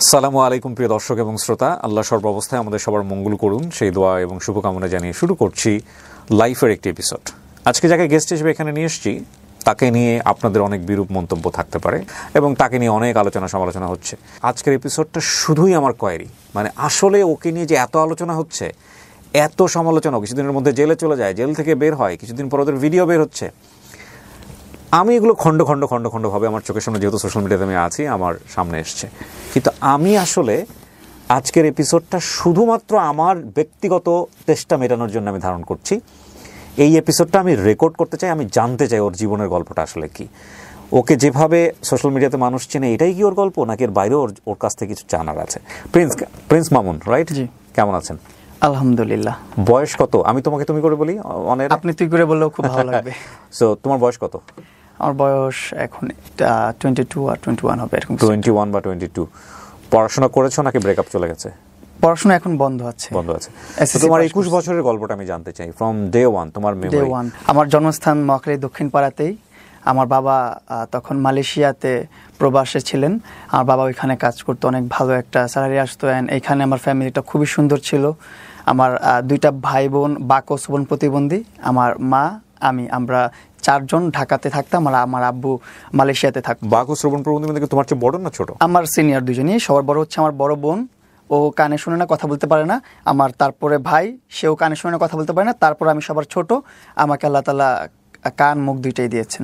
আসসালামু আলাইকুম প্রিয় দর্শক এবং শ্রোতা, আল্লাহ সর্বাবস্থায় আমাদের সবার মঙ্গল করুন সেই দোয়া এবং শুভকামনা জানিয়ে শুরু করছি লাইফের একটি এপিসোড। আজকে যাকে গেস্ট হিসেবে এখানে নিয়ে এসেছি তাকে নিয়ে আপনাদের অনেক বিরূপ মন্তব্য থাকতে পারে এবং তাকে নিয়ে অনেক আলোচনা সমালোচনা হচ্ছে। আজকের এপিসোডটা শুধুই আমার কোয়েরি, মানে আসলে ওকে নিয়ে যে এত আলোচনা হচ্ছে, এত সমালোচনা, কিছুদিনের মধ্যে জেলে চলে যায়, জেল থেকে বের হয়, কিছুদিন পর ওদের ভিডিও বের হচ্ছে। আমি এগুলো খণ্ড খণ্ড খণ্ড খণ্ডভাবে আমার চোখের সামনে, যেহেতু সোশ্যাল মিডিয়াতে আমি আছি, আমার সামনে এসছে। কিন্তু আমি আসলে আজকের এপিসোডটা শুধুমাত্র আমার ব্যক্তিগত তেষ্টা মেটানোর জন্য আমি ধারণ করছি। এই এপিসোডটা আমি রেকর্ড করতে চাই, আমি জানতে চাই ওর জীবনের গল্পটা আসলে কি। ওকে যেভাবে সোশ্যাল মিডিয়াতে মানুষ চেনে, এটাই কি ওর গল্প, নাকি এর বাইরেও ওর কাছ থেকে কিছু জানার আছে? Prince Mamun, right? জি। কেমন আছেন? আলহামদুলিল্লাহ। বয়স কত? আমি তোমাকে তুমি করে বলি, আপনি তুই করে বললেও খুব ভালো লাগবে। সো তোমার বয়স কত? আমার বয়স এখন 22 আর 21 হবে এরকম। 21 বা 22। পড়াশোনা করেছো নাকি ব্রেকআপ চলে গেছে? পড়াশোনা এখন বন্ধ আছে। তোমার 21 বছরের গল্পটা আমি জানতে চাই, ফ্রম ডে ওয়ান, তোমার মেমরি। আমার জন্মস্থান মহাখালী দক্ষিণ পাড়াতেই। আমার বাবা তখন মালয়েশিয়াতে প্রবাসে ছিলেন। আমার বাবা ওইখানে কাজ করতো, অনেক ভালো একটা স্যালারি আসতো। এইখানে আমার ফ্যামিলিটা খুবই সুন্দর ছিল। আমার দুইটা ভাই বোন, বাকস বোন প্রতিবন্ধী, আমার মা, আমরা চারজন ঢাকাতে থাকতাম, আর আমার আব্বু মালয়েশিয়াতে থাকতো। বাকু শ্রবণ প্রবন্ধী মানে তোমার চেয়ে বড় না ছোট? আমার সিনিয়র দুজনই। সবার বড় হচ্ছে আমার বড় বোন, ও কানে শুনে না, কথা বলতে পারে না। আমার তারপরে ভাই, সেও কানে শুনে না, কথা বলতে পারে না। তারপর আমি সবার ছোট। আমাকে আল্লাহ তাআলা কান মুখ দুইটাই দিয়েছেন,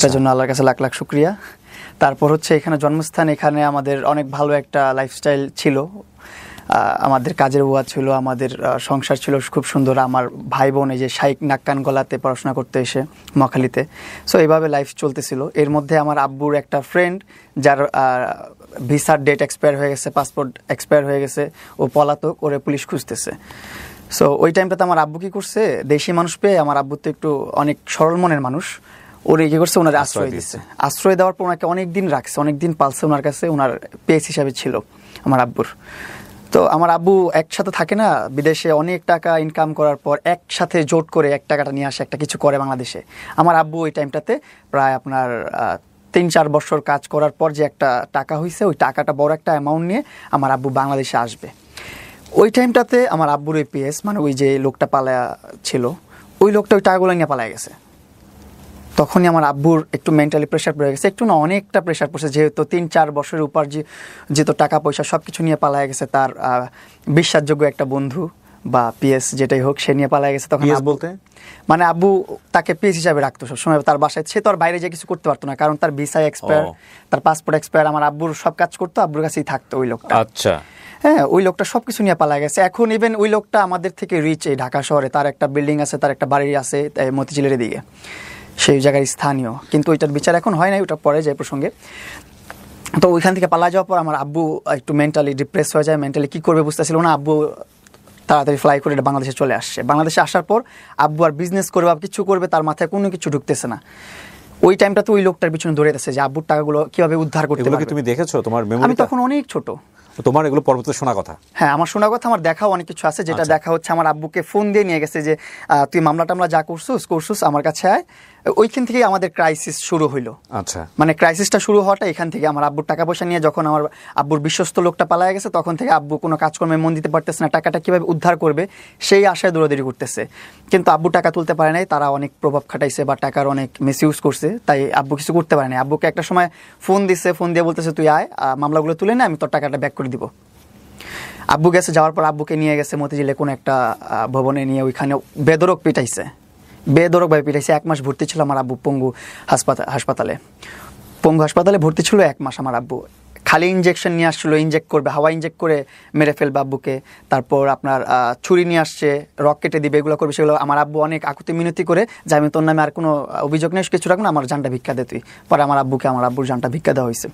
তার জন্য আল্লাহর কাছে লাখ লাখ শুকরিয়া। তারপর হচ্ছে এখানে জন্মস্থান, এখানে আমাদের অনেক ভালো একটা লাইফস্টাইল ছিল। আমাদের কাজের বুয়া ছিল, আমাদের সংসার ছিল খুব সুন্দর। আমার ভাই বোন এই যে শাইখ নাক্কান গলাতে পড়াশোনা করতে এসে মহাখালীতে। সো এইভাবে লাইফ চলতেছিল। এর মধ্যে আমার আব্বুর একটা ফ্রেন্ড, যার ভিসার ডেট এক্সপায়ার হয়ে গেছে, পাসপোর্ট এক্সপায়ার হয়ে গেছে, ও পলাতক, ওরে পুলিশ খুঁজতেছে। সো ওই টাইমটাতে আমার আব্বু কি করছে, দেশি মানুষ পেয়ে, আমার আব্বু তো একটু অনেক সরল মনের মানুষ, ওরে কি করছে, ওনার আশ্রয় দিচ্ছে। আশ্রয় দেওয়ার পর ওনাকে অনেকদিন রাখছে, অনেকদিন পালছে ওনার কাছে, ওনার পেস হিসাবে ছিল আমার আব্বুর। তো আমার আব্বু একসাথে থাকে না, বিদেশে অনেক টাকা ইনকাম করার পর একসাথে জোট করে এক টাকাটা নিয়ে আসে, একটা কিছু করে বাংলাদেশে। আমার আব্বু ওই টাইমটাতে প্রায় আপনার 3-4 বছর কাজ করার পর যে একটা টাকা হয়েছে, ওই টাকাটা বড় একটা অ্যামাউন্ট নিয়ে আমার আব্বু বাংলাদেশে আসবে। ওই টাইমটাতে আমার আব্বুর ওই পিএস, মানে ওই যে লোকটা পালায়া ছিল, ওই লোকটা ওই টাকাগুলো নিয়ে পালায় গেছে। তখনই আমার আব্বুর একটু মেন্টালি প্রেশার পড়ে গেছে, একটু না অনেকটা প্রেশার পড়ছে, যেহেতু 3-4 বছরের উপর যেহেতু টাকা পয়সা সব কিছু নিয়ে পালায় গেছে। তার বিশ্বাসযোগ্য একটা বন্ধু বা পিএস যেটাই হোক, সে নিয়ে পালায় গেছে। তখন বলতে মানে আব্বু তাকে পিএস হিসাবে রাখতো সবসময় তার বাসায়। সে তো আর বাইরে যে কিছু করতে পারতো না, কারণ তার ভিসা এক্সপায়ার, তার পাসপোর্ট এক্সপায়ার। আমার আব্বুর সব কাজ করতো, আব্বুর কাছেই থাকতো ওই লোকটা। আচ্ছা, হ্যাঁ, ওই লোকটা সবকিছু নিয়ে পালা গেছে। এখন ইভেন ওই লোকটা আমাদের থেকে রিচ, এই ঢাকা শহরে তার একটা বিল্ডিং আছে, তার একটা বাড়ি আছে মতিঝিলের দিকে, সেই জায়গায় স্থানীয়। কিন্তু ওইটার বিচার এখন হয় নাই, ওটা পরে যায় প্রসঙ্গে। তো ওইখান থেকে পালা যাওয়ার পর আমার আব্বু একটু মেন্টালি ডিপ্রেস হয়ে যায়, মেন্টালি কী করবে বুঝতেছিল না। আব্বু তাড়াতাড়ি ফ্লাই করে বাংলাদেশে চলে আসছে। বাংলাদেশে আসার পর আব্বু আর বিজনেস করবে, কিছু করবে, তার মাথায় কোনো কিছু ঢুকতেছে না। ওই টাইমটা তো ওই লোকটার পিছনে দৌড়াইতেছে যে আব্বুর টাকাগুলো কিভাবে উদ্ধার করতে পারবে। তুমি দেখেছো তোমার মেমোরিতে? আমি তখন অনেক ছোট। তোমার এগুলো পরবর্তীতে শোনা কথা? হ্যাঁ, আমার শোনা কথা, আমার দেখাও অনেক কিছু আছে। যেটা দেখা হচ্ছে, আমার আব্বুকে ফোন দিয়ে নিয়ে গেছে যে তুই মামলা টামলা যা করছিস আমার কাছে আয়। ওইখান থেকেই আমাদের ক্রাইসিস শুরু হইলো। আচ্ছা, মানে ক্রাইসিসটা শুরু হওয়াটা এখান থেকে। আমার আব্বুর টাকা পয়সা নিয়ে যখন আমার আব্বুর বিশ্বস্ত লোকটা পালায় গেছে, তখন থেকে আব্বু কোনো কাজকর্মে মন দিতে পারতেছে না, টাকাটা কিভাবে উদ্ধার করবে সেই আশায় দৌড়াদৌড়ি করতেছে। কিন্তু আব্বু টাকা তুলতে পারে নাই, তারা অনেক প্রভাব খাটাইছে বা টাকার অনেক মিসইউজ করছে, তাই আব্বু কিছু করতে পারে নাই। আব্বুকে একটা সময় ফোন দিচ্ছে, ফোন দিয়ে বলতেছে তুই আয়, মামলাগুলো তুলে নে, আমি তোর টাকাটা ব্যাক করে দিব। আব্বু গেছে, যাওয়ার পর আব্বুকে নিয়ে গেছে মতিঝিলে কোনো একটা ভবনে নিয়ে, ওইখানে বেদরক পিটাইছে, বেদরকভাবে পিটাইছে। 1 মাস ভর্তি ছিল আমার আব্বু পঙ্গু হাসপাতালে ভর্তি ছিল 1 মাস। আমার আব্বু খালি ইঞ্জেকশন নিয়ে আসছিল, ইঞ্জেক্ট করবে, হাওয়া ইঞ্জেক্ট করে মেরে ফেলবে আব্বুকে। তারপর আপনার ছুরি নিয়ে আসছে, রক কেটে দিবে, এগুলো করবে। সেগুলো আমার আব্বু অনেক আকুতি মিনতি করে যে আমি তোর নামে আর কোনো অভিযোগ নেই, কিছু রাখবো না, আমার জানটা ভিক্ষা দে তুই। পরে আমার আব্বুর জানটা ভিক্ষা দেওয়া হয়েছে।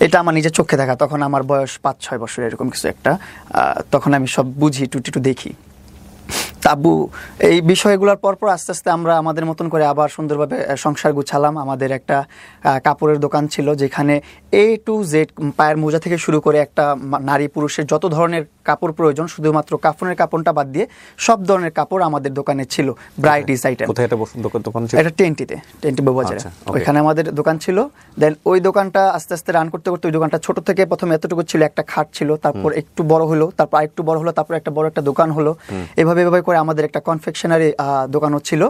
এটা আমার নিজের চোখে দেখা। তখন আমার বয়স 5-6 বছর এরকম কিছু একটা। তখন আমি সব বুঝি, টুটি দেখি। তাবু এই বিষয়গুলোর পরপর আস্তে আস্তে আমরা আমাদের মতন করে আবার সুন্দরভাবে সংসার গুছালাম। আমাদের একটা কাপড়ের দোকান ছিল যেখানে A to Z পায়ের মোজা থেকে শুরু করে একটা নারী পুরুষের যত ধরনের কাপড় প্রয়োজন, শুধুমাত্র কাফনের কাপড়টা বাদ দিয়ে সব ধরনের কাপড় আমাদের দোকানে ছিল। ব্রাইডিস আইটেম। কোথায় এটা দোকান ছিল? এটা টেন্টি বাজারে। ওইখানে আমাদের দোকান ছিল। দেন ওই দোকানটা আস্তে আস্তে রান করতে করতে ওই দোকানটা ছোট থেকে প্রথমে এতটুকু ছিল, একটা খাট ছিল, তারপর একটু বড় হলো, তারপর আরেকটু বড় হলো, তারপর একটা বড় একটা দোকান হলো। এভাবে করে আমাদের একটা কনফেকশনারি দোকানও ছিল।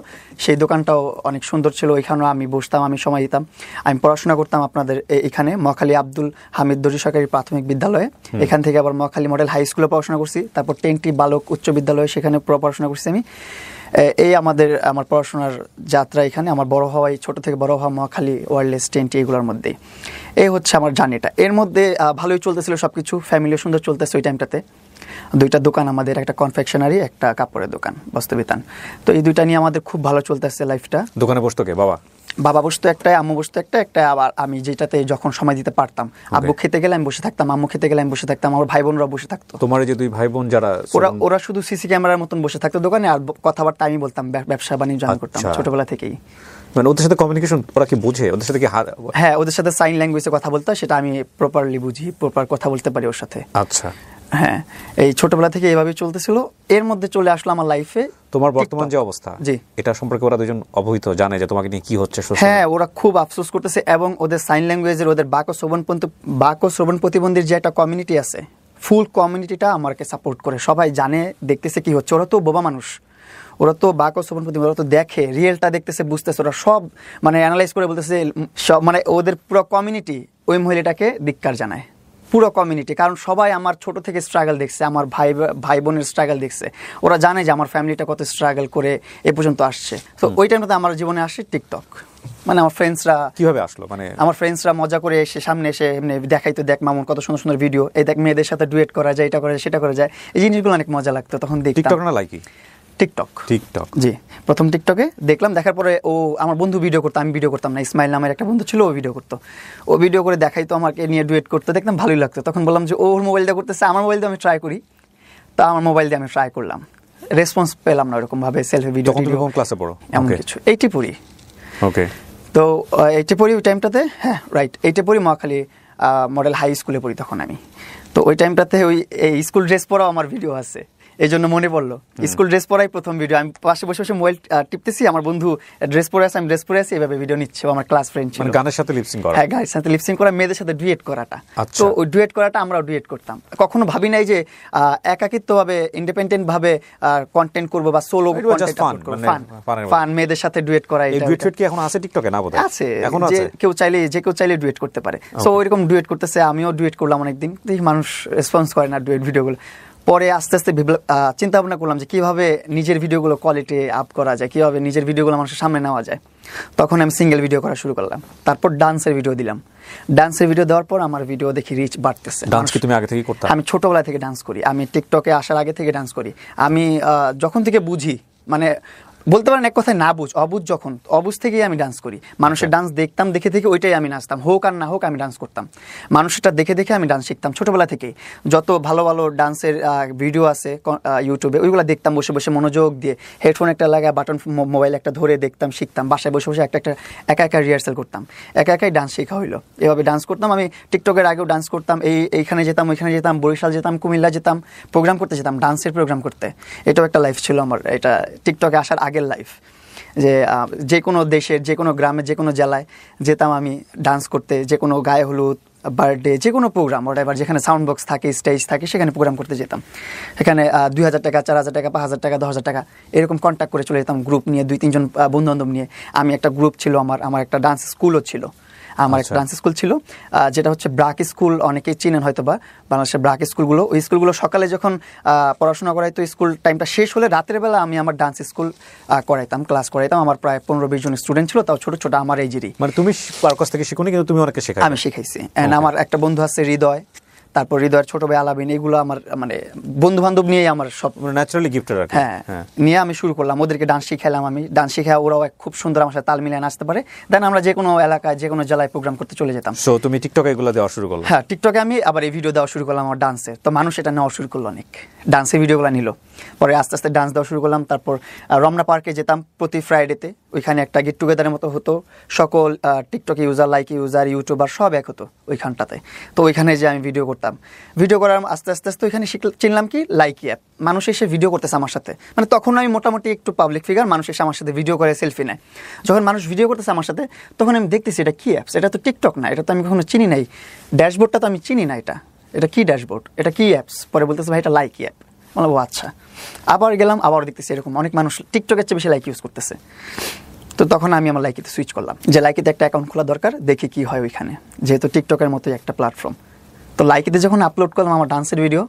সেই দোকানটাও অনেক সুন্দর ছিল। ওইখানেও আমি বসতাম, আমি সময় দিতাম। আমি পড়াশোনা করতাম আপনাদের এখানে মহাখালী আব্দুল হামিদ দর্জি সরকারি প্রাথমিক বিদ্যালয়ে। এখান থেকে আবার মহাখালী মডেল হাই স্কুলে পড়াশোনা করছি, তারপর টেন্টি বালক উচ্চ বিদ্যালয়ে সেখানে পড়াশোনা করছি আমি। এই আমার পড়াশোনার যাত্রা এখানে। আমার বড় হওয়াই, ছোট থেকে বড় হওয়া মহাখালী, ওয়ারলেস, টেন্টি এগুলোর মধ্যেই। এই হচ্ছে আমার জার্নিটা। এর মধ্যে ভালোই চলতেছিল সবকিছু, ফ্যামিলিও সুন্দর চলতেছে ওই টাইমটাতে। দুইটা দোকান আমাদের, একটা কনফেকশনারি, একটা কাপড়ের দোকান, বস্ত্রবিতান। তো এই দুইটা নিয়ে আমাদের খুব ভালো চলতেছে লাইফটা। দোকানে বসতো কে? বাবা বসতো একটা, আম্মু বসতো একটা। আবার আমি যেটাতে যখন সময় দিতে পারতাম, আব্বু খেতে গেলে আমি বসে থাকতাম, আম্মু খেতে গেলে আমি বসে থাকতাম, আমার ভাই বোনরা বসে থাকতো। তোমার যে দুই ভাই বোন যারা, ওরা শুধু সিসি ক্যামেরার মতন বসে থাকতো দোকানে, আর কথাবার্তা আমি বলতাম, ব্যবসা বাণিজ্য আমি করতাম ছোটবেলা থেকেই। মানে ওদের সাথে কমিউনিকেশন ওরা কি বুঝে? ওদের সাথে কি? হ্যাঁ, ওদের সাথে সাইন ল্যাঙ্গুয়েজে কথা বলতো, সেটা আমি প্রপারলি বুঝি, প্রপার কথা বলতে পারি ওর সাথে। আচ্ছা, হ্যাঁ, এই ছোটবেলা থেকে এইভাবেই চলতেছিল। এর মধ্যে চলে আসলো আমার লাইফে তোমার বর্তমান যে অবস্থা, জি, এটা সম্পর্কে ওরা দুজন অবহিত, জানে যে তোমাকে নিয়ে কি হচ্ছে? হ্যাঁ, ওরা খুব আফসোস করতেছে। এবং ওদের সাইন ল্যাঙ্গুয়েজের, ওদের বাক ও শ্রবণ প্রতিবন্ধীর যে একটা কমিউনিটি আছে, ফুল কমিউনিটিটা আমাকে সাপোর্ট করে। সবাই জানে, দেখতেছে কি হচ্ছে। ওরা তো বোবা মানুষ, ওরা তো বাক ও শ্রবণ প্রতিবন্ধী, ওরা তো দেখে, রিয়েলটা দেখতেছে, বুঝতেছে। ওরা সব মানে অ্যানালাইজ করে বলতেছে সব, মানে ওদের পুরো কমিউনিটি ওই মহিলাটাকে ধিক্কার জানায়, পুরো কমিউনিটি। কারণ সবাই আমার ছোট থেকে স্ট্রাগল দেখছে, আমার ভাই বোনের স্ট্রাগল দেখছে। ওরা জানে যে আমার ফ্যামিলিটা কত স্ট্রাগল করে এ পর্যন্ত আসছে। তো ওই টাইমটাতে আমার জীবনে আসে টিকটক। মানে আমার ফ্রেন্ডসরা কিভাবে আসলো, মানে আমার ফ্রেন্ডসরা মজা করে এসে সামনে এসে এমনি দেখাইতো, দেখ মামুন কত সুন্দর সুন্দর ভিডিও, এই দেখ মেয়েদের সাথে ডুয়েট করা যায়, এটা করা যায়, সেটা করা যায়। এই জিনিসগুলো অনেক মজা লাগতো তখন দেখতাম। টিকটক না লাইকি? টিকটক, জি। প্রথম টিকটকে দেখলাম, দেখার পরে ও আমার বন্ধু ভিডিও করতো, আমি ভিডিও করতাম না। ইসমাইল নামের একটা বন্ধু ছিল, ও ভিডিও করতো। ও ভিডিও করে দেখাইতো, আমাকে নিয়ে ডুয়েট করতো, দেখতাম ভালোই লাগতো। তখন বললাম যে ওর মোবাইলটা করতেছে, আমার মোবাইল দিয়ে আমি ট্রাই করি। তা আমার মোবাইল দিয়ে আমি ট্রাই করলাম, রেসপন্স পেলাম না ওরকম ভাবে। সেলফি ভিডিও, কোন ক্লাসে পড়ো? এমন কিছু, 80 পড়ি। ওকে, তো 80 পড়ি ওই টাইমটাতে। হ্যাঁ, রাইট, 80 পড়ি, মহাখালী মডেল হাই স্কুলে পড়ি তখন আমি। তো ওই টাইমটাতে ওই স্কুল ড্রেস পরাও আমার ভিডিও আছে, এই জন্য মনে পড়লো। স্কুল ড্রেস পরাই প্রথম ভিডিও। আমি পাশে বসে বসে মোবাইল টিপতেছি, আমার বন্ধু ড্রেস পরে আছে, আমি ড্রেস পরে আছি, এভাবে ভিডিও নিচ্ছে। আমার ক্লাস ফ্রেন্ড ছিল। গানের সাথে লিপসিং করা? হ্যাঁ, গানের সাথে লিপসিং করা, মেয়েদের সাথে ডুয়েট করাটা। তো ওই ডুয়েট করাটা আমরাও ডুয়েট করতাম। কখনো ভাবি নাই যে একাকিত্বভাবে, ইন্ডিপেন্ডেন্ট ভাবে কন্টেন্ট করব বা সোলো কন্টেন্ট আপলোড করব। ফান, মেয়েদের সাথে ডুয়েট করা। এই ডুয়েট কি এখন আছে টিকটকে? না, বোধহয় আছে। এখন আছে, যে কেউ চাইলে ডুয়েট করতে পারে। সো ওইরকম ডুয়েট করতেছে, আমিও ডুয়েট করলাম অনেকদিন। দেখি মানুষ রেসপন্স করে না ডুয়েট ভিডিওগুলো। পরে আস্তে আস্তে চিন্তা ভাবনা করলাম যে কিভাবে নিজের ভিডিওগুলো কোয়ালিটি আপ করা যায়, কিভাবে নিজের ভিডিওগুলো মানুষের সামনে নেওয়া যায়। তখন আমি সিঙ্গেল ভিডিও করা শুরু করলাম। তারপর ডান্সের ভিডিও দিলাম। ডান্সের ভিডিও দেওয়ার পর আমার ভিডিও দেখি রিচ বাড়তেছে। ডান্স কি তুমি আগে থেকে করতে? আমি ছোটবেলা থেকে ডান্স করি। আমি টিকটকে আসার আগে থেকে ডান্স করি। আমি যখন থেকে বুঝি, মানে বলতে পারেন এক কথায় না অবুঝ থেকেই আমি ডান্স করি। মানুষের ডান্স দেখতাম, দেখে দেখে ওইটাই আমি নাচতাম, হোক আর না হোক আমি ডান্স করতাম। মানুষটা দেখে দেখে আমি ডান্স শিখতাম ছোটবেলা থেকেই। যত ভালো ভালো ডান্সের ভিডিও আছে ইউটিউবে, ওইগুলো দেখতাম বসে বসে মনোযোগ দিয়ে। হেডফোন একটা লাগায়, বাটন মোবাইল একটা ধরে দেখতাম, শিখতাম। বাসায় বসে বসে একা রিহার্সাল করতাম, একাই ডান্স শেখা হইলো। এভাবে ডান্স করতাম। আমি টিকটকের আগেও ডান্স করতাম। এইখানে যেতাম, ওইখানে যেতাম, বরিশাল যেতাম, কুমিল্লা যেতাম, প্রোগ্রাম করতে যেতাম, ডান্সের প্রোগ্রাম করতে। এটাও একটা লাইফ ছিল আমার, এটা টিকটকে আসার আগের লাইফ। যে যে কোনো দেশের, যে কোনো গ্রামের, যে কোনো জেলায় যেতাম আমি ডান্স করতে। যে কোনো গায়ে হলুদ, বার্থডে, যে কোনো প্রোগ্রাম, ওটা যেখানে সাউন্ড বক্স থাকে, স্টেজ থাকে, সেখানে প্রোগ্রাম করতে যেতাম। এখানে 2000 টাকা, 4000 টাকা, 5000 টাকা, 10,000 টাকা এরকম কন্ট্যাক্ট করে চলে যেতাম গ্রুপ নিয়ে, 2-3 জন বন্ধু বান্ধব নিয়ে। আমি একটা গ্রুপ ছিল, আমার একটা ডান্স স্কুলও ছিল। আমার একটা ডান্স স্কুল ছিল, যেটা হচ্ছে ব্রাক স্কুল। অনেকেই চিনেন হয়তো বা, বাংলাদেশের ব্রাক স্কুলগুলো। ওই স্কুলগুলো সকালে যখন পড়াশোনা করাইতো, স্কুল টাইমটা শেষ হলে রাতের বেলা আমি আমার ডান্স স্কুল ক্লাস করাইতাম। আমার প্রায় 15-20 জন স্টুডেন্ট ছিল, তাও ছোট ছোট আমার এজেরই। মানে তুমি কার কাছ থেকে শিখোনি, কিন্তু তুমি অনেকে শেখাই? আমি শিখাইছি। আমার একটা বন্ধু আছে হৃদয়, তারপর হৃদয়ের ছোট ভাই আলাবিন, এগুলো আমার মানে বন্ধু বান্ধব নিয়েই আমার সব ন্যাচারালি গিফটেড আর কি। হ্যাঁ নিয়ে আমি শুরু করলাম, ওদেরকে ডান্স শিখাইলাম, আমি ডান্স শিখা ওরাও খুব সুন্দর আমার সাথে তাল মিলিয়ে নাচতে পারে। দেন আমরা যে কোনো এলাকায় যে কোনো জেলায় প্রোগ্রাম করতে চলে যেতাম। সো তুমি টিকটকে এগুলো দেওয়া শুরু করলে? হ্যাঁ, টিকটকে আমি আবার এই ভিডিও দেওয়া শুরু করলাম আমার ডান্সের, তো মানুষ এটা নেওয়া শুরু করলো, অনেক ডান্সের ভিডিওগুলো নিল। পরে আস্তে আস্তে ডান্স দেওয়া শুরু করলাম। তারপর রমনা পার্কে যেতাম প্রতি ফ্রাইডেতে, ওইখানে একটা গেট টুগেদারের মতো হতো, সকল TikTok user, like user, YouTuber সব এক হতো ওইখানটাতে। তো ওইখানে যে আমি ভিডিও করতাম, ভিডিও করার আস্তে আস্তে আস্তে ওইখানে চিনলাম কি লাইকি অ্যাপ। মানুষ এসে ভিডিও করতেছে আমার সাথে, মানে তখন আমি মোটামুটি একটু পাবলিক ফিগার, মানুষ এসে আমার সাথে ভিডিও করে সেলফি নেয়। যখন মানুষ ভিডিও করতেছে আমার সাথে, তখন আমি দেখতেছি এটা কি অ্যাপস, এটা তো টিকটক না, এটা তো আমি কখনো চিনি নাই, ড্যাশবোর্ডটা তো আমি চিনি না, এটা কি ড্যাশবোর্ড, এটা কি অ্যাপস। পরে বলতেছে ভাই এটা লাইকি অ্যাপ। বললাম ও আচ্ছা। আবার গেলাম, আবার দেখতেছি এরকম অনেক মানুষ টিকটকের চেয়ে বেশি লাইক ইউজ করতেছে। তো তখন আমি আমার লাইকিতে সুইচ করলাম, যে লাইকিতে একটা অ্যাকাউন্ট খোলা দরকার, দেখি কি হয় ওইখানে, যেহেতু টিকটকের মতোই একটা প্ল্যাটফর্ম। তো লাইকিতে যখন আপলোড করলাম আমার ডান্সের ভিডিও,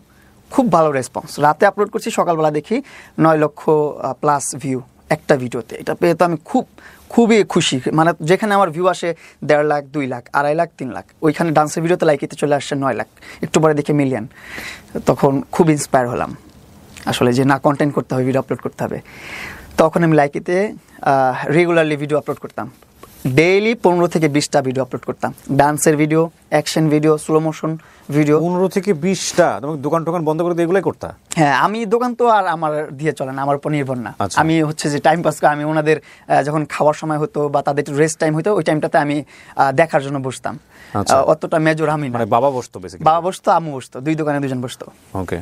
খুব ভালো রেসপন্স। রাতে আপলোড করছি, সকালবেলা দেখি 9 লক্ষ প্লাস ভিউ একটা ভিডিওতে। এটা পেয়ে তো আমি খুবই খুশি, মানে যেখানে আমার ভিউ আসে 1.5 লাখ, 2 লাখ, 2.5 লাখ, 3 লাখ, ওইখানে ডান্সের ভিডিওতে লাইকিতে চলে আসছে 9 লাখ, একটু পরে দেখে মিলিয়ন। তখন খুব ইন্সপায়ার হলাম আসলে, যে না, কন্টেন্ট করতে হবে, ভিডিও আপলোড করতে হবে। তখন আমি লাইকিতে রেগুলারলি ভিডিও আপলোড করতাম, ডেইলি 15 থেকে 20টা ভিডিও আপলোড করতাম, ডান্সের video, action video, slow motion video. 15 থেকে 20টা? তুমি দোকান টোকান বন্ধ করে দিয়ে এগুলোই করতা? হ্যাঁ, আমি দোকান তো আর আমার দিয়ে চলে না, আমার উপর নির্ভর না। আমি হচ্ছে যে টাইম পাস করে, আমি ওনাদের যখন খাওয়ার সময় হতো বা তাদের রেস্ট টাইম হতো, ওই টাইমটাতে আমি দেখার জন্য বসতাম। অতটা মেজর আমি না। মানে বাবা বসতো বেসিক্যালি? বাবা বসতো, আম্মু বসতো, দুই দোকানে দুজন বসতো। ওকে।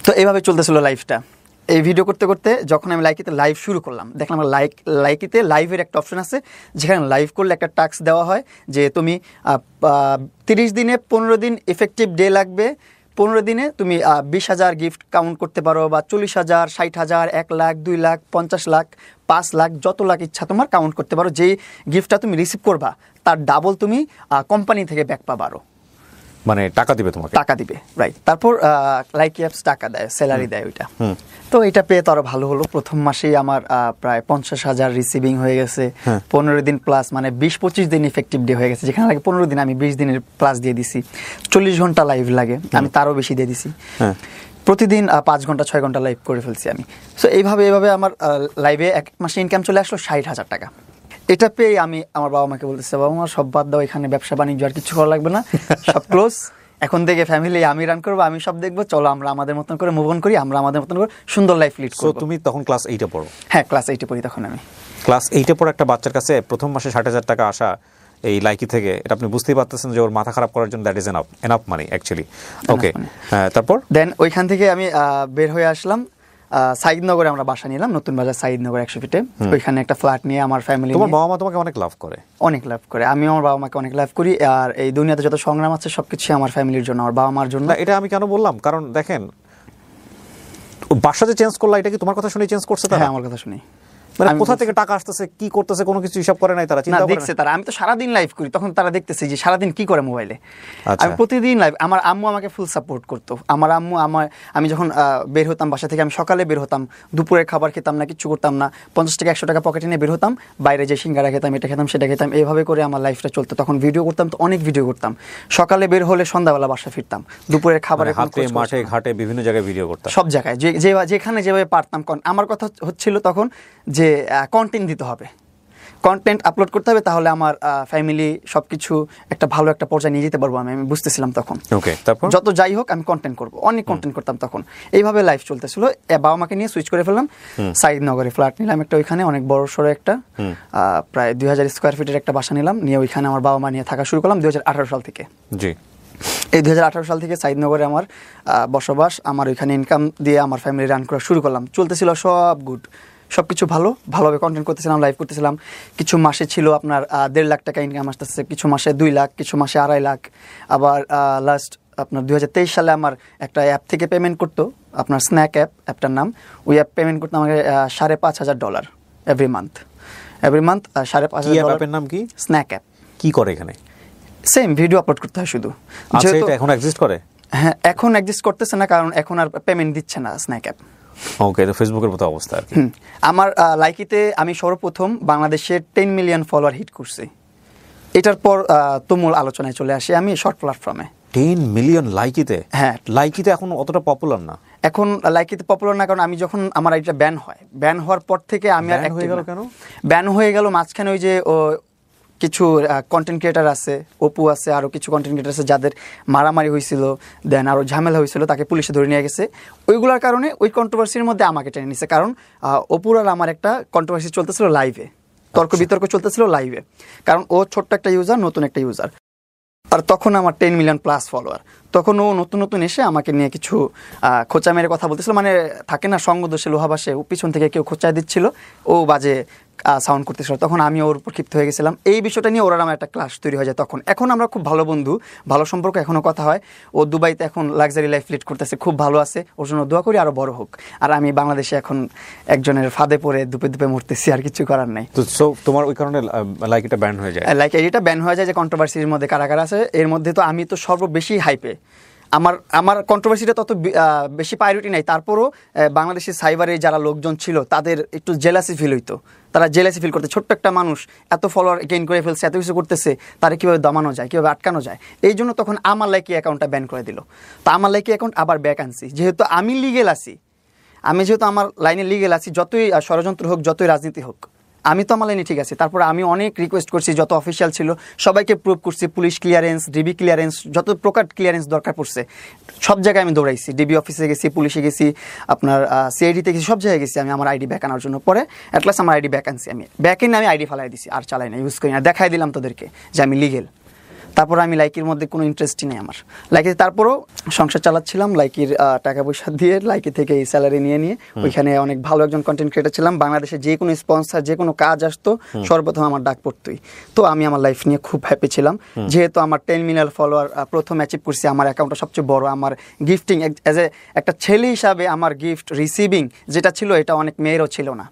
তো এইভাবে চলতেছিল লাইফটা। এই ভিডিও করতে করতে যখন আমি লাইকিতে লাইভ শুরু করলাম, দেখলাম লাইকিতে লাইভের একটা অপশন আছে, যেখানে লাইভ করলে একটা টাস্ক দেওয়া হয় যে তুমি 30 দিনে 15 দিন এফেক্টিভ ডে লাগবে, 15 দিনে তুমি 20,000 গিফট কাউন্ট করতে পারো, বা 40,000, 60,000, 1 লাখ, 2 লাখ, 50 লাখ, 5 লাখ, যত লাখ ইচ্ছা তোমার কাউন্ট করতে পারো। যেই গিফটটা তুমি রিসিভ করবা তার ডাবল তুমি কোম্পানি থেকে ব্যাক পাবা, আরো মানে টাকা দিবে তোমাকে? টাকা দিবে, রাইট। তারপর লাইকি অ্যাপস টাকা দেয়, স্যালারি দেয় ওইটা। তো এটা পেয়ে তো আরো ভালো হলো। প্রথম মাসেই আমার প্রায় 50,000 রিসিভিং হয়ে গেছে, 15 দিন প্লাস, মানে 20-25 দিন ইফেক্টিভ ডে হয়ে গেছে। যেখানে লাগে 15 দিন, আমি 20 দিনের প্লাস দিয়ে দিছি। 40 ঘন্টা লাইভ লাগে, আমি তারও বেশি দিয়ে দিছি। প্রতিদিন 5 ঘন্টা 6 ঘন্টা লাইভ করে ফেলছি আমি। সো এইভাবে আমার লাইভে এক মাসে ইনকাম চলে আসলো 60,000 টাকা। এটা পেয়ে আমি আমার বাবা মাকে বলতেছে, বাবা মা সব বাদ দাও, এখানে ব্যবসা বাণিজ্য আর কিছু করা লাগবে না, সব ক্লোজ, এখন থেকে ফ্যামিলি আমি রান করবো, আমি সব দেখবো, চলো আমরা আমাদের মতন করে মুভ অন করি, আমরা আমাদের মতন করে সুন্দর লাইফ লিড করব। তুমি তখন ক্লাস 8-এ পড়ো? হ্যাঁ, ক্লাস 8-এ পড়ি তখন আমি। ক্লাস 8-এ পড়ে একটা বাচ্চার কাছে প্রথম মাসে 60,000 টাকা আসা এই লাইকি থেকে, এটা আপনি বুঝতেই পারতেছেন যে ওর মাথা খারাপ করার জন্য that is enough money actually. Okay, তারপর দেন ওইখান থেকে আমি বের হয়ে আসলাম। সাইদনগরে আমরা বাসা নিলাম, নতুন বাজার সাইদনগর 100 ফিটে। ওইখানে একটা ফ্ল্যাট নিয়ে আমার ফ্যামিলি। তোমার বাবা মা তোমাকে অনেক লাভ করে? অনেক লাভ করে, আমি আমার বাবা মাকে অনেক লাভ করি। আর এই দুনিয়াতে যত সংগ্রাম আছে সবকিছু আমার ফ্যামিলির জন্য, আমার বাবা মার জন্য। এটা আমি কেন বললাম, কারণ দেখেন বাসা যে চেঞ্জ করলা, এটা কি তোমার কথা শুনে চেঞ্জ করছে? হ্যাঁ, আমার কথা শুনি। মানে কোথা থেকে টাকা আসতেছে, কি করতেছে, কোনো কিছু হিসাব করে নাই তারা? চিন্তা দেখছে তারা, আমি তো সারাদিন লাইভ করি, তখন তারা দেখতেছে যে সারাদিন কি করে মোবাইলে। আমি প্রতিদিন লাইভ। আমার আম্মু আমাকে ফুল সাপোর্ট করতো। আমার আম্মু আমি যখন বের হতাম বাসা থেকে, আমি সকালে বের হতাম, দুপুরের খাবার খেতাম না, কিছু করতাম না, 50 টাকা 100 টাকা পকেটে নিয়ে বের হতাম, বাইরে যে সিঙ্গারা খেতাম, এটা খেতাম, সেটা খেতাম, এইভাবে করে আমার লাইফটা চলতো। তখন ভিডিও করতাম, তো অনেক ভিডিও করতাম, সকালে বের হলে সন্ধ্যাবেলা বাসা ফিরতাম, দুপুরের খাবারে মাঠে ঘাটে বিভিন্ন জায়গায় ভিডিও করতাম, সব জায়গায় যেখানে যেভাবে পারতাম। আমার কথা হচ্ছিল তখন যে কন্টেন্ট দিতে হবে, কন্টেন্ট আপলোড করতে হবে, তাহলে আমার ফ্যামিলি সবকিছু একটা ভালো একটা পর্যায়ে নিয়ে যেতে পারবো। আমি বুঝতেছিলাম তখন। ওকে, তারপর যত যাই হোক আমি কন্টেন্ট করবো, অনেক কন্টেন্ট করতাম তখন। এইভাবে লাইফ চলতেছিল। বাবা মাকে নিয়ে সুইচ করে ফেললাম, সাইদনগরে ফ্ল্যাট নিলাম একটা, ওইখানে অনেক বড় সড়ো একটা প্রায় 2000 স্কোয়ার ফিটের একটা বাসা নিলাম, নিয়ে ওইখানে আমার বাবা মা নিয়ে থাকা শুরু করলাম 2018 সাল থেকে। জি, এই 2018 সাল থেকে সাইদনগরে আমার বসবাস, আমার ওইখানে ইনকাম দিয়ে আমার ফ্যামিলি রান করা শুরু করলাম। চলতেছিল সব গুড, সবকিছু ভালোভাবে কন্টেন্ট করতেছিলাম, লাইভ করতেছিলাম। কিছু মাসে ছিল আপনার 1.5 লাখ টাকা ইনকাম আসতেছে, কিছু মাসে 2 লাখ, কিছু মাসে 2.5 লাখ। আবার লাস্ট আপনার 2023 সালে আমার একটা অ্যাপ থেকে পেমেন্ট করতো, আপনার স্ন্যাক অ্যাপটার নাম। ওই অ্যাপ পেমেন্ট করতো আমাকে $5,500 এভরি মান্থ 5,500 অ্যাপের নাম কি? Snack app. কি করে এখানে? সেম ভিডিও আপলোড করতে হয় শুধু। যেহেতু এখন এক্সিস্ট করে? হ্যাঁ, এখন এক্সিস্ট করতেছে না, কারণ এখন আর পেমেন্ট দিচ্ছে না স্ন্যাক অ্যাপ। ওকে, তো ফেসবুকের মতো অবস্থা আর কি। আমার লাইকিতে আমি সর্বপ্রথম বাংলাদেশের 10 মিলিয়ন ফলোয়ার হিট করছি। এটার পর তুমুল আলোচনায় চলে আসি আমি শর্ট প্ল্যাটফর্মে। 10 মিলিয়ন লাইকিতে? হ্যাঁ। লাইকিতে এখন অতটা পপুলার না। এখন লাইকিতে পপুলার না, কারণ আমি যখন আমার আইডিটা ব্যান হয়, ব্যান হওয়ার পর থেকে আমি আর Ban হয়ে গেল কেন? ব্যান হয়ে গেল মাঝখানে ওই যে কিছু কন্টেন্ট ক্রিয়েটার আছে, অপু আছে, আরও কিছু কন্টেন্ট ক্রিয়েটার আছে যাদের মারামারি হয়েছিল, দেন আরও ঝামেলা হয়েছিল, তাকে পুলিশে ধরে নিয়ে গেছে। ওইগুলোর কারণে ওই কন্ট্রোভার্সির মধ্যে আমাকে টেনে নিছে, কারণ অপুর আর আমার একটা কন্ট্রোভার্সি চলতেছিল লাইভে, তর্ক বিতর্ক চলতেছিল লাইভে, কারণ ও ছোট্ট একটা ইউজার, নতুন একটা ইউজার, আর তখন আমার 10 মিলিয়ন প্লাস ফলোয়ার। তখন ও নতুন নতুন এসে আমাকে নিয়ে কিছু খোঁচা মেরে কথা বলতেছিল, মানে থাকে না সঙ্গদোষে লোহাবাসে, ও পিছন থেকে কেউ খোঁচায় দিচ্ছিল, ও বাজে সাউন্ড করতেছিল, তখন আমি ওর উপর ক্ষিপ্ত হয়ে গেছিলাম। এই বিষয়টা নিয়ে ওরা আমার একটা ক্লাস তৈরি হয়ে যায়। তখন এখন আমরা খুব ভালো বন্ধু, ভালো সম্পর্ক, এখনও কথা হয়। ও দুবাইতে এখন লাক্সারি লাইফ লিড করতেছে, খুব ভালো আছে, ওর জন্য দোয়া করি আরও বড় হোক। আর আমি বাংলাদেশে এখন একজনের ফাঁদে পড়ে দুপে দুপে মরতেছি, আর কিছু করার নাই। তো সো তোমার ওই কারণে লাইক এটা ব্যান হয়ে যায়? লাইক এটা ব্যান হয়ে যায় যে কন্ট্রোভার্সির মধ্যে কারা কারা আছে। এর মধ্যে তো আমি তো সর্ববেশি হাইপে, আমার কন্ট্রোভার্সিটা তত বেশি প্রায়োরিটি নাই। তারপরও বাংলাদেশের সাইবারে যারা লোকজন ছিল তাদের একটু জেলাসি ফিল হইতো, তারা জেলাসি ফিল করতে, ছোট্ট একটা মানুষ এত ফলোয়ার গেইন করে ফেলছে, এত কিছু করতেছে, তারা কীভাবে দমানো যায়, কীভাবে আটকানো যায়। এই জন্য তখন আমার লাইকি অ্যাকাউন্টটা ব্যান করে দিল। তো আমার লাইকি অ্যাকাউন্ট আবার ব্যাক আনছি, যেহেতু আমি লিগেল আছি, যেহেতু আমার লাইনে লিগেল আছি, যতই ষড়যন্ত্র হোক, যতই রাজনীতি হোক, আমি তো আমার লাইনে ঠিক আছে। তারপর আমি অনেক রিকোয়েস্ট করছি, যত অফিসিয়াল ছিল সবাইকে প্রুভ করছি, পুলিশ ক্লিয়ারেন্স, ডিবি ক্লিয়ারেন্স, যত প্রকার ক্লিয়ারেন্স দরকার পড়ছে সব জায়গায় আমি দৌড়াইছি, ডিবি অফিসে গেছি, পুলিশে গেছি, আপনার সিআইডিতে গেছি, সব জায়গায় গেছি আমি আমার আইডি ব্যাক আনার জন্য। পরে অ্যাটলাস আমার আইডি ব্যাক আনছি, আমি ব্যাক এনে আমি আইডি ফালাই দিছি, আর চালাই না, ইউজ করি না, দেখাই দিলাম তোদেরকে যে আমি লিগেল। তারপর আমি লাইকির মধ্যে কোনো ইন্টারেস্টই নেই আমার লাইকি। তারপরও সংসার চালাচ্ছিলাম লাইকির টাকা পয়সা দিয়ে, লাইকি থেকে এই স্যালারি নিয়ে ওইখানে অনেক ভালো একজন কন্টেন্ট ক্রিয়েটার ছিলাম। বাংলাদেশে যে কোনো স্পন্সর, যে কোনো কাজ আসতো সর্বপ্রথম আমার ডাক পড়তোই। তো আমি আমার লাইফ নিয়ে খুব হ্যাপি ছিলাম, যেহেতু আমার 10 মিলিয়ন ফলোয়ার প্রথম অ্যাচিভ করছি। আমার অ্যাকাউন্টটা সবচেয়ে বড়। আমার গিফটিং অ্যাজ একটা ছেলে হিসাবে আমার গিফট রিসিভিং যেটা ছিল, এটা অনেক মেয়েরও ছিল না,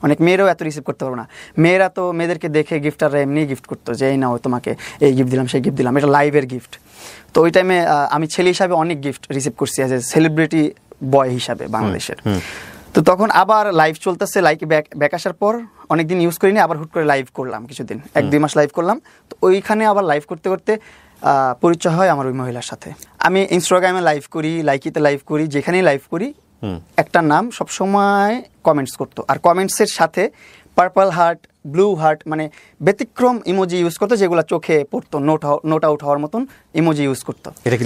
অনেক মেয়েরাও এত রিসিভ করতে পারবো না। মেয়েরা তো মেয়েদেরকে দেখে গিফটাররা এমনি গিফট করতো, যে এই নাও তোমাকে এই গিফট দিলাম, সেই গিফট দিলাম, এটা লাইভের গিফট। তো ওই টাইমে আমি ছেলে হিসাবে অনেক গিফট রিসিভ করছি অ্যাজ এ সেলিব্রিটি বয় হিসাবে বাংলাদেশের। তো তখন আবার লাইভ চলতেছে, লাইকে ব্যাক আসার পর অনেকদিন ইউজ করিনি, আবার হুট করে লাইভ করলাম কিছুদিন, 1-2 মাস লাইভ করলাম। তো ওইখানে আবার লাইভ করতে করতে পরিচয় হয় আমার ওই মহিলার সাথে। আমি ইনস্টাগ্রামে লাইভ করি, লাইকিতে লাইভ করি, যেখানেই লাইভ করি একটা নাম সবসময় কমেন্টস করতো, আর কমেন্টসের সাথে পার্পল হার্ট, ব্লু হার্ট, মানে ব্যতিক্রম ইমোজি ইউজ করতো, যেগুলো চোখে পড়তো, নোট আউট হওয়ার মতন ইমোজি ইউজ করতো। এটা কি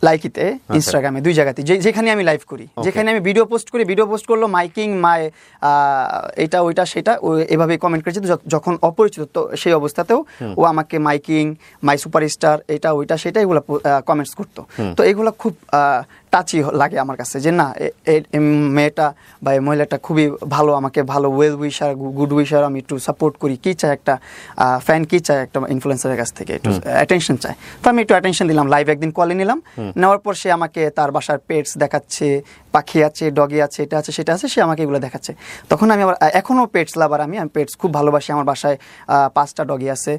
লাইকিতে ইনস্টাগ্রামে, দুই জায়গাতে, যেখানে আমি লাইভ করি, যেখানে আমি ভিডিও পোস্ট করলো, মাইকিং মাই এটা ওইটা সেটা, এভাবে কমেন্ট করেছি। যখন অপরিচিত তো সেই অবস্থাতেও ও আমাকে মাইকিং, মাই সুপারস্টার, এটা ওইটা সেটা এগুলো কমেন্টস করতো। তো এগুলো খুব টাচি লাগে আমার কাছে, যে না মেয়েটা বা এই মহিলাটা খুবই ভালো, আমাকে ভালো ওয়েল উইশার, গুড উইশার, আমি একটু সাপোর্ট করি। কী চায় একটা ফ্যান, কী চায় একটা ইনফ্লুয়েন্সারের কাছ থেকে, একটু অ্যাটেনশন চায়। তো আমি একটু অ্যাটেনশন দিলাম, লাইভ একদিন কলে নিলাম, নেওয়ার পর সে আমাকে তার বাসার পেটস দেখাচ্ছে, পাখি আছে, ডগি আছে, এটা আছে সেটা আছে, সে আমাকে এগুলো দেখাচ্ছে। তখন আমি আবার এখনও পেটস লাভার, আমি পেটস খুব ভালোবাসি। আমার বাসায় 5টা ডগি আছে,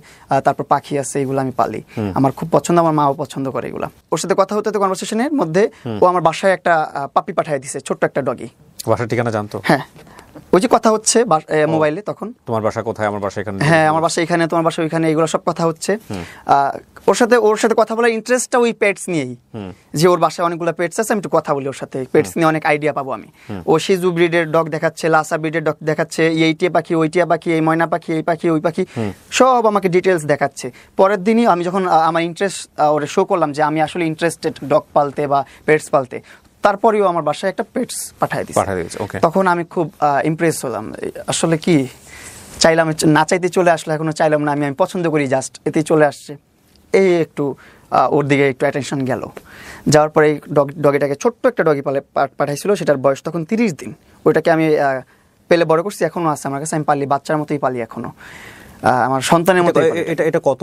তারপর পাখি আছে, এগুলো আমি পালি, আমার খুব পছন্দ, আমার মাও পছন্দ করে এগুলো। ওর সাথে কথা হতে কনভারসেশনের মধ্যে ও আমার বাসায় একটা পাপি পাঠিয়ে দিছে, ছোট্ট একটা ডগি। বাসার ঠিকানা জানতো? হ্যাঁ, ওই যে কথা হচ্ছে মোবাইলে, তখন তোমার বাসা কোথায়, আমার বাসা এখানে, হ্যাঁ আমার বাসা এখানে, তোমার বাসা ওইখানে, এগুলো সব কথা হচ্ছে। ওর সাথে কথা বলার ইন্টারেস্টটা ওই পেটস নিয়েই, যে ওর বাসায় অনেকগুলো পেটস আছে, আমি একটু কথা বলি ওর সাথে, পেটস নিয়ে অনেক আইডিয়া পাবো আমি। ও শিজু ব্রিডের ডগ দেখাচ্ছে, লাসা ব্রিডের ডগ দেখাচ্ছে, এই টিয়া পাখি, ওই টিয়া পাখি, এই ময়না পাখি, এই পাখি, ওই পাখি, সব আমাকে ডিটেলস দেখাচ্ছে। পরের দিনই আমি যখন আমার ইন্টারেস্ট ওরে শো করলাম যে আমি আসলে ইন্টারেস্টেড ডগ পালতে বা পেটস পালতে, তারপরেও আমার বাসায় একটা পেটস পাঠিয়ে দিয়েছে। তখন আমি খুব ইমপ্রেস হলাম, আসলে কি চাইলাম, না চাইতে চলে আসলো, এখনো চাইলাম না, আমি পছন্দ করি, জাস্ট এতেই চলে আসছে। এই একটু ওর দিকে একটু অ্যাটেনশন গেল। যাওয়ার পরে ডগিটাকে, ছোট্ট একটা ডগি পাঠাইছিল, সেটার বয়স তখন 30 দিন। ওইটাকে আমি পেলে বড় করছি, এখনো আছে আমার কাছে, আমি পালি, বাচ্চার মতোই পালি এখনো, আমার সন্তানের মতো। এটা কত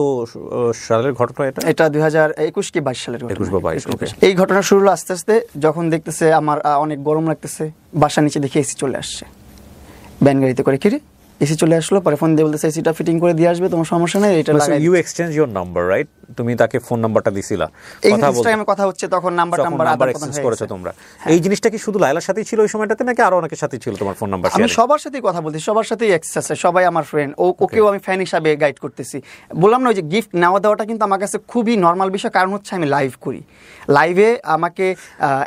সালের ঘটনা? এটা 2021 কি 22 সালের ঘটনা। 21 বা 22। এই ঘটনা শুরু হলো আস্তে আস্তে, যখন দেখতেছে আমার অনেক গরম লাগতেছে, বাসার নিচে দেখে এসি চলে আসছে, ব্যান গাড়িতে করে। কিরে এসি চলে আসলো, পরে ফোন দিয়ে বলতেছে এসিটা ফিটিং করে দিয়ে আসবে, তোমার সমস্যা নেই, এটা লাগাই। You exchange your number, right? তুমি তাকে ফোন নাম্বারটা দিছিলা, এই কথা বলতে, ইনস্টাগ্রামে কথা হচ্ছে, তখন নাম্বার এক্সচেঞ্জ করেছো তোমরা। এই জিনিসটা কি শুধু লায়লার সাথেই ছিল ওই সময়টাতে, নাকি আরো অনেকের সাথে ছিল তোমার ফোন নাম্বার? আমি সবার সাথেই কথা বলছি, সবার সাথেই অ্যাক্সেস আছে, সবাই আমার ফ্রেন্ড, ওকেও আমি ফ্যান হিসাবে গাইড করতেছি। বললাম না, ওই যে গিফট নেওয়া দেওয়াটা কিন্তু আমার কাছে খুবই নর্মাল বিষয়, কারণ হচ্ছে আমি লাইভ করি। লাইভে আমাকে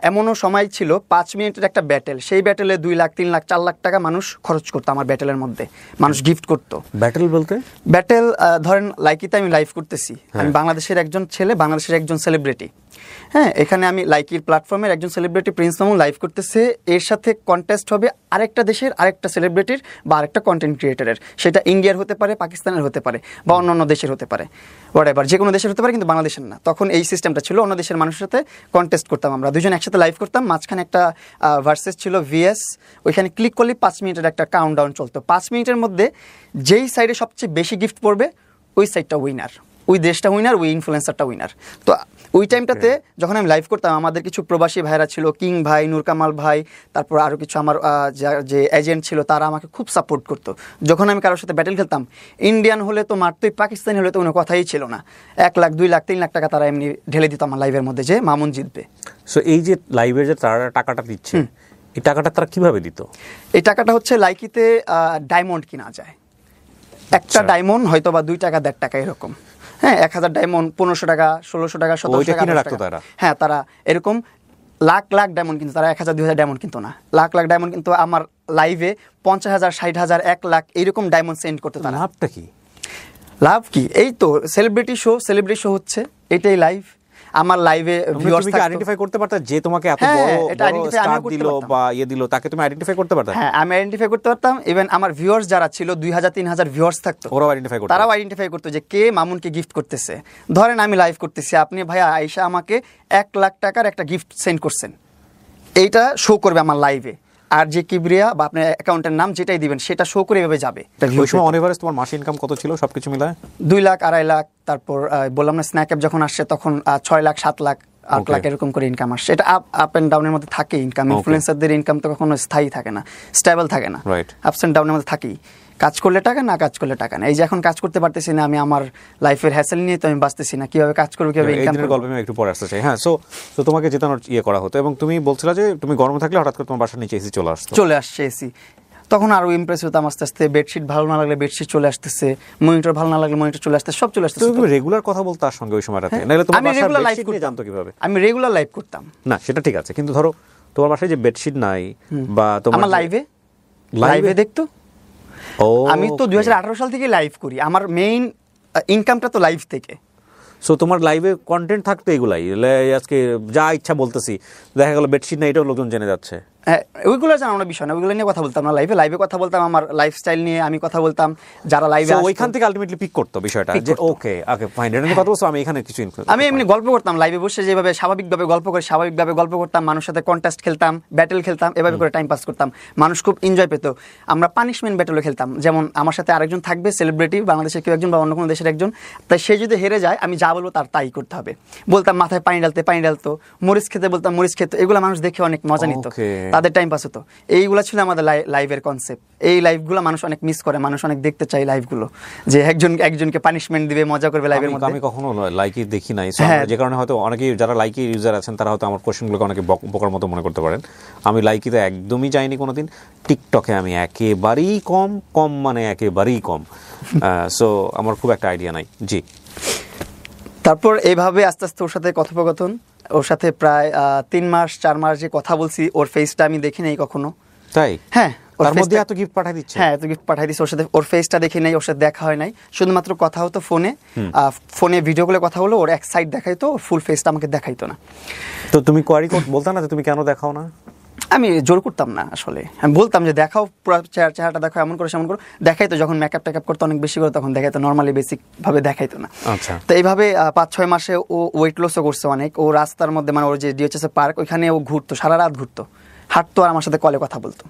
এমনও সময় ছিল 5 মিনিটের একটা ব্যাটেল, সেই ব্যাটেলে 2 লাখ 3 লাখ 4 লাখ টাকা মানুষ খরচ করতো আমার ব্যাটেলের মধ্যে, মানুষ গিফট করতো। ব্যাটেল বলতে? ব্যাটেল ধরেন লাইকিতে আমি লাইভ করতেছি, আমি বাংলাদেশের একজন ছেলে, বাংলাদেশের একজন সেলিব্রিটি, হ্যাঁ, এখানে আমি লাইকির প্ল্যাটফর্মের একজন সেলিব্রিটি প্রিন্স মামুন লাইভ করতেছে, এর সাথে কন্টেস্ট হবে আরেকটা দেশের আরেকটা সেলিব্রিটির বা আরেকটা কন্টেন্ট ক্রিয়েটরের, সেটা ইন্ডিয়ার হতে পারে, পাকিস্তানের হতে পারে, বা অন্য দেশের হতে পারে, হোয়াটএভার, যে কোনো দেশের হতে পারে, কিন্তু বাংলাদেশের না। তখন এই সিস্টেমটা ছিল, অন্য দেশের মানুষের সাথে কন্টেস্ট করতাম, আমরা দুজন একসাথে লাইভ করতাম, মাঝখানে একটা ভার্সেস ছিল ভিএস, ওইখানে ক্লিক করলে 5 মিনিটের একটা কাউন্টডাউন চলতো। 5 মিনিটের মধ্যে যেই সাইডে সবচেয়ে বেশি গিফট পড়বে ওই সাইডটা উইনার, ওই দেশটা উইনার, ওই ইনফ্লুয়েন্সারটা উইনার। তো ওই টাইমটাতে যখন আমি লাইভ করতাম, আমাদের কিছু প্রবাসী ভাইরা ছিল, কিং ভাই, নূর কামাল ভাই, তারপর আরও কিছু আমার যে এজেন্ট ছিল, তারা আমাকে খুব সাপোর্ট করতো। যখন আমি কারোর সাথে ব্যাটেল খেলতাম, ইন্ডিয়ান হলে তো মারতোই, পাকিস্তানি হলে তো কোনো কথাই ছিল না, 1 লাখ 2 লাখ 3 লাখ টাকা তারা এমনি ঢেলে দিত আমার লাইভের মধ্যে যে মামুন জিতবে। সো এই যে লাইভের যে তারা টাকাটা দিচ্ছে, এই টাকাটা তারা কিভাবে দিত? এই টাকাটা হচ্ছে লাইকিতে ডায়মন্ড কিনা যায়, একটা ডায়মন্ড হয়তো বা 2 টাকা 1.5 টাকা এরকম, হ্যাঁ, 1000 ডায়মন্ড 1500 টাকা 1600 টাকা 1700 টাকা রাখতো তারা। হ্যাঁ, তারা এরকম লাখ লাখ ডায়মন্ড কিন্তু, তারা 1000 2000 ডায়মন্ড কিন্তু না, লাখ লাখ ডায়মন্ড কিন্তু আমার লাইভে 50,000 60,000 1 লাখ এইরকম ডায়মন্ড সেন্ড করতে। তারা লাভটা কি? লাভ কি, এই তো সেলিব্রিটি শো হচ্ছে, এটাই লাইভ। আমার লাইভে ভিউয়ার্স তুমি কি আইডেন্টিফাই করতে পারতা যে তোমাকে এত বড় স্টার দিল বা দিল, তাকে তুমি আইডেন্টিফাই করতে পারতা? হ্যাঁ, আমি আইডেন্টিফাই করতে পারতাম। ইভেন আমার ভিউয়ার্স যারা ছিল 2000 3000 ভিউয়ার্স থাকতো, ওরাও আইডেন্টিফাই করতো, তারাও আইডেন্টিফাই করতো যে কে মামুনকে গিফট করতেছে। ধরেন আমি লাইভ করতেছি, আপনি ভাইয়া আয়েশা আমাকে 1 লাখ টাকার একটা গিফট সেন্ড করছেন, এইটা শো করবে আমার লাইভে, আর যে কিবরিয়া বা আপনার অ্যাকাউন্টের নাম যেটাই দিবেন সেটা শো করে এভাবে যাবে। ওই সময় অন এভারেজ তোমার মাসে ইনকাম কত ছিল সবকিছু মিলায়? 2 লাখ 2.5 লাখ, তারপর বললাম না স্ন্যাক অ্যাপ যখন আসছে তখন 6 লাখ 7 লাখ 8 লাখ এরকম করে ইনকাম আসছে। এটা আপ এন্ড ডাউনের মধ্যে থাকে ইনকাম, ইনফ্লুয়েন্সারদের ইনকাম তো কখনো স্থায়ী থাকে না, স্টেবল থাকে না, আপস এন্ড ডাউনের মধ্যে থাকেই, কাজ করলে টাকা, না কাজ করলে টাকা না। এই যে এখন কাজ করতে পারতেছি না, আমি আমার লাইফের হ্যাসেল নিয়ে তো আমি বাঁচতেছি না, কিভাবে কাজ করব, কিভাবে ইনকাম করব, গল্পে আমি একটু পরে আসতে চাই। হ্যাঁ, সো তোমাকে জেতানোর করা হতো, এবং তুমি বলছিলা যে তুমি গরমে থাকলে হঠাৎ করে তোমার বাসার নিচে এসি চলে আসছে এসি, তখন আরো ইমপ্রেস হতাম আস্তে আস্তে। বেডশিট ভালো না লাগলে বেডশিট চলে আসতেছে, মনিটর ভালো না লাগলে মনিটর চলে আসতেছে, সব চলে আসতেছে। তুমি রেগুলার কথা বলতে তার সঙ্গে ওই সময়টাতে, নাহলে তোমার বাসায় বেডশিট নিয়ে জানতো কিভাবে? আমি রেগুলার লাইভ করতাম না, সেটা ঠিক আছে, কিন্তু ধরো তোমার বাসায় যে বেডশিট নাই বা তোমার আমার লাইভে দেখতো। আমি তো 2018 সাল থেকে লাইভ করি, আমার মেইন ইনকামটা তো লাইভ থেকে। সো তোমার লাইভে কন্টেন্ট থাকতো এগুলাই, আজকে যা ইচ্ছা বলতেছি, দেখা গেল বেডশিট না, এটাও লোকজন জেনে যাচ্ছে। ওইগুলো জানানোর বিষয় না, ওইগুলো নিয়ে কথা বলতাম না লাইভে কথা বলতাম, আমার লাইফস্টাইল নিয়ে আমি কথা বলতাম, যারা লাইভে আসতো ওইখান থেকে আলটিমেটলি পিক করতো বিষয়টা যে ওকে ফাইন, এটা নিয়ে কথা বলছো, আমি এখানে কিছু আমি এমনি গল্প করতাম লাইভে বসে, যেভাবে স্বাভাবিকভাবে গল্প করতাম, মানুষের সাথে কন্টেস্ট খেলতাম, ব্যাটেল খেলতাম, এভাবে করে টাইম পাস করতাম, মানুষ খুব এনজয় পেত। আমরা পানিশমেন্ট ব্যাটেলও খেলতাম, যেমন আমার সাথে আরেকজন থাকবে সেলিব্রিটি, বাংলাদেশের কেউ একজন বা অন্য কোনো দেশের একজন, তাই সে যদি হেরে যায় আমি যা বলবো তার তাই করতে হবে। বলতাম মাথায় পানি ডালতো, মরিচ খেতে বলতাম মরিচ খেতে, এগুলো মানুষ দেখে অনেক মজা নিত, তাদের টাইম পাস হতো। এইগুলা ছিল আমাদের লাইভের কনসেপ্ট। এই লাইভগুলো মানুষ অনেক মিস করে, মানুষ অনেক দেখতে চায় লাইভগুলো, যে একজনকে পানিশমেন্ট দিবে, মজা করবে লাইভের মধ্যে। আমি কখনো লাইকি দেখি নাই, যে কারণে হয়তো অনেকেই যারা লাইকি ইউজার আছেন তারা হয়তো আমার কোশ্চেনগুলোকে অনেকে বোকার মতো মনে করতে পারেন। আমি লাইকিতে একদমই যাইনি কোনোদিন। টিকটকে আমি একেবারেই কম মানে একেবারেই কম। সো আমার খুব একটা আইডিয়া নাই। জি, তারপর এইভাবে আস্তে আস্তে ওর সাথে কথোপকথন, ওর সাথে প্রায় 3 মাস 4 মাস যে কথা বলছি, ওর ফেসটা আমি দেখি নাই কখনো। তাই? হ্যাঁ, তার মধ্যে এত গিফট পাঠিয়ে দিচ্ছে। হ্যাঁ, এত গিফট পাঠিয়ে দিচ্ছে, ওর সাথে ওর ফেসটা দেখি নাই, ওর সাথে দেখা হয় নাই, শুধুমাত্র কথা হতো ফোনে ভিডিও কলে কথা হলো, ওর এক সাইড দেখাইতো, ফুল ফেসটা আমাকে দেখাইতো না। তো তুমি কোয়ারি বলতা না যে তুমি কেন দেখাও না? আমি জোর করতাম না, আসলে আমি বলতাম যে দেখাও, পুরো চেহারাটা দেখাও, এমন করে সেমন করো, দেখাইতো। যখন মেকআপ টেকআপ করতো অনেক বেশি করে তখন দেখাইতো, নর্মালি বেসিক ভাবে দেখাইতো না। আচ্ছা। তো এইভাবে 5-6 মাসে ও ওয়েট লসও করছে অনেক। ও রাস্তার মধ্যে, মানে ওর যে ডিএচএস পার্ক, ওইখানে ও ঘুরতো, সারা রাত ঘুরতো, হাঁটতো, আর আমার সাথে কলে কথা বলতো।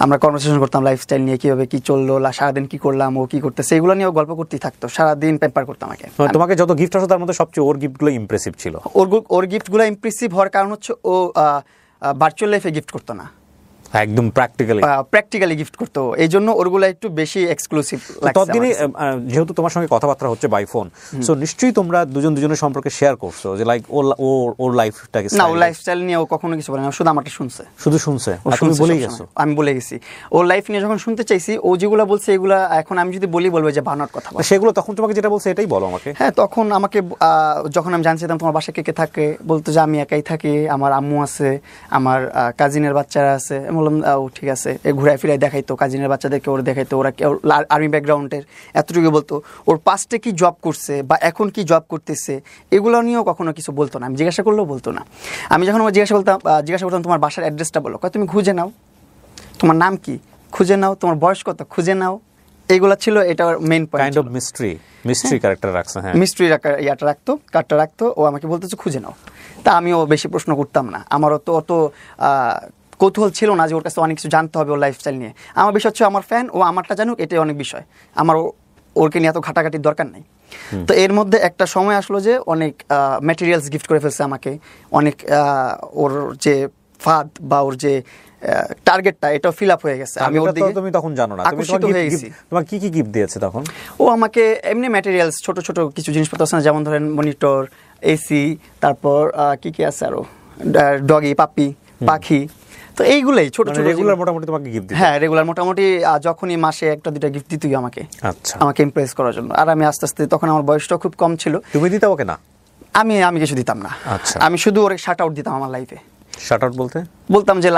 আমরা কনভারসেশন করতাম লাইফস্টাইল নিয়ে, কিভাবে কি চললো, সারাদিন কি করলাম, ও কি করতেছে, এগুলো নিয়ে ও গল্প করতেই থাকতো, সারাদিন পেম্পার করতো আমাকে। তোমাকে যত গিফট আসতো তার মধ্যে সবচেয়ে ওর গিফটগুলো ইমপ্রেসিভ ছিল। ওর গিফটগুলো ইমপ্রেসিভ হওয়ার কারণ হচ্ছে ও ভার্চুয়াল লাইফে গিফট করতো না। একদম প্র্যাকটিক্যালি গিফট করতো, এই জন্য ওরগুলো একটু বেশি এক্সক্লুসিভ লাগছে। ততদিনে যেহেতু তোমার সঙ্গে কথাবার্তা হচ্ছে বাই ফোন, সো নিশ্চয়ই তোমরা দুজনের সম্পর্কে শেয়ার করছো যে লাইক ওর লাইফটাকে। না, ওর লাইফস্টাইল নিয়ে ও কখনো কিছু বলে না, শুধু আমারটা শুনছে। তুমি বলেই গেছো? আমি বলে গেছি। ওর লাইফ নিয়ে যখন শুনতে চাইছি, ও যেগুলো বলছে এগুলা এখন আমি যদি বলবো যে বানোয়াট কথা। সেগুলো তখন তোমাকে যেটা বলছে এটাই বলো আমাকে। হ্যাঁ, তখন আমাকে যখন আমি জানছিলাম তোমার বাসায় কে কে থাকে, বলতো যে আমি একাই থাকি, আমার আম্মু আছে, আমার কাজিনের বাচ্চারা আছে। আমি বললাম ও ঠিক আছে। ঘুরাই ফিরাই দেখাইতো কাজিনের বাচ্চাদেরকে, ওরা দেখাইতো ওরা আর্মি ব্যাকগ্রাউন্ডের, এতটুকু বলতো। ওর পাস্টে কি জব করছে বা এখন কি জব করতেছে এগুলো নিয়েও কখনো কিছু বলতো না। আমি জিজ্ঞাসা করলেও বলতো না। আমি যখন জিজ্ঞাসা করতাম তোমার বাসার অ্যাড্রেসটা বলো, তুমি খুঁজে নাও, তোমার নাম কি খুঁজে নাও, তোমার বয়স কত খুঁজে নাও, এইগুলা ছিল এটার main point. Kind of mystery character রাখছে। হ্যাঁ, মিস্ট্রি কার্ডটা রাখতো। ও আমাকে বলতেছে খুঁজে নাও। তা আমিও বেশি প্রশ্ন করতাম না, আমারও তো অত কৌতূহল ছিল না যে ওর কাছে অনেক কিছু জানতে হবে ওর লাইফস্টাইল নিয়ে। আমার বিষয় হচ্ছে আমার ফ্যান, ও আমারটা জানুক, এটাই অনেক বিষয়। আমার ওরকে নিয়ে এত ঘাটাঘাটির দরকার নেই। তো এর মধ্যে একটা সময় আসলো যে অনেক ম্যাটেরিয়ালস গিফট করে ফেলছে আমাকে, অনেক ওর যে ফাদ বা ওর যে টার্গেটটা এটাও ফিল আপ হয়ে গেছে। আমি ওর দিকে, তুমি তখন জানো না, আকর্ষিত হয়ে গেছি। তোমার কি কি গিফট দিয়েছে তখন? ও আমাকে এমনি ম্যাটেরিয়ালস ছোট ছোট কিছু জিনিসপত্র আছে না, যেমন ধরেন মনিটর, এসি, তারপর কি আছে আরো, ডগি, পাখি। তো এইগুলাই ছোট ছোট রেগুলার মোটামুটি তোমাকে গিফট দিত? হ্যাঁ, রেগুলার মোটামুটি যখনই মাসে একটা দুটা গিফট দিতই আমাকে। আচ্ছা, আমাকে ইমপ্রেস করার জন্য। আর আমি আস্তে আস্তে, তখন আমার বয়সটা খুব কম ছিল। তুমি দিতে ওকে না? আমি কিছু দিতাম না। আচ্ছা, আমি শুধু ওরে শাট আউট দিতাম আমার লাইফে। শাট আউট বলতাম যে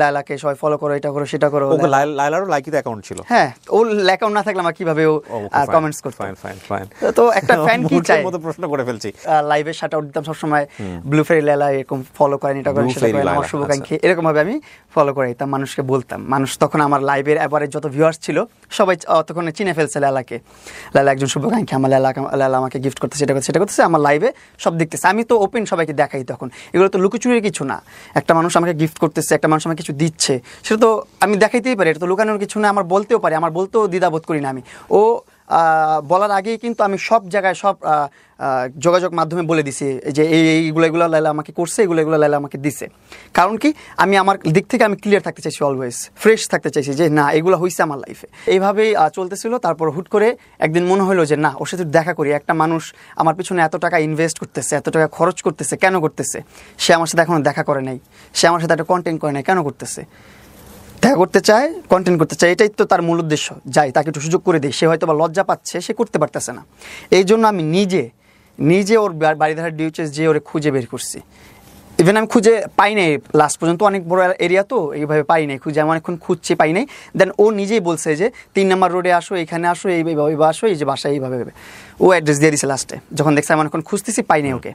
লায়লাকে সবাই ফলো করো, এটা করো, সেটা করো। ওকে লায়লারও লাইকিতে অ্যাকাউন্ট ছিল? হ্যাঁ, ওর অ্যাকাউন্ট না থাকলে আমার কিভাবে ও কমেন্টস করতে। ফাইন। তো একটা ফ্যান কি চায়, মতো প্রশ্ন করে ফেলছি। লাইভে শাট আউট দিতাম সব সময়। ব্লু ফেরি লায়লা এরকম ফলো করেন, এটা করেন, সেটা করেন, আমার শুভকাঙ্ক্ষী, এরকম ভাবে আমি ফলো করে দিতাম, মানুষকে বলতাম। মানুষ তখন আমার লাইভের এভারেজ যত ভিউয়ার্স ছিল সবাই তখন চিনে ফেলছে লায়লাকে। লায়লা একজন শুভকাঙ্ক্ষী, আমার লায়লা আমাকে গিফট করতেছে, সেটা করতেছে, আমার লাইভে সব দেখতেছে। আমি তো ওপেন সবাইকে দেখাই তখন। এগুলো তো লুকোচুরির কিছু না। একটা মানুষ আমাকে গিফট করতেছে, একটা মানুষ আমাকে কিছু দিচ্ছে, সেটা তো আমি দেখাইতেই পারি, এটা তো লুকানোর কিছু না। আমার বলতেও পারি, আমার বলতেও দ্বিধাবোধ করি না আমি। ও বলার আগেই কিন্তু আমি সব জায়গায় সব যোগাযোগ মাধ্যমে বলে দিছি যে এইগুলো লায়লা আমাকে করছে, এগুলো লায়লা আমাকে দিছে। কারণ কি, আমি আমার দিক থেকে আমি ক্লিয়ার থাকতে চাইছি, অলওয়েজ ফ্রেশ থাকতে চাইছি যে না, এগুলো হয়েছে আমার লাইফে। এইভাবেই চলতেছিল। তারপর হুট করে একদিন মনে হলো যে না, ওর সাথে দেখা করি। একটা মানুষ আমার পিছনে এত টাকা ইনভেস্ট করতেছে, এত টাকা খরচ করতেছে, কেন করতেছে? সে আমার সাথে এখনো দেখা করে নাই, সে আমার সাথে একটা কন্টেন্ট করে নাই, কেন করতেছে? দেখা করতে চায়, কন্টেন্ট করতে চায়, এটাই তো তার মূল উদ্দেশ্য। যাই, তাকে একটু সুযোগ করে দিই। সে হয়তো বা লজ্জা পাচ্ছে, সে করতে পারতেছে না। এই জন্য আমি নিজে ওর বাড়িধারা ডিউচেস যে ওরে খুঁজে বের করছি। ইভেন আমি খুঁজে পাই নাই লাস্ট পর্যন্ত, অনেক বড় এরিয়া তো, এইভাবে পাই নাই খুঁজে, আমি অনেকক্ষণ খুঁজছি, পাই নাই। দেন ও নিজেই বলছে যে 3 নম্বর রোডে আসো, এখানে আসো, এইভাবে আসো, এই যে বাসায় এইভাবে। ও অ্যাড্রেস দিয়ে দিছে লাস্টে, যখন দেখছি আমি অনেকক্ষণ খুঁজতেছি, পাই নাই ওকে।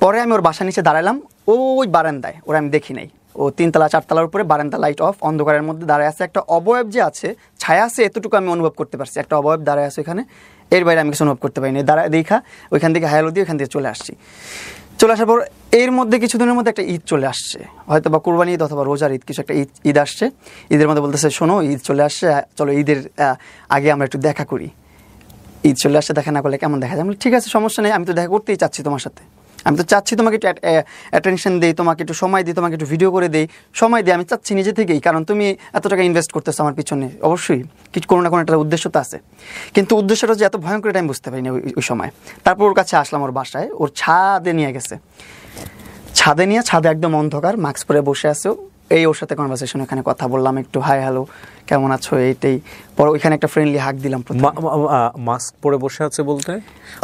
পরে আমি ওর বাসার নিচে দাঁড়ালাম, ওই বারান্দায়, ওরা আমি দেখি নাই। ও 3 তলা 4 তলার উপরে বারান্দা, লাইট অফ, অন্ধকারের মধ্যে দাঁড়ায় আছে। একটা অবয়ব যে আছে, ছায়া আছে, এতটুকু আমি অনুভব করতে পারছি। একটা অবয়ব দাঁড়ায় আছে এখানে, এর বাইরে আমি কিছু অনুভব করতে পারিনি। দাঁড়ায় দেখা ওইখান থেকে হায়ালো দিয়ে ওইখান থেকে চলে আসছি। চলে আসার পর এর মধ্যে কিছুদিনের মধ্যে একটা ঈদ চলে আসছে, হয়তো বা কুরবানি ঈদ অথবা রোজার ঈদ, কিছু একটা ঈদ আসছে। ঈদের মধ্যে বলতেছে শোনো, ঈদ চলে আসছে, চলো ঈদের আগে আমরা একটু দেখা করি। ঈদ চলে আসছে, দেখা না করলে কেমন দেখা যায়? ঠিক আছে, সমস্যা নেই, আমি তো দেখা করতেই চাচ্ছি তোমার সাথে। আমি তো চাচ্ছি তোমাকে একটু অ্যাটেনশন দিই, তোমাকে একটু সময় দিই, তোমাকে একটু ভিডিও করে দিই, সময় দিই। আমি চাচ্ছি নিজে থেকেই, কারণ তুমি এত টাকা ইনভেস্ট করতেছো আমার পিছনে, অবশ্যই কিছু কোনো না কোনো একটা উদ্দেশ্য তো আছে। কিন্তু উদ্দেশ্যটা যে এত ভয়ঙ্কর এটা আমি বুঝতে পারিনি ওই সময়। তারপর ওর কাছে আসলাম, ওর বাসায়, ওর ছাদে নিয়ে গেছে। ছাদে একদম অন্ধকার, মাস্ক পরে বসে আছো। ওর সাথে কনভারসেশন, এখানে কথা বললাম একটু, হাই হ্যালো কেমন আছো, এইটাই। পরে ওইখানে একটা ফ্রেন্ডলি হাক দিলাম। মাস্ক পরে বসে আছে বলতে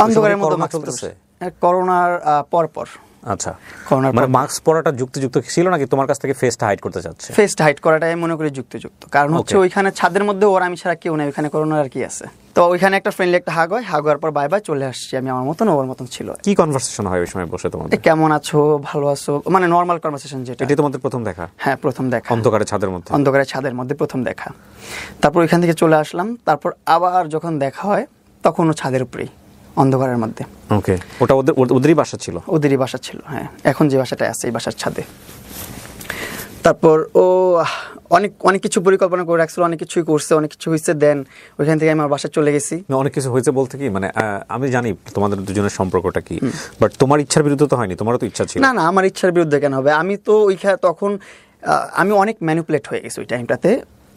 অন্ধকারের মধ্যে চলতেছে, করোনার পর। আচ্ছা, মানে মাস্ক পরাটা যুক্তিযুক্ত ছিল নাকি তোমার কাছ থেকে ফেসটা হাইড করতে চাচ্ছে? ফেসটা হাইড করাটাই মনে করি যুক্তিযুক্ত, কারণ হচ্ছে ওইখানে ছাদের মধ্যে ওর আমি ছাড়া কেউ নেই, ওইখানে করোনার আর কি আছে। তো ওইখানে একটা ফ্রেন্ডলি একটা হাগ হওয়ার পর বাই বাই চলে আসছি আমি, আমার মতন ওর মতন ছিল। কি কনভারসেশন হয় ওই সময় বসে তোমাদের? কেমন আছো, ভালো আছো, মানে নর্মাল কনভারসেশন যেটা। এটা তোমাদের প্রথম দেখা? হ্যাঁ, প্রথম দেখা, অন্ধকারের ছাদের মধ্যে প্রথম দেখা। তারপর ওইখান থেকে চলে আসলাম। তারপর আবার যখন দেখা হয় তখন ও ছাদের উপরেই, অন্ধকারের মধ্যে। ওকে, ওটা ওদেরই বাসা ছিল? ওদেরই বাসা ছিল, হ্যাঁ। এখন যে বাসাটা আছে এই বাসার ছাদে। তারপর ও অনেক কিছু পরিকল্পনা করে রাখছিল, অনেক কিছুই করছে, অনেক কিছু হয়েছে। দেন ওইখান থেকে আমার বাসায় চলে গেছি। অনেক কিছু হয়েছে বলতে কি, মানে আমি জানি তোমাদের দুজনের সম্পর্কটা কি, বাট তোমার ইচ্ছার বিরুদ্ধে তো হয়নি, তোমারও তো ইচ্ছা ছিল। না, আমার ইচ্ছার বিরুদ্ধে কেন হবে? আমি তো তখন আমি অনেক ম্যানিপুলেট হয়ে গেছি ওই টাইমটাতে।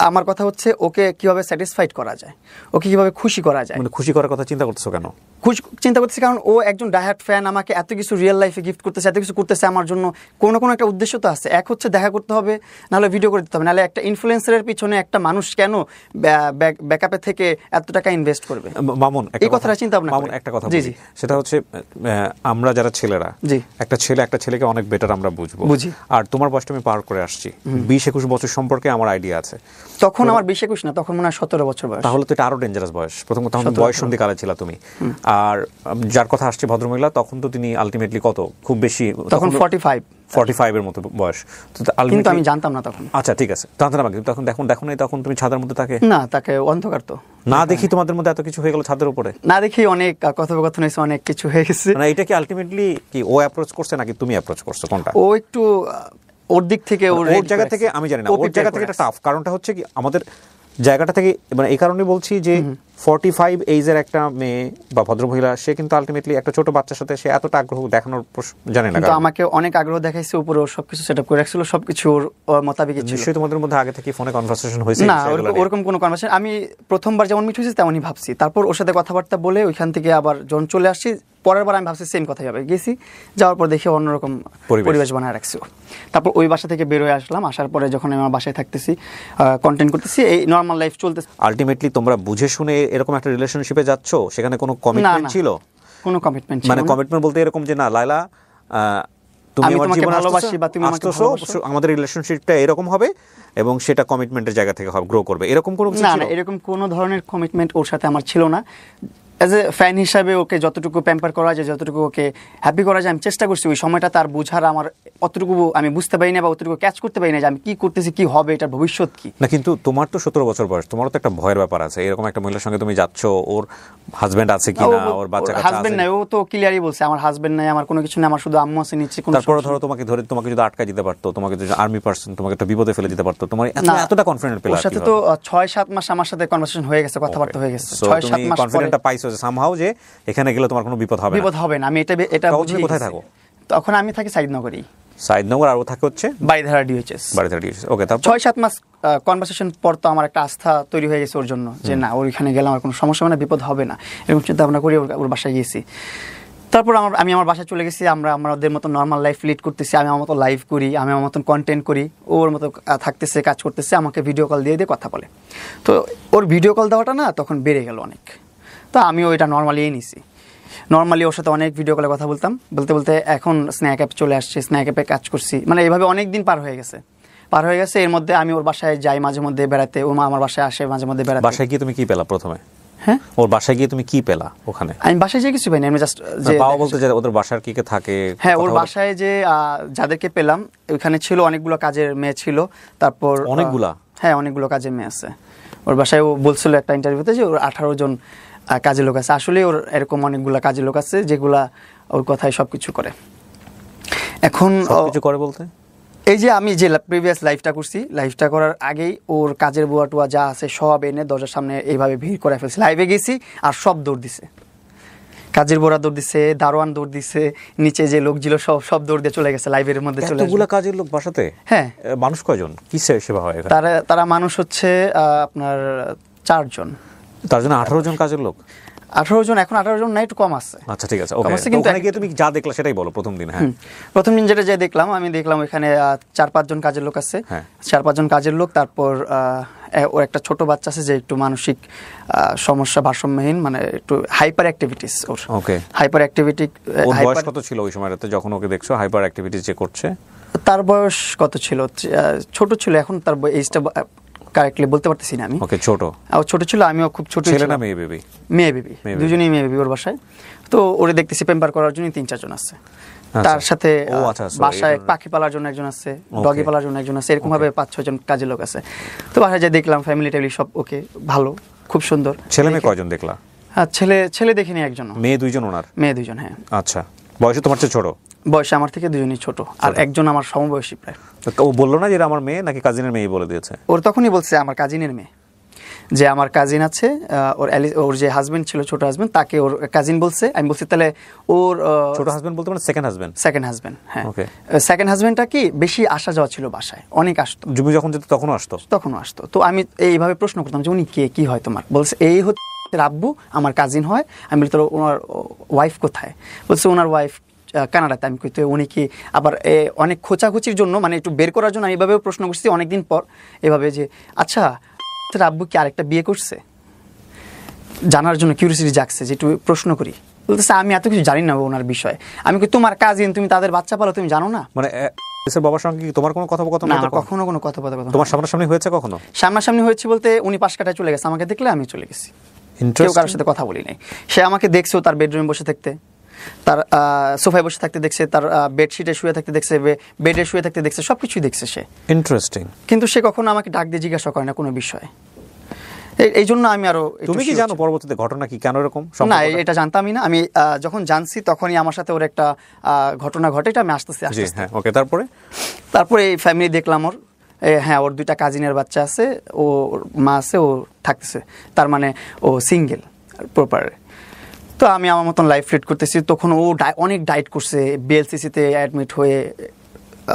আমার কথা হচ্ছে ওকে কিভাবে স্যাটিসফাইড করা যায়, ওকে কিভাবে খুশি করা যায়। মানে খুশি করার কথা চিন্তা করতেছো কেন? খুশি চিন্তা করতেছি কারণ ও একজন ডাইহার্ড ফ্যান, আমাকে এত কিছু রিয়েল লাইফে গিফট করতেছে, এত কিছু করতেছে আমার জন্য, কোনো কোনো একটা উদ্দেশ্য তো আছে। এক হচ্ছে দেখা করতে হবে, নাহলে ভিডিও করে দিতে হবে, নাহলে একটা ইনফ্লুয়েন্সারের পিছনে একটা মানুষ কেন ব্যাকআপে থেকে এত টাকা ইনভেস্ট করবে? মামুন এই কথাটা চিন্তা ভাবনা মামুন একটা কথা বলি, সেটা হচ্ছে আমরা যারা ছেলেরা, একটা ছেলেকে অনেক বেটার আমরা বুঝি। আর তোমার বয়সটা আমি পার করে আসছি, 20-21 বছর সম্পর্কে আমার আইডিয়া আছে। তখন আমার 20-21 না, তখন মনে হয় 17 বছর বয়স। তাহলে তো এটা আরো ডেঞ্জারাস বয়স। প্রথম কথা, বয়স সন্ধি কালে ছিল তুমি। আর যার কথা আসছে ভদ্রমহিলা, তখন তো তিনি আলটিমেটলি কত, খুব বেশি তখন 45 এর মতো বয়স। কিন্তু আমি জানতাম না তখন। আচ্ছা ঠিক আছে, জানতাম না, কিন্তু তখন দেখো নাই, তখন তুমি ছাদের মধ্যে তাকে না, তাকে অন্ধকার তো না দেখি তোমাদের মধ্যে এত কিছু হয়ে গেল ছাদের উপরে, না দেখি অনেক কথোপকথন হয়েছে, অনেক কিছু হয়ে গেছে। মানে এটা কি আলটিমেটলি কি ও অ্যাপ্রোচ করছে নাকি তুমি অ্যাপ্রোচ করছো, কোনটা? ও একটু ওর দিক থেকে, ওর জায়গা থেকে আমি জানি না, ওর জায়গা থেকে এটা টাফ। কারণটা হচ্ছে কি, আমাদের জায়গাটা থেকে, মানে এই কারণে বলছি যে 45 এইজের একটা মেয়ে বা ভদ্রমহিলা, সে কিন্তু আলটিমেটলি একটা ছোট বাচ্চার সাথে সে এতটা আগ্রহ দেখানোর জানে না। কিন্তু আমাকে অনেক আগ্রহ দেখাইছে, উপরে ওর সবকিছু সেটআপ করে রাখছিল, সবকিছু ওর মোতাবেক ছিল। নিশ্চয়ই তোমাদের মধ্যে আগে থেকে ফোনে কনভারসেশন হয়েছে? না, ওরকম কোনো কনভারসেশন, আমি প্রথমবার যেমন মিট হয়েছে তেমনই ভাবছি। তারপর ওর সাথে কথাবার্তা বলে ওইখান থেকে আবার যখন চলে আসছি, পরের বার আমি ভাবছি সেম কথাই হবে। গেছি, যাওয়ার পর দেখি অন্যরকম পরিবেশ বানায় রাখছি। তারপর ওই বাসা থেকে বের হয়ে আসলাম, আসার পরে যখন আমি আমার বাসায় থাকতেছি, কন্টেন্ট করতেছি, এই নর্মাল লাইফ চলতেছে। আলটিমেটলি তোমরা বুঝে শুনে এরকম একটা রিলেশনশিপে যাচ্ছ, সেখানে কোনো কমিটমেন্ট ছিল? কোনো কমিটমেন্ট ছিল মানে কমিটমেন্ট বলতে এরকম যে না লায়লা তুমি আমার জীবনে ভালোবাসি বা তুমি আমাকে ভালোবাসো, আমাদের রিলেশনশিপটা এরকম হবে এবং সেটা কমিটমেন্টের জায়গা থেকে গ্রো করবে, এরকম কোনো কিছু ছিল? না, এরকম কোনো ধরনের কমিটমেন্ট ওর সাথে আমার ছিল না। অ্যাজ এ ফ্যান হিসাবে ওকে যতটুকু প্যাম্পার করা যায়, যতটুকু ওকে হ্যাপি করা যায় আমি চেষ্টা করছি। ওই সময়টা তার বুঝার আমার অতটুকু আমি বুঝতে পারি না বা অতটুকু ক্যাচ করতে পারি না যে আমি কি করতেছি, কি হবে, এটার ভবিষ্যৎ কি। না, কিন্তু তোমার তো 17 বছর বয়স, তোমারও তো একটা ভয়ের ব্যাপার আছে। এরকম একটা মহিলার সঙ্গে তুমি যাচ্ছ, ওর হাজবেন্ড আছে কিনা, ওর বাচ্চা কাচ্চা আছে? হাজবেন্ড নাই, ও তো ক্লিয়ারই বলছে আমার হাজবেন্ড নাই, আমার কোনো কিছু নেই, আমার শুধু আম্মু আছে নিচে। তারপর ধরো তোমাকে যদি আটকা দিতে পারতো, তোমাকে যদি আর্মি পার্সন তোমাকে একটা বিপদে ফেলে দিতে পারতো, তোমার এতটা কনফিডেন্ট পেলা? ওর সাথে তো 6-7 মাস আমার সাথে কনভারসেশন হয়ে গেছে, কথাবার্তা হয়ে গেছে। 6-7 মাস কনফিডেন্টটা পাইছো যে সামহাউ যে এখানে গেলে তোমার কোনো বিপদ হবে না। আমি এটা বুঝি। কোথায় থাকো তখন? আমি থাকি সাইদনগরেই। সাইদনগর, আর ও থাকে হচ্ছে বাড়িধারা DHS। ওকে, তারপর 6-7 মাস কনভারসেশন পর তো আমার একটা আস্থা তৈরি হয়ে গেছে ওর জন্য, যে না, ওইখানে গেলে আমার কোনো সমস্যা হবে না, বিপদ হবে না, এরকম চিন্তা ভাবনা করি ওর বাসায় গেছি। তারপর আমি আমার বাসায় চলে গেছি, আমরা আমাদের মতো নর্মাল লাইফ লিড করতেছি, আমি আমার মতো লাইভ করি, আমি আমার মতন কন্টেন্ট করি, ওর মতো থাকতেছে, কাজ করতেছে, আমাকে ভিডিও কল দিয়ে কথা বলে। তো ওর ভিডিও কল দেওয়াটা না তখন বেড়ে গেল অনেক, তো আমিও এটা নর্মালিই নিছি। নর্মালি ওর সাথে অনেক ভিডিও কলে কথা বলতাম, বলতে বলতে এখন স্ন্যাক অ্যাপ চলে আসছে, স্ন্যাক অ্যাপে কাজ করছি, মানে এইভাবে অনেক দিন পার হয়ে গেছে। এর মধ্যে আমি ওর বাসায় যাই মাঝে মধ্যে বেড়াতে, ওর মা আমার বাসায় আসে মাঝে মধ্যে বেড়াতে। বাসায় গিয়ে তুমি কি পেলা প্রথমে? হ্যাঁ, ওর বাসায় গিয়ে তুমি কি পেলা ওখানে? আমি বাসায় যে কিছু পাইনি, আমি জাস্ট যে পাওয়া বলতে যে ওদের বাসার কি কে থাকে? হ্যাঁ, ওর বাসায় যে যাদেরকে পেলাম ওইখানে ছিল অনেকগুলো কাজের মেয়ে ছিল, তারপর অনেকগুলো কাজের মেয়ে আছে ওর বাসায়। ও বলছিল একটা ইন্টারভিউতে যে ওর 18 জন কাজের লোক আছে। আসলে ওর এরকম অনেকগুলো কাজের লোক আছে যেগুলা ওর কথায় সবকিছু করে। এখন সবকিছু করে বলতে এই যে আমি যে প্রিভিয়াস লাইফটা করছি, লাইফটা করার আগেই ওর কাজের বুয়া টুয়া যা আছে সব এনে দরজার সামনে এইভাবে ভিড় করে ফেলছে। লাইভে গেছি আর সব দৌড় দিছে, কাজের বোরা দৌড় দিছে, দারোয়ান দৌড় দিছে, নিচে যে লোক ছিল সব দৌড় দিয়ে চলে গেছে, লাইভের মধ্যে চলে গেছে। এতগুলো কাজের লোক বাসাতে? হ্যাঁ। মানুষ কয়জন, কি সেবা হয়? তারা মানুষ হচ্ছে আপনার 4 জন। তার জন্য 18 জন কাজের লোক? 18 জন, এখন 18 জন নাই, একটু কম আছে। আচ্ছা ঠিক আছে, ওকে। ওখানে গিয়ে তুমি যা দেখলা সেটাই বলো প্রথম দিন। হ্যাঁ, প্রথম দিন যেটা দেখলাম, আমি দেখলাম ওখানে 4-5 জন কাজের লোক আছে। 4-5 জন কাজের লোক। তারপর ও একটা ছোট বাচ্চা আছে যে একটু মানসিক সমস্যা, ভারসাম্যহীন, মানে একটু হাইপার অ্যাক্টিভিটিস ওর। ওকে, হাইপার অ্যাক্টিভিটি। ওর বয়স কত ছিল ওই সময়টাতে যখন ওকে দেখছো হাইপার অ্যাক্টিভিটিস যে করছে? তার বয়স কত ছিল? ছোট ছিল। এখন তার এইজটা কারেক্টলি বলতে পারতেছি না আমি। ওকে, ছোট ছিল, আমিও খুব ছোট ছিলাম। ছেলে না মেয়ে বেবি? মেয়ে বেবি, দুজনেই মেয়ে বেবি ওর বাসায়। তো ওরে দেখতেছি পেম্পার করার জন্য 3-4 জন আছে। তার সাথে বাসায় পাখি পালার জন্য একজন আছে, ডগি পালার জন্য একজন আছে, এরকম ভাবে 5-6 জন কাজের লোক আছে। তো বাসায় যে দেখলাম ফ্যামিলি টেবিল সব ওকে, ভালো, খুব সুন্দর। ছেলে মেয়ে কয়জন দেখলা? হ্যাঁ, ছেলে দেখিনি একজন। মেয়ে 2 জন ওনার? মেয়ে 2 জন, হ্যাঁ। আচ্ছা, বয়সে তোমার চেয়ে ছোট? বয়সে আমার থেকে 2 জনই ছোট, আর একজন আমার সমবয়সী প্রায়। ও বললো না যে আমার মেয়ে, নাকি কাজিনের মেয়ে বলে দিয়েছে? ওর তখনই বলছে আমার কাজিনের মেয়ে। যে আমার কাজিন আছে, ওর যে হাজবেন্ড ছিল, ছোট হাজবেন্ড, তাকে ওর কাজিন বলছে। আমি বলছি তাহলে ওর ছোট হাজবেন্ড বলতে মানে সেকেন্ড হাজবেন্ড। হ্যাঁ, ওকে। সেকেন্ড হাজবেন্ডটা কি বেশি আসা যাওয়া ছিল, বাসায় অনেক আসতো, তুমি যখন যেত তখনও আসতো। তো আমি এইভাবে প্রশ্ন করতাম যে উনি কে, কি হয় তোমার? বলছে এই হচ্ছে আব্বু, আমার কাজিন হয়। আমি বলি তোর ওনার ওয়াইফ কোথায়? বলছে ওনার ওয়াইফ কানাডাতে। আমি কই তো উনি কি আবার অনেক খোঁচাখুচির জন্য, মানে একটু বের করার জন্য আমি এভাবেও প্রশ্ন করছি অনেকদিন পর, এভাবে যে আচ্ছা তোর আব্বু কি আরেকটা বিয়ে করছে, জানার জন্য কিউরিয়াসিটি জাগছে যে একটু প্রশ্ন করি। বলতেছে আমি এত কিছু জানি না ওনার বিষয়ে। আমি কই তোমার কাজিন, তুমি তাদের বাচ্চা পালো, তুমি জানো না? মানে বাবার সঙ্গে কি তোমার কোনো কথোপকথন? না, কখনো কোনো কথোপকথন। তোমার সামনাসামনি হয়েছে কখনো? সামনাসামনি হয়েছে বলতে উনি পাশ কাটায় চলে গেছে, আমাকে দেখলে আমি চলে গেছি, কেউ কারোর সাথে কথা বলি নাই। সে আমাকে দেখছেও তার বেডরুমে বসে থাকতে, তার সোফায় বসে থাকতে দেখছে, তার বেডশিটে শুয়ে থাকতে দেখছে, বেডে শুয়ে থাকতে দেখছে, সবকিছুই দেখছে সে। ইন্টারেস্টিং। কিন্তু সে কখনো আমাকে ডাক দিয়ে জিজ্ঞাসা করে না কোনো বিষয়ে। এই জন্য আমি আরো। তুমি কি জানো পরবর্তীতে ঘটনা কি, কেন এরকম? না, এটা জানতামই না আমি। যখন জানছি তখনই আমার সাথে ওর একটা ঘটনা ঘটে, এটা আমি আসতেছি। হ্যাঁ, ওকে। তারপরে এই ফ্যামিলি দেখলাম ওর। হ্যাঁ, ওর 2টা কাজিনের বাচ্চা আছে, ওর মা আছে, ও থাকতেছে, তার মানে ও সিঙ্গেল প্রপার। তো আমি আমার মতন লাইফ লিড করতেছি। তখন ও অনেক ডায়েট করছে, বিএলসিসিতে অ্যাডমিট হয়ে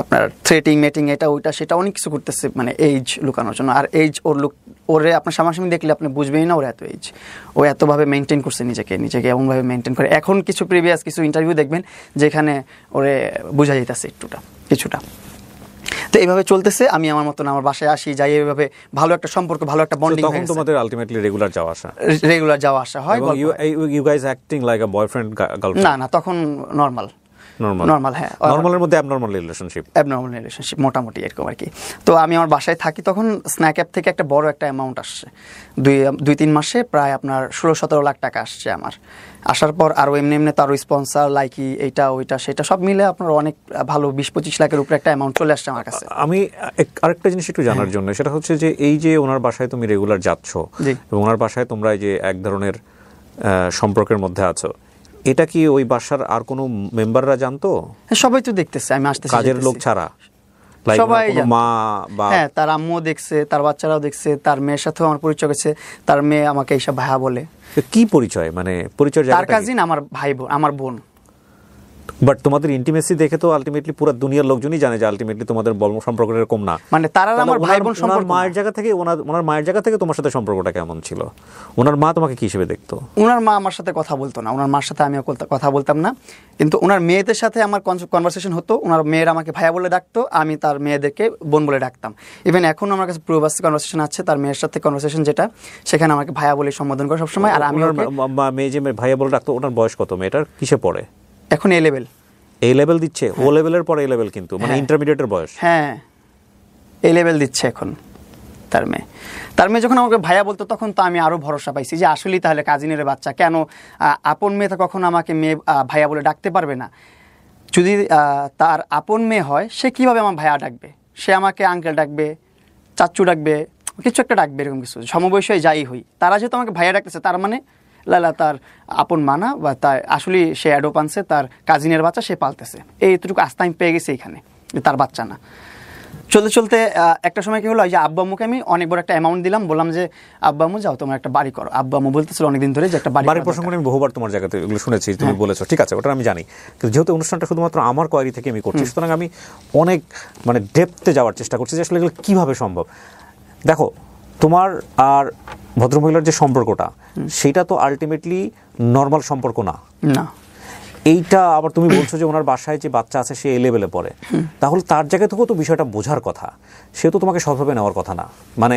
আপনার থ্রেটিং মেটিং এটা ওইটা সেটা অনেক কিছু করতেছে, মানে এইজ লুকানোর জন্য। আর এইজ ওরে আপনার সামনাসামনি দেখলে আপনি বুঝবেনই না ওর এত এইজ। ও এতভাবে মেনটেন করছে নিজেকে এমনভাবে মেনটেন করে। এখন কিছু প্রিভিয়াস কিছু ইন্টারভিউ দেখবেন যেখানে ওরে বোঝা যাইতেছে কিছুটা। তো এইভাবে চলতেছে। আমি আমার মতন আমার বাসায় আসি, যাই, এইভাবে ভালো একটা সম্পর্ক, ভালো একটা বন্ডিং। তখন তোমাদের আলটিমেটলি রেগুলার যাওয়া আসা হয়। You guys acting like a boyfriend girlfriend? না, তখন নরমাল। হ্যাঁ, নরমালের মধ্যে অ্যাবনরমাল রিলেশনশিপ মোটামুটি এরকম আর কি। তো আমি আমার বাসায় থাকি, তখন স্ন্যাক অ্যাপ থেকে একটা বড় একটা অ্যামাউন্ট আসছে 2-3 মাসে, প্রায় আপনার 16-17 লাখ টাকা আসছে আমার। আসার পর আরও এমনি তো আরও স্পন্সার লাইকি এইটা ওইটা সেটা সব মিলে আপনার অনেক ভালো 20-25 লাখের উপরে একটা অ্যামাউন্ট চলে আসছে আমার কাছে। আমি আরেকটা জিনিস একটু জানার জন্য, সেটা হচ্ছে যে এই যে ওনার বাসায় তুমি রেগুলার যাচ্ছ এবং ওনার বাসায় তোমরা এই যে এক ধরনের সম্পর্কের মধ্যে আছো, এটা কি ওই বাসার আর কোনো মেম্বাররা জানতো? সবাই তো দেখতেছে আমি আসতেছি, কাজের লোক ছাড়া সবাই, মা বা? হ্যাঁ, তার আম্মুও দেখছে, তার বাচ্চারাও দেখছে, তার মেয়ের সাথেও আমার পরিচয় হয়েছে। তার মেয়ে আমাকে এইসব ভাইয়া বলে। কি পরিচয়, মানে পরিচয়? তার কাজিন আমার ভাই বোন, আমার বোন। বাট তোমাদের ইন্টিমেসি দেখে তো আলটিমেটলি পুরো দুনিয়ার লোকজনই জানে যে আলটিমেটলি তোমাদের সম্পর্ক এরকম না। মানে তারা আমার ভাই বোন সম্পর্ক। মায়ের জায়গা থেকে তোমার সাথে সম্পর্কটা কেমন ছিল? ওনার মা তোমাকে কি হিসেবে দেখতো? ওনার মা আমার সাথে কথা বলতো না, ওনার মার সাথে আমিও কথা বলতাম না। কিন্তু ওনার মেয়েদের সাথে আমার কনভারসেশন হতো। ওনার মেয়েরা আমাকে ভাইয়া বলে ডাকতো, আমি তার মেয়েদেরকে বোন বলে ডাকতাম। ইভেন এখন আমার কাছে প্রবাসী কনভারসেশন আছে, তার মেয়ের সাথে কনভারসেশন যেটা, সেখানে আমাকে ভাইয়া বলে সম্বোধন করে সবসময়। আর আমি মেয়ে যে ভাইয়া বলে ডাকতো, ওনার বয়স কত? মেয়েটার কিসে পড়ে এখন? এ লেভেল দিচ্ছে। ও লেভেলের পরে এ লেভেল, কিন্তু মানে ইন্টারমিডিয়েটের বয়স। হ্যাঁ, এ লেভেল দিচ্ছে এখন তার মেয়ে। যখন আমাকে ভাইয়া বলতো তখন তো আমি আরো ভরসা পাইছি যে আসলেই তাহলে কাজিনের বাচ্চা, কেন আপন মেয়ে তো কখনো আমাকে মেয়ে ভাইয়া বলে ডাকতে পারবে না। যদি তার আপন মেয়ে হয়, সে কিভাবে আমার ভাইয়া ডাকবে? সে আমাকে আঙ্কেল ডাকবে, চাচ্চু ডাকবে, কিছু একটা ডাকবে, এরকম কিছু। সমবয়সী যাই হই, তারা যেহেতু আমাকে ভাইয়া ডাকতেছে, তার মানে লালা তার আপন মানা বা তার আসলে সে অ্যাডোপ আনছে, তার কাজিনের বাচ্চা সে পালতেছে। এইটুকু আস্থা আমি পেয়ে গেছি এখানে, তার বাচ্চা না। চলতে চলতে একটা সময় কি হলো, যে আব্বু আম্মুকে আমি অনেক বড় একটা অ্যামাউন্ট দিলাম, বললাম যে আব্বু আম্মু যাও তোমার একটা বাড়ি করো। আব্বু আম্মু বলতেছিল অনেকদিন ধরে যে একটা বাড়ির প্রসঙ্গ আমি বহুবার তোমার জায়গাতে এগুলো শুনেছি, তুমি বলেছো, ঠিক আছে, ওটা আমি জানি। কিন্তু যেহেতু অনুষ্ঠানটা শুধুমাত্র আমার কোয়ারি থেকে আমি করছি, সুতরাং আমি অনেক মানে ডেপথে যাওয়ার চেষ্টা করছি যে আসলে এগুলো কীভাবে সম্ভব। দেখো, তোমার আর ভদ্রমহিলার যে সম্পর্কটা, সেটা তো আলটিমেটলি নর্মাল সম্পর্ক না। এইটা আবার তুমি বলছো যে ওনার বাসায় যে বাচ্চা আছে সে এ লেভেলে পড়ে, তাহলে তার জায়গা থেকেও তো বিষয়টা বোঝার কথা। সে তো তোমাকে সবভাবে নেওয়ার কথা না, মানে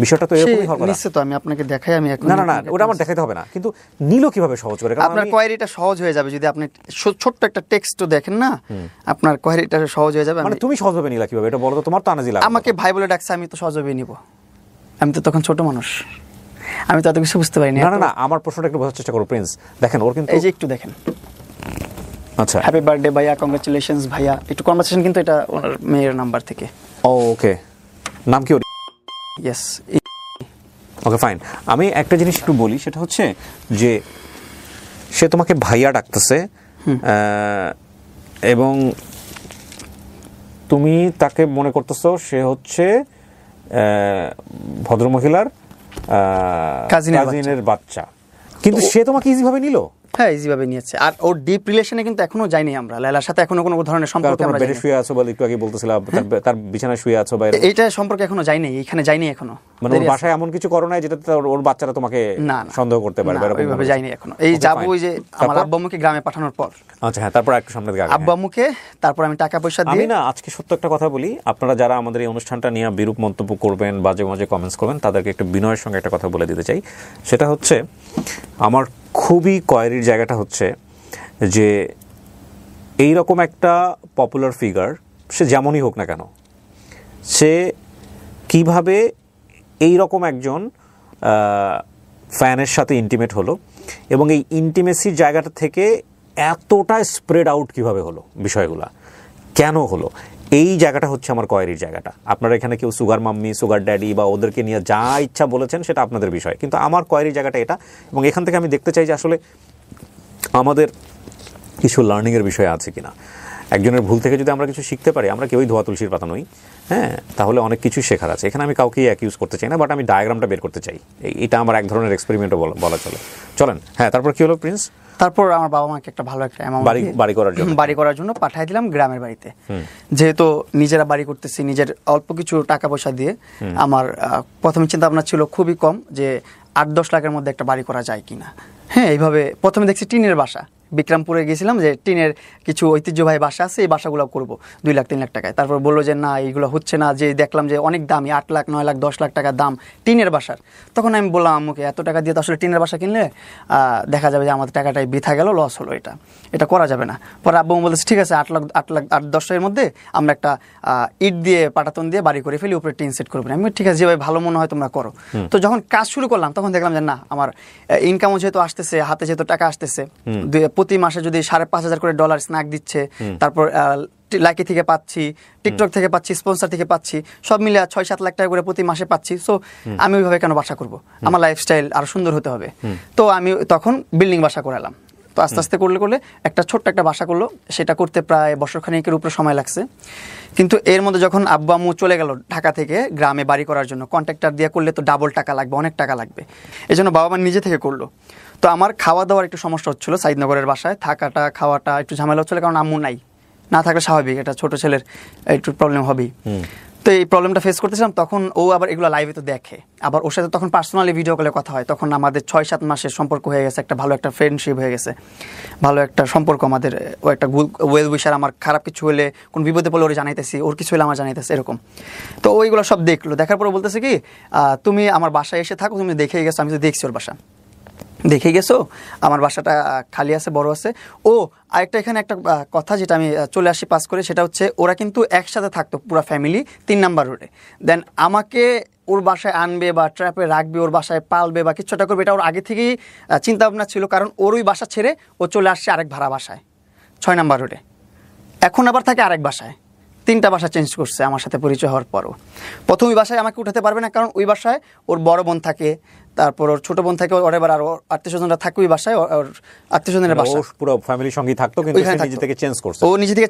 বিষয়টা তো এরকমই হওয়ার কথা। নিশ্চয়, তো আমি আপনাকে দেখাই, আমি এখন না, ওটা আমার দেখাতে হবে না, কিন্তু নিল কিভাবে সহজ করে? আপনার কোয়েরিটা সহজ হয়ে যাবে যদি আপনি ছোট্ট একটা টেক্সটও দেখেন না, আপনার কোয়েরিটা সহজ হয়ে যাবে। মানে তুমি সহজভাবে নিলা কিভাবে, এটা বলো তো। তোমার তো আনাজি লাগে। আমাকে ভাই বলে ডাকছে, আমি তো সহজভাবে নিব। আমি তো তখন ছোট মানুষ, আমি তো এত কিছু বুঝতে পারিনি। না, আমার প্রশ্নটা একটু বোঝার চেষ্টা করো প্রিন্স। দেখেন, ওর কিন্তু এই যে একটু দেখেন, আচ্ছা, হ্যাপি বার্থডে ভাইয়া, কংগ্রাচুলেশনস ভাইয়া, একটু কনভারসেশন, কিন্তু এটা ওনার মেয়ের নাম্বার থেকে। ওকে, নাম কি ওর? ইয়েস। ওকে, ফাইন। আমি একটা জিনিস একটু বলি, সেটা হচ্ছে যে সে তোমাকে ভাইয়া ডাকতেছে এবং তুমি তাকে মনে করতেছো সে হচ্ছে ভদ্রমহিলার কাজিনের বাচ্চা, কিন্তু সে তোমাকে ইজি ভাবে নিল। হ্যাঁ, ইজি ভাবে নিয়েছে। আর ওর ডিপ রিলেশনে কিন্তু এখনো যাইনি আমরা, লায়লার সাথে এখনো কোনো ধরনের সম্পর্ক আমরা বেডে শুয়ে আছো বলে একটু আগে বলতেছিলাম, তার বিছানায় শুয়ে আছো, বা এইটা সম্পর্কে এখনো যাইনি, এখানে যাইনি এখনো। মানে ওর বাসায় এমন কিছু করো নাই যেটাতে ওর বাচ্চারা তোমাকে সন্দেহ করতে পারবে? ওইভাবে যাইনি এখনো। এই যাবো ওই যে আমার আব্বু আম্মুকে গ্রামে পাঠানোর পর। আচ্ছা হ্যাঁ, তারপর একটু সামনে দিকে আব্বু আম্মুকে, তারপর আমি টাকা পয়সা দিয়ে। আমি না আজকে সত্য একটা কথা বলি, আপনারা যারা আমাদের এই অনুষ্ঠানটা নিয়ে বিরূপ মন্তব্য করবেন, বাজে বাজে কমেন্টস করবেন, তাদেরকে একটু বিনয়ের সঙ্গে একটা কথা বলে দিতে চাই। সেটা হচ্ছে, আমার খুবই কোয়ারির জায়গাটা হচ্ছে যে এইরকম একটা পপুলার ফিগার, সে যেমনই হোক না কেন, সে কিভাবে এইরকম একজন ফ্যানের সাথে ইন্টিমেট হলো, এবং এই ইন্টিমেসির জায়গাটা থেকে এতটা স্প্রেড আউট কিভাবে হলো, বিষয়গুলা কেন হলো, এই জায়গাটা হচ্ছে আমার কোয়ারির জায়গাটা। আপনারা এখানে কেউ সুগার মাম্মি, সুগার ড্যাডি বা ওদেরকে নিয়ে যা ইচ্ছা বলেছেন, সেটা আপনাদের বিষয়, কিন্তু আমার কোয়ারির জায়গাটা এটা। এবং এখান থেকে আমি দেখতে চাই যে আসলে আমাদের কিছু লার্নিংয়ের বিষয় আছে কিনা। একজনের ভুল থেকে যদি আমরা কিছু শিখতে পারি, আমরা কেউই ধোয়া তুলসীর পাতা নই, হ্যাঁ, তাহলে অনেক কিছুই শেখার আছে। এখানে আমি কাউকেই অ্যাকিউজ করতে চাই না, বাট আমি ডায়াগ্রামটা বের করতে চাই। এটা আমার এক ধরনের এক্সপেরিমেন্টও বলা চলে। চলেন, হ্যাঁ, তারপর কি হলো প্রিন্স? তারপর আমার বাবা মাকে একটা ভালো একটা অ্যামাউন্ট বাড়ি করার জন্য পাঠিয়ে দিলাম গ্রামের বাড়িতে। যেহেতু নিজেরা বাড়ি করতেছি, নিজের অল্প কিছু টাকা পয়সা দিয়ে, আমার প্রথমে চিন্তা ভাবনা ছিল খুবই কম, যে 8-10 লাখের মধ্যে একটা বাড়ি করা যায় কিনা। হ্যাঁ, এইভাবে প্রথমে দেখছি টিনের বাসা, বিক্রমপুরে গেছিলাম, যে টিনের কিছু ঐতিহ্যবাহী বাসা আছে, এই বাসাগুলো করবো 2 লাখ 3 লাখ টাকায়। তারপর বললো যে না, এইগুলো হচ্ছে না, যে দেখলাম যে অনেক দামি, 8 লাখ 9 লাখ 10 লাখ টাকা দাম টিনের বাসার। তখন আমি বললাম আম্মুকে, এত টাকা দিয়ে তো আসলে টিনের বাসা কিনলে দেখা যাবে যে আমাদের টাকাটাই বৃথা গেল, লস হলো, এটা করা যাবে না। পরে আব্বু বলতেছে ঠিক আছে, 8-10 মধ্যে আমরা একটা ইট দিয়ে পাটাতন দিয়ে বাড়ি করে ফেলি, উপরে টিন সেট করবো না। আমি ঠিক আছে, যেভাবে ভালো মনে হয় তোমরা করো। তো যখন কাজ শুরু করলাম, তখন দেখলাম যে না, আমার ইনকামও যেহেতু আসতেছে, হাতে যেহেতু টাকা আসতেছে, প্রতি মাসে যদি $5,500 করে ডলার স্ন্যাক দিচ্ছে, তারপর লাইকি থেকে পাচ্ছি, টিকটক থেকে পাচ্ছি, স্পন্সর থেকে পাচ্ছি, সব মিলে 6-7 লাখ টাকা করে প্রতি মাসে পাচ্ছি। সো আমি ওইভাবে কেন বাসা করব? আমার লাইফস্টাইল আরো সুন্দর হতে হবে। তো আমি তখন বিল্ডিং বাসা করালাম। তো আস্তে আস্তে করলে একটা ছোট্ট একটা বাসা করলো, সেটা করতে প্রায় বছরখানেকের উপরে সময় লাগছে। কিন্তু এর মধ্যে যখন আব্বু আম্মু চলে গেল ঢাকা থেকে গ্রামে বাড়ি করার জন্য, কন্ট্রাক্টর দিয়ে করলে তো ডাবল টাকা লাগবে, অনেক টাকা লাগবে, এই জন্য বাবা মা নিজে থেকে করলো। তো আমার খাওয়া দাওয়ার একটু সমস্যা হচ্ছিলো, সাইদনগরের বাসায় থাকাটা, খাওয়াটা একটু ঝামেলা হচ্ছিলো, কারণ আম্মু নাই, না থাকলে স্বাভাবিক এটা ছোট ছেলের একটু প্রবলেম হবেই। তো এই প্রবলেমটা ফেস করতেছিলাম। তখন ও আবার এগুলো লাইভে তো দেখে, আবার ওর সাথে তখন পার্সোনালি ভিডিও কলে কথা হয়। তখন আমাদের 6-7 মাসের সম্পর্ক হয়ে গেছে, একটা ভালো একটা ফ্রেন্ডশিপ হয়ে গেছে, ভালো একটা সম্পর্ক আমাদের। ও একটা ওয়েল উইশার, আমার খারাপ কিছু হলে, কোন বিপদে পড়লে ওর জানাইতেছি, ওর কিছু হলে আমার জানাইতেছে, এরকম। তো ওইগুলো সব দেখলো, দেখার পরে বলতেছে কি, তুমি আমার বাসায় এসে থাকো, তুমি দেখেই গেছো। আমি তো দেখছি ওর বাসা, দেখে গেছো আমার বাসাটা খালি আছে, বড় আছে। ও আরেকটা এখানে একটা কথা যেটা আমি চলে আসি পাস করে, সেটা হচ্ছে ওরা কিন্তু একসাথে থাকতো পুরো ফ্যামিলি 3 নাম্বার রোডে। দেন আমাকে ওর বাসায় আনবে বা ট্র্যাপে রাখবে, ওর বাসায় পালবে বা কিছুটা করবে, এটা ওর আগে থেকেই চিন্তা ভাবনা ছিল। কারণ ওর ওই বাসা ছেড়ে ও চলে আসছে আরেক ভাড়া বাসায় 6 নাম্বার রোডে, এখন আবার থাকে আরেক বাসায়। 3টা বাসা চেঞ্জ করছে আমার সাথে পরিচয় হওয়ার পরও। প্রথম ওই বাসায় আমাকে উঠাতে পারবে না, কারণ ওই বাসায় ওর বড় বোন থাকে, তারপর ওর ছোট বোন থাকে, ওর এবার আরো আত্মীয়স্বজনরা থাকে ওই বাসায়, ওর আত্মীয়স্বজনের বাসা পুরো ফ্যামিলির সঙ্গেই থাকতো, কিন্তু সে নিজে থেকে চেঞ্জ করছে। ও নিজে থেকে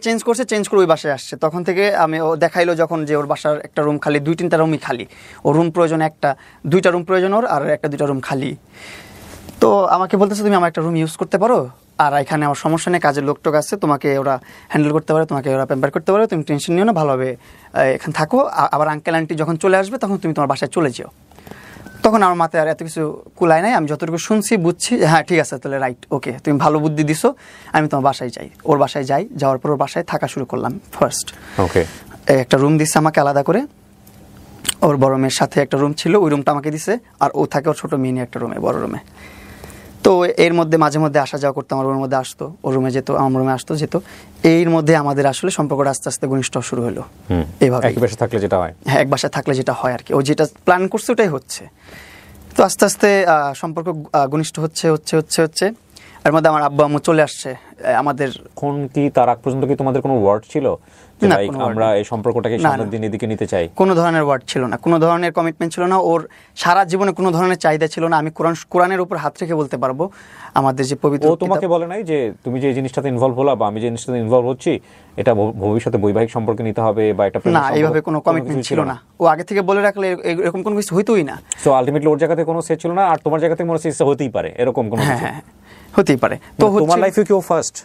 চেঞ্জ করে ওই বাসায় আসছে। তখন থেকে আমি, ও দেখাইলো যখন যে ওর বাসার একটা রুম খালি, 2-3টা রুমই খালি, ওর রুম প্রয়োজন একটা, 2টা রুম প্রয়োজন ওর, আর 1-2টা রুম খালি। তো আমাকে বলতেছে তুমি আমার একটা রুম ইউজ করতে পারো, আর এখানে আমার সমস্যা নেই, কাজের লোকটোক আছে, তোমাকে ওরা হ্যান্ডেল করতে পারে, তোমাকে ওরা প্যাম্পার করতে পারে, তুমি টেনশন নিও না, ভালোভাবে এখানে থাকো। আবার আঙ্কেল আন্টি যখন চলে আসবে, তখন তুমি তোমার বাসায় চলে যেও। তখন আমার মাথায় আর এত কিছু কুলায় নাই, আমি যতটুকু শুনছি বুঝছি, হ্যাঁ ঠিক আছে, তাহলে রাইট, ওকে, তুমি ভালো বুদ্ধি দিছো, আমি তোমার বাসায় যাই। ওর বাসায় যাই, যাওয়ার পর ওর বাসায় থাকা শুরু করলাম ফার্স্ট। ওকে, একটা রুম দিচ্ছে আমাকে আলাদা করে, ওর বড় মেয়ের সাথে একটা রুম ছিল, ওই রুমটা আমাকে দিছে, আর ও থাকে ওর ছোট মেয়ে নিয়ে একটা রুমে, বড় রুমে। তো এর মধ্যে মাঝে মধ্যে আসা যাওয়া করতো, আমার রুমের মধ্যে আসতো, ওর রুমে যেত, আমার রুমে আসতো, যেত। এর মধ্যে আমাদের আসলে সম্পর্কটা আস্তে আস্তে ঘনিষ্ঠ শুরু হলো। এইভাবে এক বাসায় থাকলে যেটা হয়, হ্যাঁ, এক বাসায় থাকলে যেটা হয় আর কি, ও যেটা প্ল্যান করছে ওটাই হচ্ছে। তো আস্তে আস্তে সম্পর্ক ঘনিষ্ঠ হচ্ছে। এর মধ্যে আমার আব্বু আম্মু চলে আসছে আমাদের কোন কি তার আগ পর্যন্ত কি তোমাদের কোনো ওয়ার্ড ছিল যে না, লাইক কোনো word আমরা এই সম্পর্কটাকে না, সামনের দিন এদিকে নিতে চাই? কোনো ধরনের ওয়ার্ড ছিল না, কোনো ধরনের কমিটমেন্ট ছিল না, ওর সারা জীবনে কোনো ধরনের চাহিদা ছিল না। আমি কোরআনের উপর হাত রেখে বলতে পারবো আমাদের যে পবিত্র ও তোমাকে বলে নাই যে তুমি যে এই জিনিসটাতে ইনভলভ হলা বা আমি যে জিনিসটাতে ইনভলভ হচ্ছি এটা ভবিষ্যতে বৈবাহিক সম্পর্কে নিতে হবে বা এটা না, এইভাবে কোনো কমিটমেন্ট ছিল না। ও আগে থেকে বলে রাখলে এরকম কোনো কিছু হইতোই না। সো আলটিমেটলি ওর জায়গাতে কোনো সে ছিল না, আর তোমার জায়গাতে মনে হচ্ছে হতেই পারে এরকম কোনো কিছু? হ্যাঁ, হতেই পারে। তো তোমার লাইফে কি ও ফার্স্ট?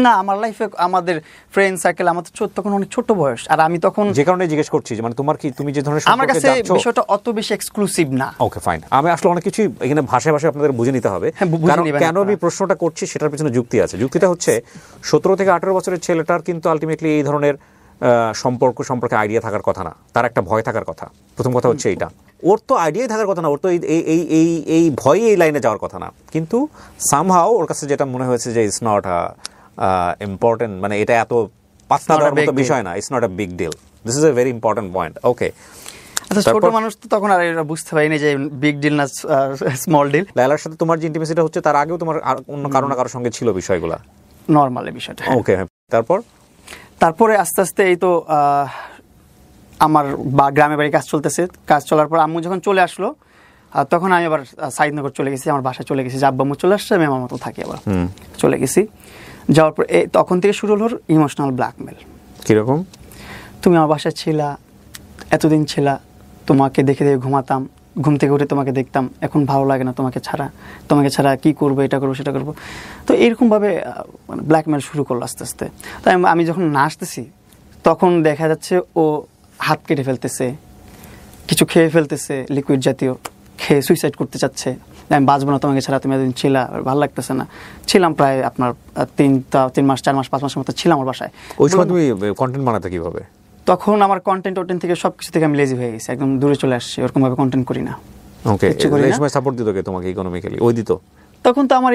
না, আমার লাইফে আমাদের ফ্রেন্ড সার্কেল আমাদের তখন অনেক ছোট বয়স, আর আমি তখন যে কারণে জিজ্ঞেস করছি যে মানে তোমার কি তুমি যে ধরনের আমার সম্পর্কে কাছে যাচ্ছ বিষয়টা অত বেশি এক্সক্লুসিভ না। ওকে ফাইন, আমি আসলে অনেক কিছু এখানে ভাষায় ভাষায় আপনাদের বুঝে নিতে হবে। হ্যাঁ, বুঝে কারণ নিবেন কেন আমি আপনারা। প্রশ্নটা করছি সেটার পিছনে যুক্তি আছে। যুক্তিটা হচ্ছে 17 থেকে 18 বছরের ছেলেটার কিন্তু আলটিমেটলি এই ধরনের সম্পর্ক সম্পর্কে আইডিয়া থাকার কথা না, তার একটা ভয় থাকার কথা। প্রথম কথা হচ্ছে এইটা, ওর তো আইডিয়াই থাকার কথা না, ওর তো এই ভয়ে এই লাইনে যাওয়ার কথা না, কিন্তু সামহাও ওর কাছে যেটা মনে হয়েছে যে ইটস নট ইম্পর্টেন্ট, মানে এটা এত পাত্তা দেওয়ার মতো বিষয় না, it's not a big deal, this is a very important point. Okay, আচ্ছা, ছোট মানুষ তো তখন আর এটা বুঝতে পারিনি যে বিগ ডিল না স্মল ডিল। লায়লার সাথে তোমার যে ইন্টিমেসিটা হচ্ছে তার আগেও তোমার অন্য কারো না কারোর সঙ্গে ছিল বিষয়গুলা? নরমাল এই বিষয়টা। ওকে, তারপরে আস্তে আস্তে এই তো আমার গ্রামে বাড়ি কাজ চলতেছে। কাজ চলার পর আম্মু যখন চলে আসলো, তখন আমি আবার সাইদনগর চলে গেছি, আমার বাসায় চলে গেছি। আব্বু আম্মু চলে আসছে, আমি আমার মতো থাকি, আবার চলে গেছি। যাওয়ার পর তখন থেকে শুরু হলো ইমোশনাল ব্ল্যাকমেল। কিরকম? তুমি আমার বাসায় ছিলা, এতদিন ছিলা, তোমাকে দেখে দেখে ঘুমাতাম, ঘুম থেকে উঠে তোমাকে দেখতাম, এখন ভালো লাগে না তোমাকে ছাড়া কি করবো, এটা করবো সেটা করবো। তো এরকমভাবে ব্ল্যাকমেল শুরু করলো আস্তে আস্তে। তাই আমি যখন নাচতেছি তখন দেখা যাচ্ছে ও হাত কেটে ফেলতেছে, কিছু খেয়ে ফেলতেছে লিকুইড জাতীয়, খেয়ে সুইসাইড করতে চাচ্ছে। আমি বাঁচবো না তোমাকে ছাড়া, তুমি এতদিন ছিলা, ভালো লাগতেছে না। ছিলাম প্রায় আপনার 3 মাস 4 মাস 5 মাসের মতো ছিলাম আমার বাসায়। ওই সময় তুমি কন্টেন্ট বানাতে কিভাবে? তখন আমার কন্টেন্ট থেকে সবকিছু থেকে আমি লেজি হয়ে গেছি, একদম দূরে চলে আসছি, ওরকম ভাবে কন্টেন্ট করি না। ওকে, এই সময় সাপোর্ট দিত কে তোমাকে ইকোনমিক্যালি? ওই দিত? তখন তো আমার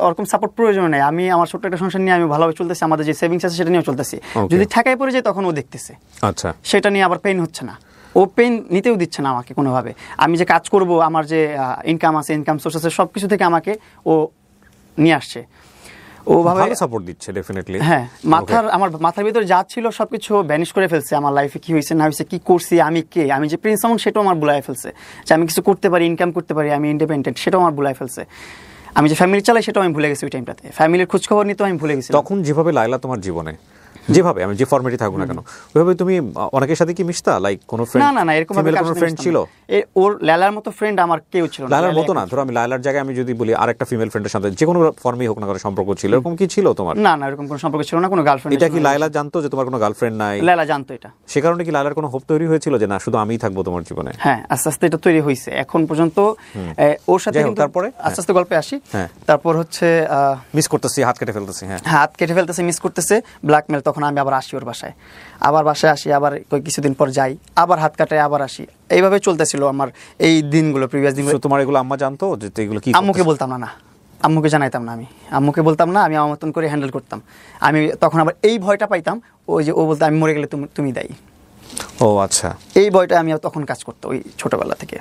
ওরকম সাপোর্ট প্রয়োজন নেই। আমি আমার ছোট্ট একটা সংসার নিয়ে আমি ভালোভাবে চলতেছি, আমাদের যে সেভিংস আছে সেটা নিয়েও চলতেছি। যদি ঠেকায় পড়ে যায় তখন ও দেখতেছে, আচ্ছা, সেটা নিয়ে আবার পেইন হচ্ছে না, ও পেইন নিতেও দিচ্ছে না আমাকে কোনোভাবে। আমি যে কাজ করব, আমার যে ইনকাম আছে, ইনকাম সোর্স আছে, সবকিছু থেকে আমাকে ও নিয়ে আসছে। ও ভাবে ভালো সাপোর্ট দিচ্ছে ডেফিনেটলি। হ্যাঁ, আমার মাথার ভিতরে যা ছিল সবকিছু ভ্যানিশ করে ফেলছে। আমার লাইফে কি হয়েছে না হয়েছে, কি করছি, আমি কে, আমি যে প্রিন্স আমন সেটাও আমার ভুলাই ফেলছে। যে আমি কিছু করতে পারি, ইনকাম করতে পারি, আমি ইন্ডিপেন্ডেন্ট, সেটাও আমার ভুলাই ফেলছে। আমি যে ফ্যামিলি চালাই সেটাও আমি ভুলে গেছি ওই টাইমটাতে। ফ্যামিলির খোঁজ খবর নিতে আমি ভুলে গেছি। তখন যেভাবে লায়লা তোমার জীবনে যেভাবে আমি যে ফরম্যাটে থাকুক না কেন, ওইভাবে তুমি অনেকের সাথে কি মিশতা? লাইক কোনো ফ্রেন্ড? না, এরকম ভাবে কোনো ফ্রেন্ড ছিল? ওর লায়লার মতো ফ্রেন্ড আমার কেউ ছিল না। লায়লার মতো না, ধরো আমি লায়লার জায়গায় আমি যদি বলি আরেকটা ফিমেল ফ্রেন্ডের সাথে যে কোনো ফর্মেই হোক না কোনো সম্পর্ক ছিল, এরকম কি ছিল তোমার? না, এরকম কোনো সম্পর্ক ছিল না, কোনো গার্লফ্রেন্ড। এটা কি লায়লা জানতো যে তোমার কোনো গার্লফ্রেন্ড নাই? লায়লা জানতো এটা। সে কারণে কি লায়লার কোনো হোপ তৈরি হয়েছিল যে না শুধু আমিই থাকবো তোমার জীবনে? হ্যাঁ, আস্তে আস্তে এটা তৈরি হয়েছে। এখন পর্যন্ত ওর সাথে তারপরে আস্তে আস্তে গল্পে আসি। তারপর হচ্ছে মিস করতেছি, হাত কেটে ফেলতেছি। হাত কেটে ফেলতেছে, মিস করতেছে, ব্ল্যাকমেল। তখন আমি আবার আসি ওর বাসায়, আবার বাসায় আসি, আবার কিছুদিন পর যাই, আবার হাত কাটায়, আবার আসি। এইভাবে চলতেছিল আমার এই দিনগুলো, প্রিভিয়াস দিনগুলো। তোমার এগুলো আম্মা জানতো যে এগুলো কি? আম্মুকে বলতাম না, আম্মুকে জানাইতাম না, আম্মুকে বলতাম না, আমি আমার মতন করে হ্যান্ডেল করতাম। আমি তখন আবার এই ভয়টা পাইতাম, ওই যে ও বলতো আমি মরে গেলে তুমি দায়ী। ও আচ্ছা, এই ভয়টা আমি তখন কাজ করতো ওই ছোটবেলা থেকে।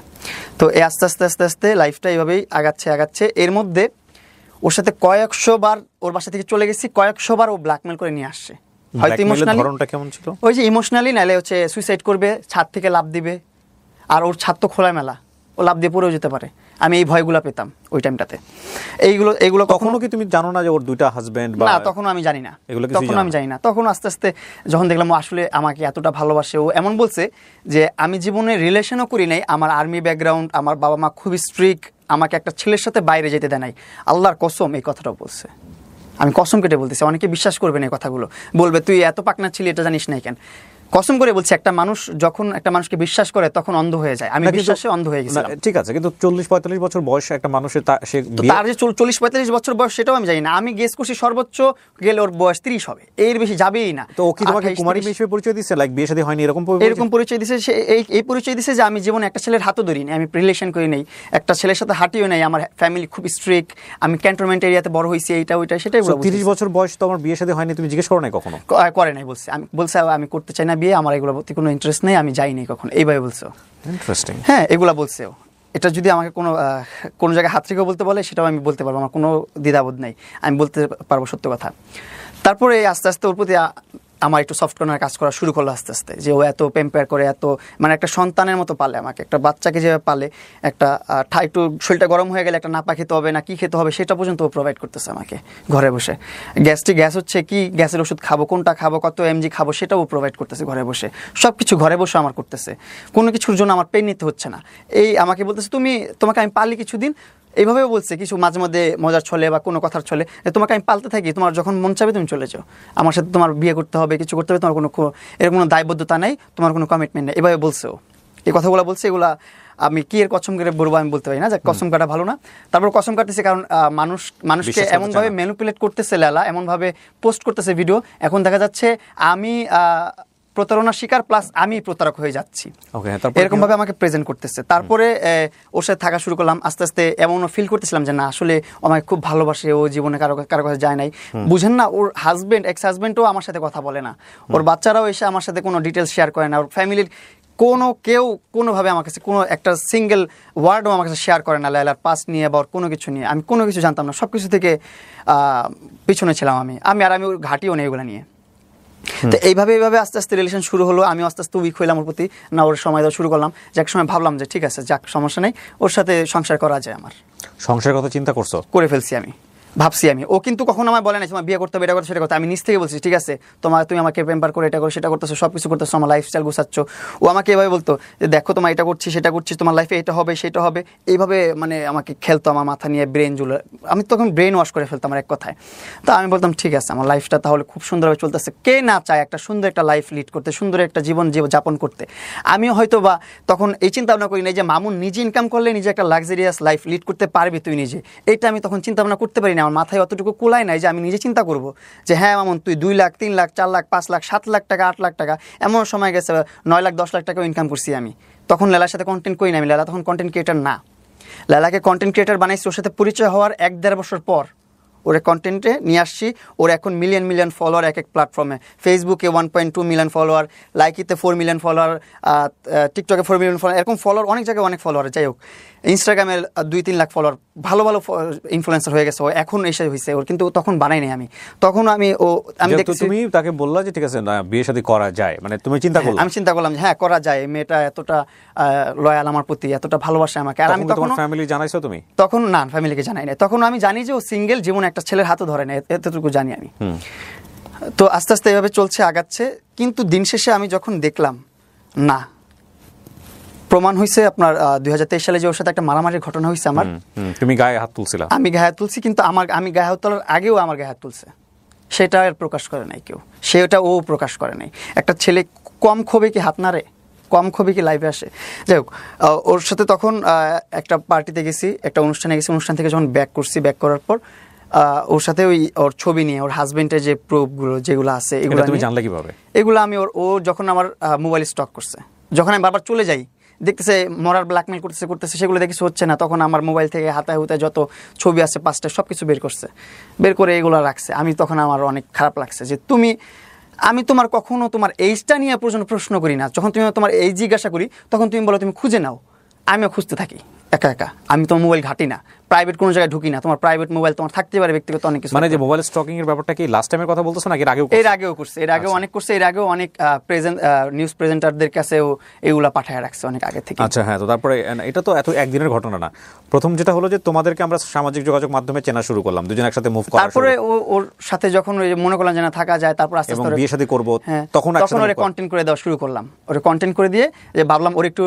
তো এই আস্তে আস্তে আস্তে আস্তে লাইফটা এইভাবেই আগাচ্ছে। এর মধ্যে ওর সাথে কয়েকশো বার ওর বাসা থেকে চলে গেছি, কয়েকশো বার ও ব্ল্যাকমেল করে নিয়ে আসছে। হয়তো ইমোশনালি, ধরনটা কেমন ছিল? ওই যে ইমোশনালি, নাহলে হচ্ছে সুইসাইড করবে, ছাদ থেকে লাফ দিবে। আর ওর ছাদ তো খোলা মেলা, ও লাফ দিয়ে পড়েও যেতে পারে। আমি এই ভয়গুলো পেতাম ওই টাইমটাতে। এগুলো কখনো কি তুমি জানো না যে ওর দুইটা হাজবেন্ড? না, তখন আমি জানি না, তখন আস্তে আস্তে যখন দেখলাম ও আসলে আমাকে এতটা ভালোবাসে, ও এমন বলছে যে আমি জীবনে রিলেশনও করি নাই, আমার আর্মি ব্যাকগ্রাউন্ড, আমার বাবা মা খুবই স্ট্রিক্ট, আমাকে একটা ছেলের সাথে বাইরে যেতে দেয় নাই, আল্লাহর কসম, এই কথাটা বলছে। আমি কসম কেটে বলতেছি, অনেকে বিশ্বাস করবে না এই কথাগুলো, বলবে তুই এত পাকনা ছিলি, এটা জানিস নাই কেন। কসম করে বলছি, একটা মানুষ যখন একটা মানুষকে বিশ্বাস করে তখন অন্ধ হয়ে যায়। আমি বিশ্বাসে অন্ধ হয়ে গেছিলাম। ঠিক আছে, কিন্তু 40-45 বছর বয়স একটা মানুষের, তার যে 40-45 বছর বয়স সেটাও আমি জানি না। আমি গেস করছি সর্বোচ্চ গেলে ওর বয়স 30 হবে, এর বেশি যাবেই না। তো ও কি তোমাকে কুমারী হিসেবে পরিচয় দিচ্ছে? লাইক বিয়ে শাদী হয়নি এরকম পরিচয় দিচ্ছে। এই পরিচয় দিচ্ছে যে আমি জীবনে একটা ছেলের হাতও ধরি নাই, আমি রিলেশন করি নাই, একটা ছেলের সাথে হাঁটিও নাই, আমার ফ্যামিলি খুব স্ট্রিক্ট, আমি ক্যান্টনমেন্ট এরিয়াতে বড় হয়েছি, এইটা ওইটা সেটাই বলছি। 30 বছর বয়স তো আমার বিয়ে শাদী হয়নি, তুমি জিজ্ঞেস করো নাই কখনো? করে নাই, বলছে আমি করতে চাই না বিয়ে, আমার এগুলো কোনো ইন্টারেস্ট নেই, আমি যাই নাই কখনো, এইভাবে বলছো। ইন্টারেস্টিং। হ্যাঁ, এগুলা বলছে। এটা যদি আমাকে কোনো জায়গায় হাত রেখেও বলতে বলে সেটাও আমি বলতে পারবো, আমার কোনো দ্বিধাবোধ নেই, আমি বলতে পারবো সত্য কথা। তারপরে আস্তে আস্তে ওর প্রতি আমার একটু সফট কর্নার কাজ করা শুরু করলো আস্তে আস্তে, যে ও এত প্যাম্পার করে, এত মানে একটা সন্তানের মতো পালে আমাকে, একটা বাচ্চাকে যেভাবে পালে, একটা একটু শরীরটা গরম হয়ে গেলে একটা নাপা খেতে হবে না কি খেতে হবে সেটা পর্যন্ত ও প্রোভাইড করতেছে আমাকে ঘরে বসে। গ্যাস হচ্ছে কি, গ্যাসের ওষুধ খাবো, কোনটা খাবো, কত এমজি খাবো সেটাও ও প্রোভাইড করতেছে ঘরে বসে, সব কিছু ঘরে বসে আমার করতেছে, কোনো কিছুর জন্য আমার পেন নিতে হচ্ছে না। এই আমাকে বলতেছে তোমাকে আমি পালি কিছুদিন, এইভাবেও বলছে কিছু মাঝে মধ্যে মজার ছলে বা কোনো কথার ছলে, তোমাকে আমি পালতে থাকি, তোমার যখন মন চাবে তুমি চলে যাও, আমার সাথে তোমার বিয়ে করতে হবে, কিছু করতে হবে, তোমার এরকম কোনো দায়বদ্ধতা নেই, তোমার কোনো কমিটমেন্ট নেই, এভাবে বলছে ও। এই কথাগুলো বলছে, এগুলা আমি কি এর কসম করে বলবো আমি বলতে পারি না, যে কসম কাটা ভালো না। তারপর কসম কাটতেছে কারণ মানুষকে এমনভাবে ম্যানিপুলেট করতেছে লেলা, এমনভাবে পোস্ট করতেছে ভিডিও, এখন দেখা যাচ্ছে আমি প্রতারণার শিকার প্লাস আমি প্রতারক হয়ে যাচ্ছি, এরকম ভাবে আমাকে প্রেজেন্ট করতেছে। তারপরে ওর সাথে থাকা শুরু করলাম, আস্তে আস্তে এমনও ফিল করতেছিলাম যে না আসলে আমাকে খুব ভালোবাসে, ও জীবনে কারো কাছে যায় নাই, বুঝেন না, ওর এক্স হাজবেন্ডও আমার সাথে কথা বলে না, ওর বাচ্চারাও এসে আমার সাথে কোনো ডিটেলস শেয়ার করে না, ওর ফ্যামিলির কেউ কোনোভাবে আমার কাছে কোনো একটা সিঙ্গেল ওয়ার্ডও আমার কাছে শেয়ার করে না লায়লার পাস নিয়ে বা ওর কোনো কিছু নিয়ে। আমি কোনো কিছু জানতাম না, সব কিছু থেকে পিছনে ছিলাম আমি ওর ঘাটিও নেই ওগুলো নিয়ে। তো এইভাবে আস্তে আস্তে রিলেশন শুরু হলো, আমি আস্তে আস্তে উইক হইলাম ওর প্রতি, না ওর সময় দেওয়া শুরু করলাম, যে এক সময় ভাবলাম যে ঠিক আছে যাক সমস্যা নেই, ওর সাথে সংসার করা যায়। আমার সংসারের কথা চিন্তা করে ফেলছি আমি, ভাবছি আমি। ও কিন্তু কখনো আমায় বলে না তোমার বিয়ে করতে হবে, এটা করতে সেটা করতে, আমি নিজ থেকে বলছি ঠিক আছে তুমি আমাকে পেম্পার করে এটা করো সেটা করতেছো, সব কিছু করতেছো, আমার লাইফস্টাইল গুছাচ্ছ। ও আমাকে এভাবে বলতো যে দেখো তোমার এটা করছি সেটা করছি, তোমার লাইফে এটা হবে সেটা হবে, এইভাবে মানে আমাকে খেলতো আমার মাথা নিয়ে, আমি তখন ব্রেন ওয়াশ করে ফেলতাম আমার এক কথায়। তো আমি বলতাম ঠিক আছে আমার লাইফটা তাহলে খুব সুন্দরভাবে চলতেছে, কে না চায় একটা সুন্দর একটা লাইফ লিড করতে, সুন্দর একটা জীবন যাপন করতে। আমিও হয়তো বা তখন এই চিন্তা ভাবনা করি নাই যে মামুন নিজে ইনকাম করলে নিজে একটা লাক্সারিয়াস লাইফ লিড করতে পারবি তুই নিজে, এইটা আমি তখন চিন্তা ভাবনা করতে পারি না, আমার মাথায় অতটুকু কুলাই নাই যে আমি নিজে চিন্তা করব যে হ্যাঁ মামুন তুই 2 লাখ 3 লাখ 4 লাখ 5 লাখ 7 লাখ টাকা 8 লাখ টাকা, এমন সময় গেছে 9 লাখ 10 লাখ টাকাও ইনকাম করছি আমি। তখন লেলার সাথে কন্টেন্ট করি না আমি, লেলা তখন কন্টেন্ট ক্রিয়েটার না, লেলাকে কন্টেন্ট ক্রিয়েটার বানাইছি ওর সাথে পরিচয় হওয়ার 1-1.5 বছর পর। ওর কন্টেন্টে নিয়ে আসছি, ওর এখন মিলিয়ন ফলোয়ার এক প্ল্যাটফর্মে, ফেসবুকে 1.2 মিলিয়ন ফলোয়ার, লাইকিতে 4 মিলিয়ন ফলোয়ার, টিকটকে 4 মিলিয়ন ফলোয়ার, এরকম ফলোয়ার অনেক জায়গায় অনেক ফলোয়ার, যাই হোক ইনস্টাগ্রামে 2-3 লাখ ফলোয়ার, ভালো ইনফ্লুয়েন্সার হয়ে গেছে ও, এখন এসে হয়েছে ওর, কিন্তু তখন বানাই নাই আমি। তখন আমি দেখছি তুমি তাকে বললা যে ঠিক আছে না বিয়ে শাদী করা যায়, মানে তুমি চিন্তা করলে? আমি চিন্তা করলাম যে হ্যাঁ করা যায়, মেয়েটা এতটা লয়াল আমার প্রতি, এতটা ভালোবাসে আমাকে। আর আমি তখন ফ্যামিলি জানাইছো তুমি? তখন না, ফ্যামিলিকে জানাই নাই, তখন আমি জানি যে ও সিঙ্গেল, জীবনে একটা ছেলের হাতও ধরে না, এতটুকু জানি আমি। তো আস্তে আস্তে এভাবে চলছে, আগাচ্ছে। কিন্তু দিন শেষে আমি যখন দেখলাম না প্রমাণ হয়েছে, আপনার 2023 সালে যে ওর সাথে একটা মারামারির ঘটনা হয়েছে আমার, তুমি গায়ে হাত তুলছিলা? আমি গায়ে হাত তুলছি, কিন্তু আমি গায়ে হাত তোলার আগেও আমার গায়ে হাত তুলছে, সেটা আর প্রকাশ করে নাই কেউ, সেটা ও প্রকাশ করে নাই। একটা ছেলে কম ক্ষোভে কি হাত নাড়ে, কম ক্ষোভে কি লাইভে আসে? যাই হোক, ওর সাথে তখন একটা পার্টিতে গেছি, একটা অনুষ্ঠানে গেছি, অনুষ্ঠান থেকে যখন ব্যাক করার পর ওর সাথে ওর ছবি নিয়ে, ওর হাজবেন্ডের যে প্রুফগুলো যেগুলো আছে এগুলো তুমি জানলে কিভাবে? এগুলো আমি ও যখন আমার মোবাইল স্টক করছে, যখন আমি বারবার চলে যাই দেখতেছে মরার ব্ল্যাকমেল করতেছে, সেগুলো দেখে হচ্ছে না, তখন আমার মোবাইল থেকে হাতায় হুতায় যত ছবি আছে 5টা সব কিছু বের করে এগুলো রাখছে। আমি তখন আমার অনেক খারাপ লাগছে যে আমি তোমার কখনো তোমার এইজটা নিয়ে পর্যন্ত প্রশ্ন করি না, যখন তুমি তোমার এই জিজ্ঞাসা করি তখন তুমি বলো তুমি খুঁজে নাও, আমিও খুঁজতে থাকি একা, আমি তোমার মোবাইল ঘাটি না, প্রাইভেট কোনো জায়গায় ঢুকি না, তোমার প্রাইভেট মোবাইল তোমার থাকতে পারে, ব্যক্তিগত অনেক কিছু। মানে যে মোবাইল স্টকিং এর ব্যাপারটা কি লাস্ট টাইমের কথা বলতেছো নাকি এর আগেও করছে? এর আগেও অনেক করছে, এর আগেও অনেক নিউজ প্রেজেন্টারদের কাছেও এগুলা পাঠায় রাখছে অনেক আগে থেকে। আচ্ছা হ্যাঁ, তো তারপরে এটা তো এত একদিনের ঘটনা না। প্রথম যেটা হলো যে তোমাদেরকে আমরা সামাজিক যোগাযোগ মাধ্যমে চেনা শুরু করলাম, দুজন একসাথে মুভ করা, তারপরে ওর সাথে যখন মনে করলাম যে না থাকা যায়, তারপর আস্তে আস্তে বিয়ে শাদী করব, তখন ওরে কন্টেন্ট করে দেওয়া শুরু করলাম, ওরে কন্টেন্ট করে দিয়ে যে ভাবলাম ওর একটু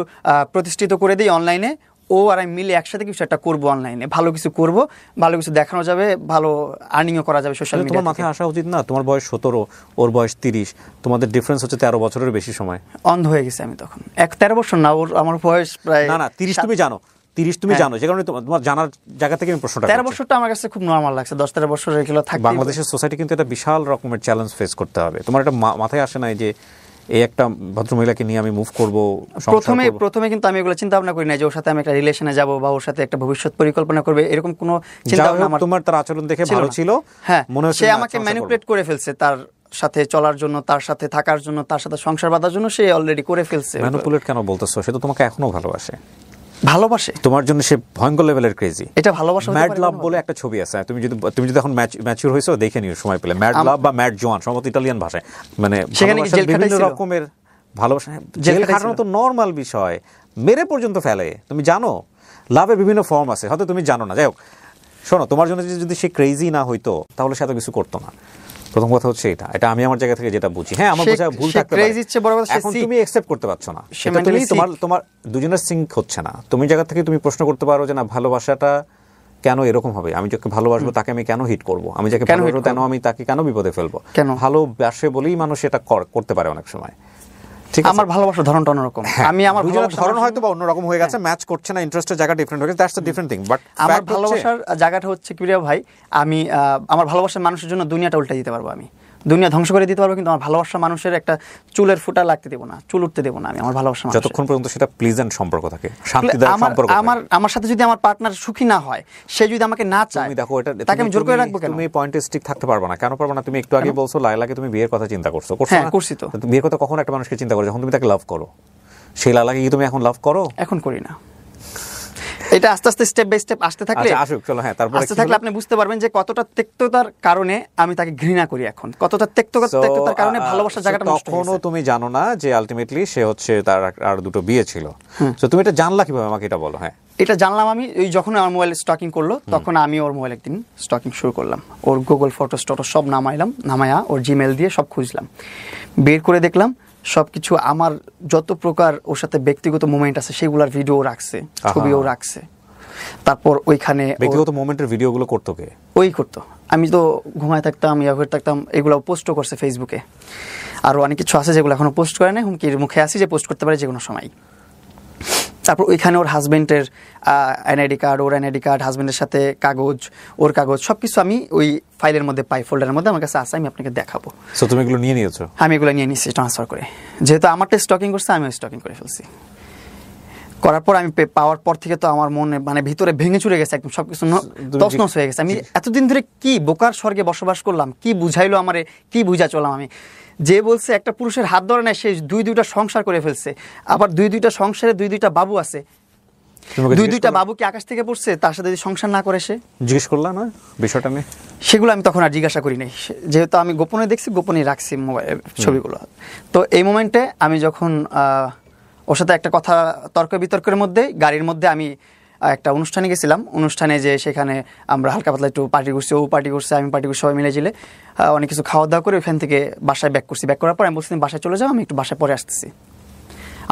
প্রতিষ্ঠিত করে দিই অনলাইনে, ও আর আমি মিলে একসাথে কিছু একটা করবো, অনলাইনে ভালো কিছু করবো, ভালো কিছু দেখানো যাবে, ভালো আর্নিংও করা যাবে সোশ্যাল মিডিয়া। তোমার মাথায় আসা উচিত না, তোমার বয়স 17, ওর বয়স 30, তোমাদের ডিফারেন্স হচ্ছে 13 বছরের বেশি সময়। অন্ধ হয়ে গেছে আমি তখন, 13 বছর না, আমার বয়স প্রায় না 30 তুমি জানো, 30 তুমি জানো, যে কারণে তোমার জানার জায়গা থেকে আমি প্রশ্নটা 13 বছরটা আমার কাছে খুব নরমাল লাগছে, 10-13 বছরের এগুলো থাকে। বাংলাদেশের সোসাইটি কিন্তু একটা বিশাল রকমের চ্যালেঞ্জ ফেস করতে হবে, তোমার এটা মাথায় আসে নাই যে এই একটা ভদ্রমহিলাকে নিয়ে আমি মুভ করবো? প্রথমে কিন্তু আমি এগুলো চিন্তা ভাবনা করি না যে ওর সাথে আমি একটা রিলেশনে যাব বা ওর সাথে একটা ভবিষ্যৎ পরিকল্পনা করবে, এরকম কোনো চিন্তা ভাবনা আমার। তোমার তার আচরণ দেখে ভালো ছিল, হ্যাঁ, সে আমাকে ম্যানিপুলেট করে ফেলছে, তার সাথে চলার জন্য, তার সাথে থাকার জন্য, তার সাথে সংসার বাঁধার জন্য সে অলরেডি করে ফেলছে। ম্যানিপুলেট কেন বলতেছো? সে তো তোমাকে এখনো ভালোবাসে। ভালোবাসে, তোমার জন্য সে ভয়ঙ্কর লেভেলের ক্রেজি। এটা ভালোবাসা হতে ম্যাড পারে লাভ কোনো? বলে একটা ছবি আছে, তুমি যদি এখন ম্যাচিউর হয়েছো দেখে নিও সময় পেলে, ম্যাড লাভ বা ম্যাড জোয়ান, সম্ভবত ইটালিয়ান ভাষায়, মানে সেখানে কি ভালোবাসার জেল বিভিন্ন খাটাইছিল? রকমের ভালোবাসা। জেল জেল খাটাইছিল? খাটানো তো নর্মাল বিষয়, মেরে পর্যন্ত ফেলে। তুমি জানো লাভের বিভিন্ন ফর্ম আছে, হয়তো তুমি জানো না। যাই হোক, শোনো, তোমার জন্য যদি সে ক্রেজি না হইতো তাহলে সে এত কিছু করতো না। প্রথম কথা হচ্ছে এটা আমি আমার জায়গা থেকে যেটা বুঝি। হ্যাঁ, আমার বোঝা ভুল থাকতে পারে, এখন তুমি একসেপ্ট করতে পারছো না, সেটা তুমি তোমার দুজনের সিঙ্ক হচ্ছে না। তুমি জায়গা থেকে তুমি প্রশ্ন করতে পারো যে না, ভালোবাসাটা কেন এরকম হবে, আমি যাকে ভালোবাসবো তাকে আমি কেন হিট করবো, আমি যাকে ভালোবাসবো কেন আমি তাকে কেন বিপদে ফেলবো। ভালোবাসে বলেই মানুষ এটা করতে পারে অনেক সময়। আমার ভালোবাসার ধরনটা অন্যরকম, আমি আমার ভালোবাসার ধরন হয়তো বা অন্যরকম হয়ে গেছে, ম্যাচ করছে না, ইন্টারেস্টের জায়গা ডিফারেন্ট হয়ে গেছে, that's a different thing. But আমার ভালোবাসার জায়গাটা হচ্ছে কি ভাই, আমি আমার ভালোবাসার মানুষের জন্য দুনিয়াটা উল্টে দিতে পারবো, আমি দুনিয়া ধ্বংস করে দিতে পারবো, কিন্তু আমার ভালোবাসার মানুষের একটা চুলের ফুটা লাগতে দেবো না, চুল উঠতে দেবো না আমি আমার ভালোবাসার মানুষের। যতক্ষণ পর্যন্ত সেটা প্লিজেন্ট সম্পর্ক থাকে, শান্তিদায়ক সম্পর্ক থাকে। আমার সাথে যদি আমার পার্টনার সুখী না হয়, সে যদি আমাকে না চায়, তুমি দেখো, এটা তাকে আমি জোর করে রাখবো কেন? তুমি পয়েন্টে স্টিক থাকতে পারবে না। কেন পারবে না? তুমি একটু আগে বলছো লায়লাকে তুমি বিয়ের কথা চিন্তা করছো হ্যাঁ, করছি তো। বিয়ের কথা কখন একটা মানুষকে চিন্তা করো? যখন তুমি তাকে লাভ করো। সেই লায়লাকে কি তুমি এখন লাভ করো? এখন করি না। এটা আস্তে আস্তে স্টেপ বাই স্টেপ আসতে থাকলে, আসুক, চলো। হ্যাঁ, তারপরে আসতে থাকলে আপনি বুঝতে পারবেন যে কতটা তিক্ততার কারণে আমি তাকে ঘৃণা করি, এখন কতটা তিক্ততার কারণে ভালোবাসার জায়গাটা নষ্ট হয়ে গেছে। তখনও তুমি জানো না যে আলটিমেটলি সে হচ্ছে তার আর দুটো বিয়ে ছিল। তো তুমি এটা জানলা কিভাবে, আমাকে এটা বলো। হ্যাঁ, এটা জানলাম আমি ওই যখন আমার মোবাইল স্টকিং করলো, তখন আমি ওর মোবাইল একদিন স্টকিং শুরু করলাম। ওর গুগল ফটোস টটোস সব নামায়া ওর জিমেল দিয়ে সব খুঁজলাম, বের করে দেখলাম সবকিছু আমার যত প্রকার ওর সাথে ব্যক্তিগত মোমেন্ট আছে সেগুলোর ভিডিও রাখছে, ছবিও রাখছে। তারপর ওইখানে ব্যক্তিগত মোমেন্টের ভিডিওগুলো করতো কে? ওই করতো। আমি তো ঘুমায় থাকতাম, হয়ে থাকতাম, এগুলো পোস্টও করছে ফেসবুকে। আরও অনেক কিছু আছে যেগুলো এখনো পোস্ট করে না, হুমকির মুখে আসি যে পোস্ট করতে পারে যে কোনো সময়। তারপর ওইখানে ওর হাজবেন্ডের এনআইডি কার্ড, ওর এনআইডি কার্ড, হাজবেন্ডের সাথে কাগজ, ওর কাগজ, সব কিছু আমি ওই ফাইলের মধ্যে পাই, ফোল্ডারের মধ্যে আমার কাছে আছে, আমি আপনাকে দেখাবো। সো তুমি এগুলো নিয়ে নিয়েছো? আমি এগুলো নিয়ে নিচ্ছি ট্রান্সফার করে, যেহেতু আমারটা স্টকিং করছে আমি স্টকিং করে ফেলছি। করার পর আমি পাওয়ার পর থেকে তো আমার মনে মানে ভিতরে ভেঙে চুরে গেছে, একদম সবকিছু তছনছ হয়ে গেছে। আমি এতদিন ধরে কি বোকার স্বর্গে বসবাস করলাম, কি বুঝাইলো আমারে, কি বুঝা চলাম আমি। যে বলছে একটা পুরুষের হাত ধরে নেয়, সে দুইটা সংসার করে ফেলছে, আবার দুইটা সংসারে দুইটা বাবু আছে, দুইটা বাবু কি আকাশ থেকে পড়ছে? তার সাথে যদি সংসার না করে, সে জিজ্ঞেস করলাম না বিষয়টা নিয়ে। সেগুলো আমি তখন আর জিজ্ঞাসা করি নাই, যেহেতু আমি গোপনে দেখছি, গোপনে রাখছি মোবাইল ছবিগুলো। তো এই মোমেন্টে আমি যখন ওর সাথে একটা কথা তর্ক বিতর্কের মধ্যে গাড়ির মধ্যে আমি একটা অনুষ্ঠানে গেছিলাম, অনুষ্ঠানে যে সেখানে আমরা হালকা পাতলা একটু পার্টি করছি, ও পার্টি করছে, আমি পার্টি করছি, সবাই মিলে জিলে অনেক কিছু খাওয়া দাওয়া করে ওইখান থেকে বাসায় ব্যাক করছি। ব্যাক করার পর আমি বলছি বাসায় চলে যাও, আমি একটু বাসায় পরে আসতেছি।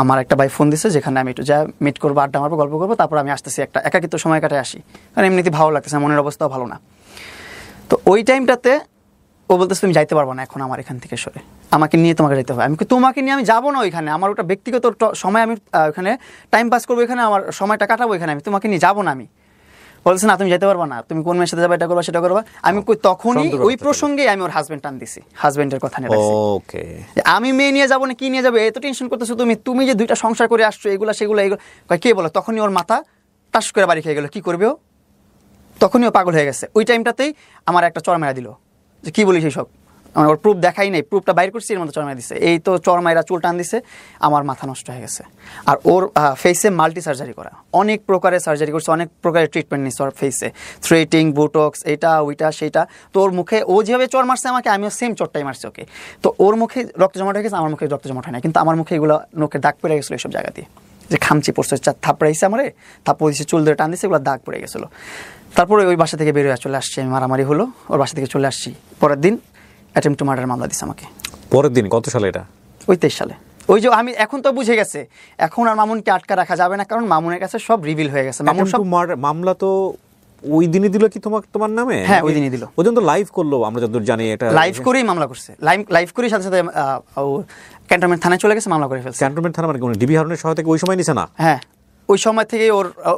আমার একটা ভাই ফোন দিছে, যেখানে আমি একটু যা মিট করবো, আড্ডা মারবো, গল্প করবো, তারপর আমি আসতেছি, একটা একাকিত্ব সময় কাটায় আসি, কারণ এমনিতে ভালো লাগতেছে, মনের অবস্থাও ভালো না। তো ওই টাইমটাতে ও বলতেছে তুমি যাইতে পারবো না এখন আমার এখান থেকে সরে, আমাকে নিয়ে তোমাকে যেতে হবে। আমি তোমাকে নিয়ে আমি যাবো না ওইখানে, আমার ওটা ব্যক্তিগত সময়, আমি ওখানে টাইম পাস করবো, এখানে আমার সময়টা কাটাবো, এখানে আমি তোমাকে নিয়ে যাবো না। আমি বলতেছে না তুমি যেতে পারবা না, তুমি কোন মেয়ের সাথে যাবে, এটা করবা সেটা করবা। আমি তখনই ওই প্রসঙ্গে আমি ওর হাজবেন্ড টান দিছি, হাজবেন্ডের কথা নিয়ে রাখছি। আমি মেয়ে নিয়ে যাবো না, কি নিয়ে যাবে, এত টেনশন করতেছো তুমি যে দুইটা সংসার করে আসছো, এগুলা সেগুলো এগুলো কে বলো। তখনই ওর মাথা টাস করে বাড়ি খেয়ে গেলো, কি করবে ও, তখনই ও পাগল হয়ে গেছে। ওই টাইমটাতেই আমার একটা চড় মেরা দিল, যে কি বলিস এইসব, আমার ওর প্রুফ দেখাই নাই, প্রুফটা বাইর করছি, এর মধ্যে চরমাই দিছে, এই তো চরমাইরা চুল টান দিছে, আমার মাথা নষ্ট হয়ে গেছে। আর ওর ফেসে মাল্টি সার্জারি করা, অনেক প্রকারের সার্জারি করছে, অনেক প্রকারের ট্রিটমেন্ট নিচ্ছে ওর ফেসে, থ্রেটিং, বোটক্স, এটা ওইটা সেটা। তো ওর মুখে ও যেভাবে চর মারছে আমাকে, আমিও সেম চরটাই মারছি ওকে। তো ওর মুখে রক্ত জমাট হয়ে গেছে, আমার মুখে রক্ত জমাট হয় না, কিন্তু আমার মুখে এগুলো নোকে দাগ পড়ে গেছিলো এইসব জায়গা দিয়ে, যে খামচি পড়ছে, থাপড়াইছে আমারে, থাপ্পড় দিচ্ছে, চুল ধরে টান দিচ্ছে, এগুলো দাগ পড়ে গেছিলো। তারপরে ওই বাসা থেকে বেরোয় চলে আসছি, আমি মারামারি হলো, ওর বাসা থেকে চলে আসছি। পরের দিন অ্যাটেম্পট টু মার্ডার মামলা দিছে আমাকে। পরের দিন? কত সালে এটা? ওই 23 সালে। ওই যে আমি এখন তো বুঝে গেছে, এখন আর মামুনকে আটকা রাখা যাবে না, কারণ মামুনের কাছে সব রিভিল হয়ে গেছে। মামুন সব মামলা তো ওই দিনই দিল কি তোমার নামে? হ্যাঁ, ওই দিনই দিল। ওই দিন তো লাইভ করলো, আমরা যতদূর জানি এটা লাইভ করেই মামলা করছে, লাইভ করেই সাথে সাথে ক্যান্টনমেন্ট থানায় চলে গেছে, মামলা করে ফেলছে। ক্যান্টনমেন্ট থানা মানে ডিবি হারুনের সহায়তা ওই সময় নিছে না? হ্যাঁ, ওই সময় থেকে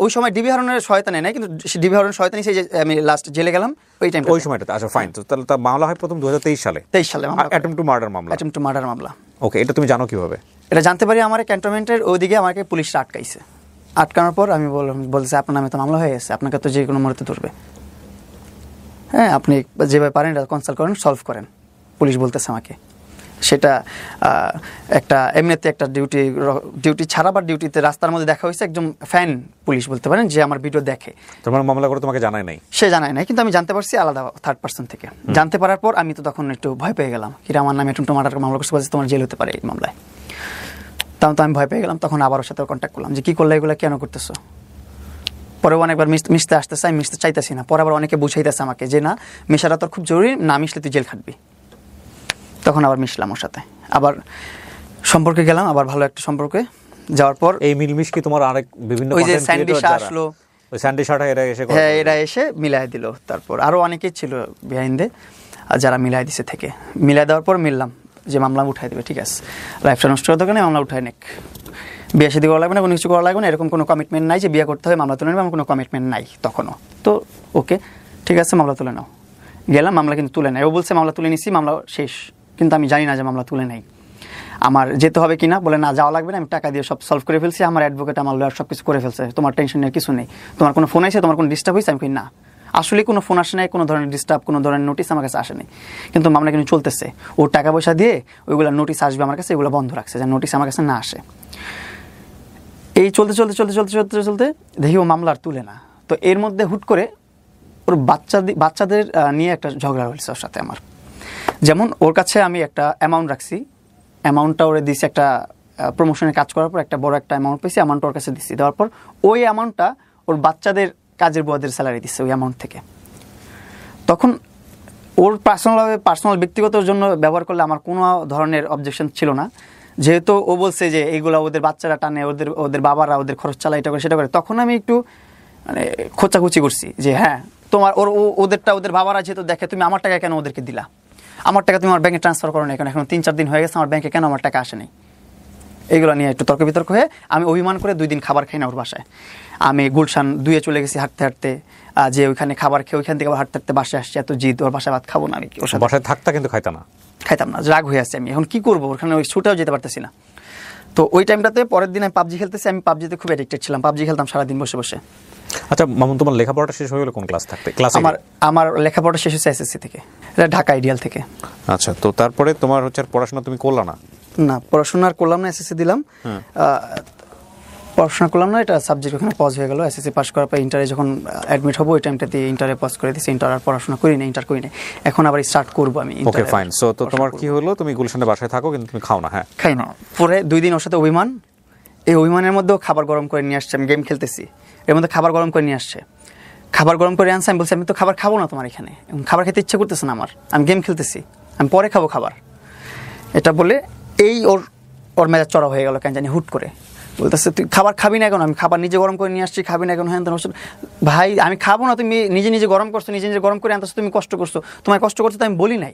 ওই সময় ডিবি হারুনের সহায়তা নেয় না, কিন্তু ডিবি হারুনের সহায়তা নিয়েছে যে আমি লাস্ট জেলে গেলাম ওই টাইম, ওই সময়টাতে। আচ্ছা ফাইন, তো তাহলে তার মামলা হয় প্রথম 2023 সালে। 23 সালে অ্যাটেম্পট টু মার্ডার মামলা। অ্যাটেম্পট টু মার্ডার মামলা। ওকে, এটা তুমি জানো কিভাবে? এটা জানতে পারি আমার ক্যান্টনমেন্টের ওইদিকে আমাকে পুলিশরা আটকাইছে। আটকানোর পর আমি বলতেছে আপনার নামে তো মামলা হয়ে গেছে, আপনাকে তো যে কোনো মুহূর্তে ধরবে, হ্যাঁ আপনি যেভাবে পারেন এটা কনসাল্ট করেন, সলভ করেন, পুলিশ বলতেছে আমাকে। সেটা একটা এমনিতে একটা ডিউটি ছাড়া বা ডিউটিতে রাস্তার মধ্যে দেখা হয়েছে একজন ফ্যান পুলিশ বলতে পারেন, যে আমার ভিডিও দেখে। তোমার মামলা করে তোমাকে জানায় নাই? সে জানায় নাই, কিন্তু আমি জানতে পারছি আলাদা থার্ড পার্সন থেকে। জানতে পারার পর আমি তো তখন একটু ভয় পেয়ে গেলাম, কিরা আমার নামে টুনটু মার্ডার মামলা করছে, বলছে তোমার জেল হতে পারে এই মামলায়। তখন তো আমি ভয় পেয়ে গেলাম। তখন আবার ওর সাথে কন্ট্যাক্ট করলাম যে কি করলে, এগুলো কেন করতেছো। পরে অনেকবার মিশতে আসতেছে, আমি মিশতে চাইতেছি না। পরে আবার অনেকে বুঝাইতেছে আমাকে যে না, মেশাটা তোর খুব জরুরি, না মিশলে তুই জেল খাটবি। তখন আবার মিশলাম ওর সাথে, আবার সম্পর্কে গেলাম, আবার ভালো একটা সম্পর্কে যাওয়ার পর এই মিলমিশ কি তোমার আরেক বিভিন্ন ওই যে স্যান্ডি শাহ আসলো, ওই স্যান্ডি শাহটা এরা এসে মিলাই দিল। তারপর আরও অনেকেই ছিল বিহাইন্ডে যারা মিলাই দিছে থেকে। মিলাই দেওয়ার পর মিললাম যে মামলা উঠাই দেবে, ঠিক আছে, লাইফটা নষ্ট করার দরকার নেই, মামলা উঠাই নেক, বিয়ে শাদী করা লাগবে না, কোনো কিছু করা লাগবে না, এরকম কোনো কমিটমেন্ট নাই যে বিয়ে করতে হবে, মামলা তুলে নেবে, আমার কোনো কমিটমেন্ট নাই তখনও। তো ওকে ঠিক আছে, মামলা তুলে নাও। গেলাম, মামলা কিন্তু তুলে নেয়। ও বলছে মামলা তুলে নিছি, মামলা শেষ, কিন্তু আমি জানি না যে মামলা তুলে নেই। আমার যেতে হবে কিনা, বলে না যাওয়া লাগবে না, আমি টাকা দিয়ে সব সলভ করে ফেলছি, আমার অ্যাডভোকেট আমার লয়ার সব কিছু করে ফেলছে, তোমার টেনশনের কিছু নেই। তোমার কোনো ফোন আসে, তোমার কোনো ডিস্টার্ব হয়েছে? আমি কই না, আসলে কোনো ফোন আসে নাই, কোনো ধরনের ডিস্টার্ব, কোনো ধরনের নোটিশ আমার কাছে আসেনি, কিন্তু মামলা কিন্তু চলতেছে। ওর টাকা পয়সা দিয়ে ওইগুলো নোটিশ আসবে আমার কাছে, এগুলো বন্ধ রাখছে, যেন নোটিশ আমার কাছে না আসে। এই চলতে চলতে চলতে চলতে চলতে চলতে দেখি ও মামলা আর তুলে না। তো এর মধ্যে হুট করে ওর বাচ্চাদের নিয়ে একটা ঝগড়া হয়েছে ওর সাথে আমার। যেমন ওর কাছে আমি একটা অ্যামাউন্ট রাখছি, অ্যামাউন্টটা ওরে দিছি, একটা প্রমোশনে কাজ করার পর একটা বড় একটা অ্যামাউন্ট পেয়েছি, অ্যামাউন্ট ওর কাছে দিচ্ছি। দেওয়ার পর ওই অ্যামাউন্টটা ওর বাচ্চাদের কাজের বুয়াদের স্যালারি দিচ্ছে ওই অ্যামাউন্ট থেকে। তখন ওর পার্সোনাল ব্যক্তিগতর জন্য ব্যবহার করলে আমার কোনো ধরনের অবজেকশন ছিল না, যেহেতু ও বলছে যে এইগুলো ওদের বাচ্চারা টানে, ওদের বাবারা ওদের খরচ চালায়, এটা করে সেটা করে। তখন আমি একটু মানে খোঁচাখুচি করছি যে হ্যাঁ, তোমার ওদের বাবারা যেহেতু দেখে, তুমি আমার টাকা কেন ওদেরকে দিলা, আমার টাকা তুমি আমার ব্যাংকে ট্রান্সফার করো না, এখন 3-4 দিন হয়ে গেছে, আমার ব্যাংকে কেন আমার টাকা আসেনি। এইগুলো নিয়ে একটু তর্ক বিতর্ক হয়ে আমি অভিমান করে 2 দিন খাবার খাই না ওর বাসায়। আমি গুলশান 2-এ চলে গেছি হাঁটতে হাঁটতে, যে ওইখানে খাবার খেয়ে ওইখান থেকে আবার হাঁটতে হাঁটতে বাসায় আসছি। এত জিদ, ওর বাসায় ভাত খাবো না আমি, ওর সাথে বাসায় থাকতা কিন্তু খাইতাম না, রাগ হয়ে আসছে। আমি এখন কি করবো, ওখানে ওই ছুটেও যেতে পারতেছি না। তো ওই টাইমটাতে পরের দিন আমি পাবজি খেলতেছি, আমি পাবজিতে খুব অ্যাডিক্টেড ছিলাম, পাবজি খেলতাম সারাদিন বসে বসে। আচ্ছা মামুন, তোমার লেখাপড়াটা শেষ হয়ে গেল কোন ক্লাস থাকতে? আমার লেখাপড়া শেষ হয়েছে এসএসসি থেকে, এটা ঢাকা আইডিয়াল থেকে। আচ্ছা, তো তারপরে তোমার হচ্ছে পড়াশোনা তুমি করলা না? না, পড়াশোনা আর করলাম না, এসএসসি দিলাম, পড়াশোনা করলাম না, এটা সাবজেক্ট ওখানে পজ হয়ে গেল। এসএসসি পাস করার পর ইন্টারে যখন অ্যাডমিট হবো, ওই টাইমটাতে ইন্টারে পজ করে দিয়েছি, ইন্টার আর পড়াশোনা করি না, ইন্টার করি না, এখন আবার স্টার্ট করবো আমি। ওকে ফাইন। সো তো তোমার কি হলো, তুমি গুলশানের বাসায় থাকো কিন্তু তুমি খাও না? হ্যাঁ, খাই না। পরে 2 দিন ওর সাথে অভিমান, এই অভিমানের মধ্যেও খাবার গরম করে নিয়ে আসছে, আমি গেম খেলতেছি, এর মধ্যে খাবার গরম করে নিয়ে আসছে, খাবার গরম করে আনছে। আমি বলছি আমি তো খাবার খাবো না তোমার এখানে, খাবার খেতে ইচ্ছে করতেছে না আমার, আমি গেম খেলতেছি, আমি পরে খাবো খাবার। এটা বলে এই ওর মেজাজ চড়া হয়ে গেল কেন জানি, হুট করে বলতেছে তুই খাবার খাবি না কেন, আমি খাবার নিজে গরম করে নিয়ে আসছি, খাবি না কেন? হ্যাঁ, ভাই আমি খাবো না, তুমি নিজে গরম করছো, নিজে গরম করে আনতেছো, তুমি কষ্ট করছো, তোমার কষ্ট করছো তো আমি বলি নাই।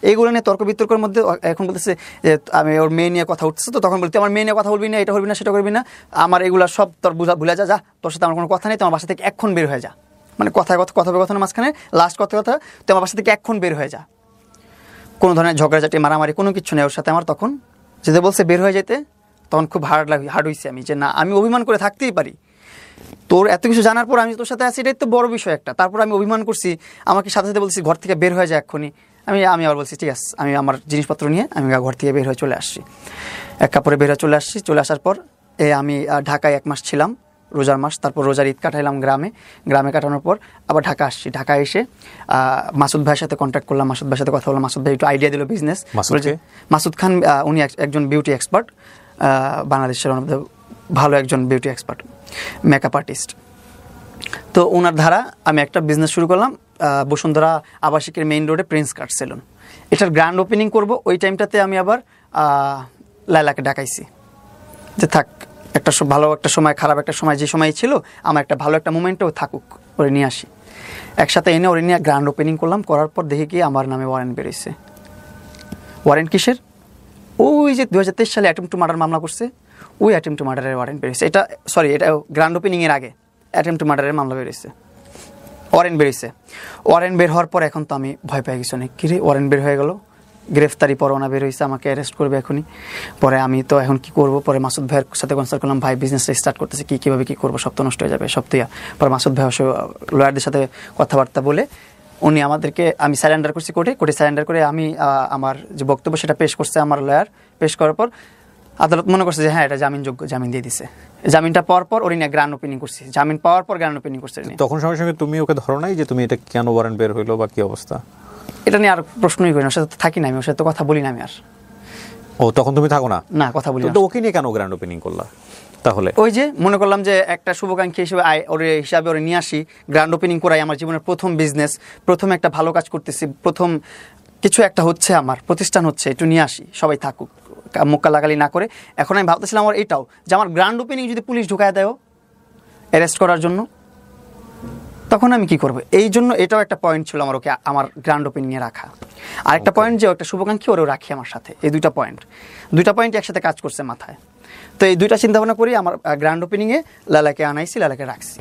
এইগুলো নিয়ে তর্ক বিতর্কের মধ্যে এখন বলতেছে যে আমি ওর মেয়ে নিয়ে কথা উঠতেছে। তো তখন বলতে আমার মেয়ে নিয়ে কথা বলবি না, এটা করবি না, সেটা করবি না, আমার এগুলো সব তোর ভুলে যা, তোর সাথে আমার কোনো কথা নেই, তোমার বাসা থেকে এক্ষণ বের হয়ে যা। মানে কথোপকথনের মাঝখানে লাস্ট কথা তোমার বাসা থেকে এক্ষণ বের হয়ে যা। কোনো ধরনের ঝগড়াঝাটি মারামারি কোনো কিছু নেই ওর সাথে আমার। তখন যেতে বলছে বের হয়ে যেতে, তখন খুব হার্ড হয়েছে আমি, যে না আমি অভিমান করে থাকতেই পারি, তোর এত কিছু জানার পর আমি তোর সাথে আছি, এটাই তো বড় বিষয় একটা। তারপর আমি অভিমান করছি, আমাকে সাথে সাথে বলছি ঘর থেকে বের হয়ে যায় এক্ষুনি। আমি আবার বলছি ঠিক আছে, আমি আমার জিনিসপত্র নিয়ে আমি ঘর থেকে বের হয়ে চলে আসছি। 1 কাপড়ে বের হয়ে চলে আসছি। চলে আসার পর আমি ঢাকায় 1 মাস ছিলাম, রোজার মাস। তারপর রোজার ঈদ কাটাইলাম গ্রামে কাটানোর পর আবার ঢাকা আসছি। ঢাকা এসে মাসুদ ভাইয়ের সাথে কন্ট্যাক্ট করলাম, মাসুদ ভাইয়ের সাথে কথা বললাম। মাসুদ ভাই একটু আইডিয়া দিল বিজনেস। মাসুদ খান, উনি একজন বিউটি এক্সপার্ট, বাংলাদেশের ভালো একজন বিউটি এক্সপার্ট, মেকআপ আর্টিস্ট। তো ওনার ধারা আমি একটা বিজনেস শুরু করলাম, বসুন্ধরা আবাসিকের মেইন রোডে প্রিন্স কাট সেলুন। এটার গ্র্যান্ড ওপেনিং করব। ওই টাইমটাতে আমি আবার লায়লাকে ডাকাইছি যে থাক, একটা ভালো একটা সময়, খারাপ একটা সময়, যে সময় ছিল আমার একটা ভালো একটা মোমেন্টও থাকুক, ওরে নিয়ে আসি। একসাথে এনে ওরে নিয়ে গ্র্যান্ড ওপেনিং করলাম। করার পর দেখি কি আমার নামে ওয়ারেন্ট বেরোইছে। ওয়ারেন্ট কিসের? ওই যে 2023 সালে অ্যাটেম্প টু মার্ডার মামলা করছে, ওই অ্যাটেম্প টু মার্ডারের ওয়ারেন্ট বেরিয়েছে। এটা গ্র্যান্ড ওপেনিংয়ের আগে অ্যাটেম্প টু মার্ডারের মামলা বেরিয়েছে, ওয়ারেন্ট বেরিয়েছে। ওয়ারেন্ট বের হওয়ার পর এখন তো আমি ভয় পেয়ে গেছি অনেক। কিরে ওয়ারেন্ট বের হয়ে গেল, গ্রেফতারি পরোয়ানা বের হয়েছে, আমাকে অ্যারেস্ট করবে এখনই। পরে আমি তো এখন কি করব? পরে মাসুদ ভাইয়ের সাথে কনসাল্ট করলাম, ভাই বিজনেসটা স্টার্ট করতেছে, কীভাবে কী করবো, সব তো নষ্ট হয়ে যাবে, সব তো। পরে মাসুদ ভাই লয়ারদের সাথে কথাবার্তা বলে উনি আমাদেরকে, আমি স্যারেন্ডার করছি কোর্টে স্যারেন্ডার করে আমি আমার যে বক্তব্য সেটা পেশ করছে আমার লয়ার। পেশ করার পর আদালত মনে করছে যে হ্যাঁ এটা জামিনযোগ্য, জামিন দিয়ে দিছে। জামিনটা পাওয়ার পর ওর নিয়ে গ্র্যান্ড ওপেনিং করছি, জামিন পাওয়ার পর গ্র্যান্ড ওপেনিং করছে। তখন সঙ্গে সঙ্গে তুমি ওকে ধরো নাই যে তুমি এটা কেন ওয়ারেন্ট বের হইলো বা কি অবস্থা? এটা নিয়ে আর প্রশ্নই করি না, ওর সাথে তো থাকি না আমি, ওর সাথে তো কথা বলি না আমি আর। ও তখন তুমি থাকো না? না, কথা বলি না। তো ওকে নিয়ে কেন গ্র্যান্ড ওপেনিং করলা তাহলে? ওই যে মনে করলাম যে একটা শুভাকাঙ্ক্ষী হিসেবে ওরে নিয়ে আসি, গ্র্যান্ড ওপেনিং করাই। আমার জীবনের প্রথম বিজনেস, প্রথম একটা ভালো কাজ করতেছি, প্রথম কিছু একটা হচ্ছে, আমার প্রতিষ্ঠান হচ্ছে, একটু নিয়ে আসি, সবাই থাকুক, মুক্কা লাগালি না করে। এখন আমি ভাবতেছিলাম আমার এটাও যে আমার গ্র্যান্ড ওপেনিং যদি পুলিশ ঢুকায় দেয় অ্যারেস্ট করার জন্য, তখন আমি কি করবো? এই জন্য এটাও একটা পয়েন্ট ছিল আমার, ওকে আমার গ্র্যান্ড ওপেনিংয়ে রাখা। আরেকটা পয়েন্ট যে একটা শুভাকাঙ্ক্ষী ওরেও রাখি আমার সাথে। এই দুইটা পয়েন্ট একসাথে কাজ করছে মাথায়। তো এই দুইটা চিন্তা ভাবনা করি আমার গ্র্যান্ড ওপেনিংয়ে লালাকে আনাইছি, লালাকে রাখছি।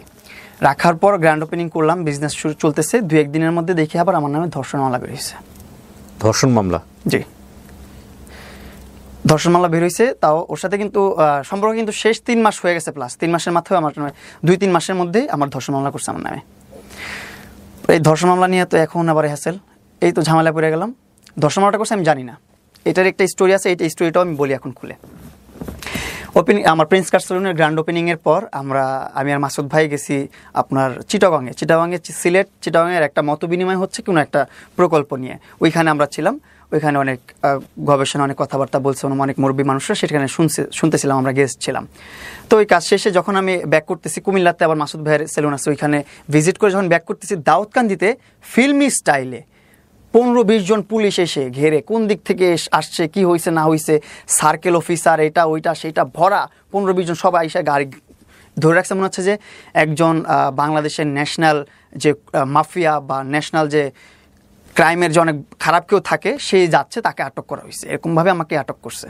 রাখার পর গ্র্যান্ড ওপেনিং করলাম, বিজনেস শুরু চলতেছে। 2-1 দিনের মধ্যে দেখি আবার আমার নামে ধর্ষণ মামলা বেরিয়েছে। ধর্ষণ মামলা? জি, ধর্ষণ মামলা বের হয়েছে। তাও ওর সাথে কিন্তু সম্পর্ক কিন্তু শেষ 3 মাস হয়ে গেছে, প্লাস 3 মাসের মাথায় আমার 2-3 মাসের মধ্যেই আমার ধর্ষণ মামলা করছে আমার নামে। এই ধর্ষণ মামলা নিয়ে তো এখন আবার হ্যাসেল, এই তো ঝামেলা পড়ে গেলাম। ধর্ষণ মামলাটা করছে আমি জানি না, এটার একটা স্টোরি আছে, এই স্টোরিটাও আমি বলি এখন খুলে। ওপেনিং আমার প্রিন্স কাট সেলুনের গ্র্যান্ড ওপেনিংয়ের পর আমি আর মাসুদ ভাই গেছি আপনার চিটাগংয়ে সিলেট চিটাগংয়ের একটা মত বিনিময় হচ্ছে কোনো একটা প্রকল্প নিয়ে। ওইখানে আমরা ছিলাম, ওইখানে অনেক গবেষণা, অনেক কথাবার্তা বলছে অনেক মুরব্বী মানুষরা, সেখানে শুনতেছিলাম, আমরা গেস্ট ছিলাম। তো ওই কাজ শেষে যখন আমি ব্যাক করতেছি কুমিল্লাতে, আবার মাসুদ ভাইয়ের সেলুন আছে, ওইখানে ভিজিট করে যখন ব্যাক করতেছি, দাউদকান্দিতে ফিল্মি স্টাইলে 15-20 জন পুলিশ এসে ঘেরে, কোন দিক থেকে আসছে, কি হয়েছে না হয়েছে, সার্কেল অফিসার, এটা ওইটা সেটা ভরা, 15-20 জন সবাই এসে গাড়ি ধরে রাখছে। মনে হচ্ছে যে একজন বাংলাদেশের ন্যাশনাল যে মাফিয়া বা ন্যাশনাল যে ক্রাইমের যে অনেক খারাপ কেউ থাকে, সে যাচ্ছে, তাকে আটক করা হয়েছে, এরকমভাবে আমাকে আটক করছে।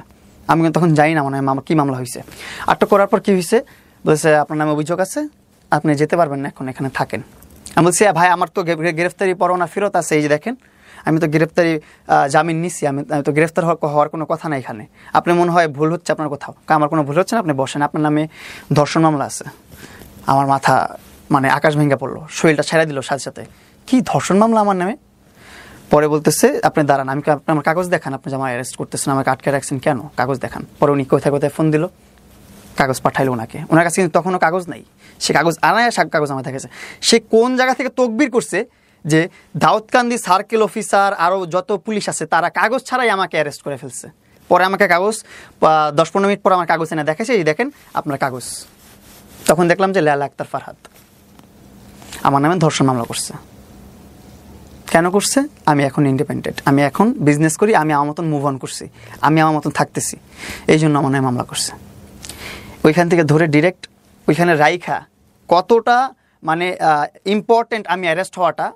আমি কিন্তু তখন জানি না, মানে আমার কী মামলা হয়েছে। আটক করার পর কী হয়েছে, বলছে আপনার নামে অভিযোগ আছে, আপনি যেতে পারবেন না, এখন এখানে থাকেন। আমি বলছি ভাই আমার তো গ্রেফতারি পরোয়ানা ফেরত আছে, এই যে দেখেন আমি তো গ্রেফতারি জামিন নিচ্ছি, আমি তো গ্রেফতার হওয়ার কোনো কথা না এখানে, আপনি মনে হয় ভুল হচ্ছে আপনার কোথাও। আমার কোনো ভুল হচ্ছে না, আপনি বসেন, আপনার নামে ধর্ষণ মামলা আছে। আমার মাথা মানে আকাশ ভেঙে পড়লো, শরীরটা ছেড়ে দিল সাথে সাথে। কি ধর্ষণ মামলা আমার নামে? পরে বলতেছে আপনি দাঁড়ান, আমি আমার কাগজ দেখান, আপনি যে আমার অ্যারেস্ট করতেছেন, আমাকে আটকে রাখছেন কেন, কাগজ দেখান। পরে উনি কোথায় কোথায় ফোন দিল, কাগজ পাঠাইলো ওনাকে, ওনার কাছে কিন্তু তখনও কাগজ নাই। সে কাগজ আনায়, কাগজ আমার দেখেছে। সে কোন জায়গা থেকে তকবির করছে যে দাউদকান্দি সার্কেল অফিসার আরও যত পুলিশ আছে তারা কাগজ ছাড়াই আমাকে অ্যারেস্ট করে ফেলছে। পরে আমাকে কাগজ 10-15 মিনিট পর আমার কাগজ এনে দেখেছে, এই দেখেন আপনার কাগজ। তখন দেখলাম যে লায়লা আক্তার ফারহাদ আমার নামে ধর্ষণ মামলা করছে। কেন করছে? আমি এখন ইন্ডিপেন্ডেন্ট, আমি এখন বিজনেস করি, আমি আমার মতন মুভ অন করছি, আমি আমার মতন থাকতেছি, এই জন্য আমার নামে মামলা করছে। ওইখান থেকে ধরে ডিরেক্ট ওইখানে রাইখা, কতটা মানে ইম্পর্টেন্ট আমি অ্যারেস্ট হওয়াটা,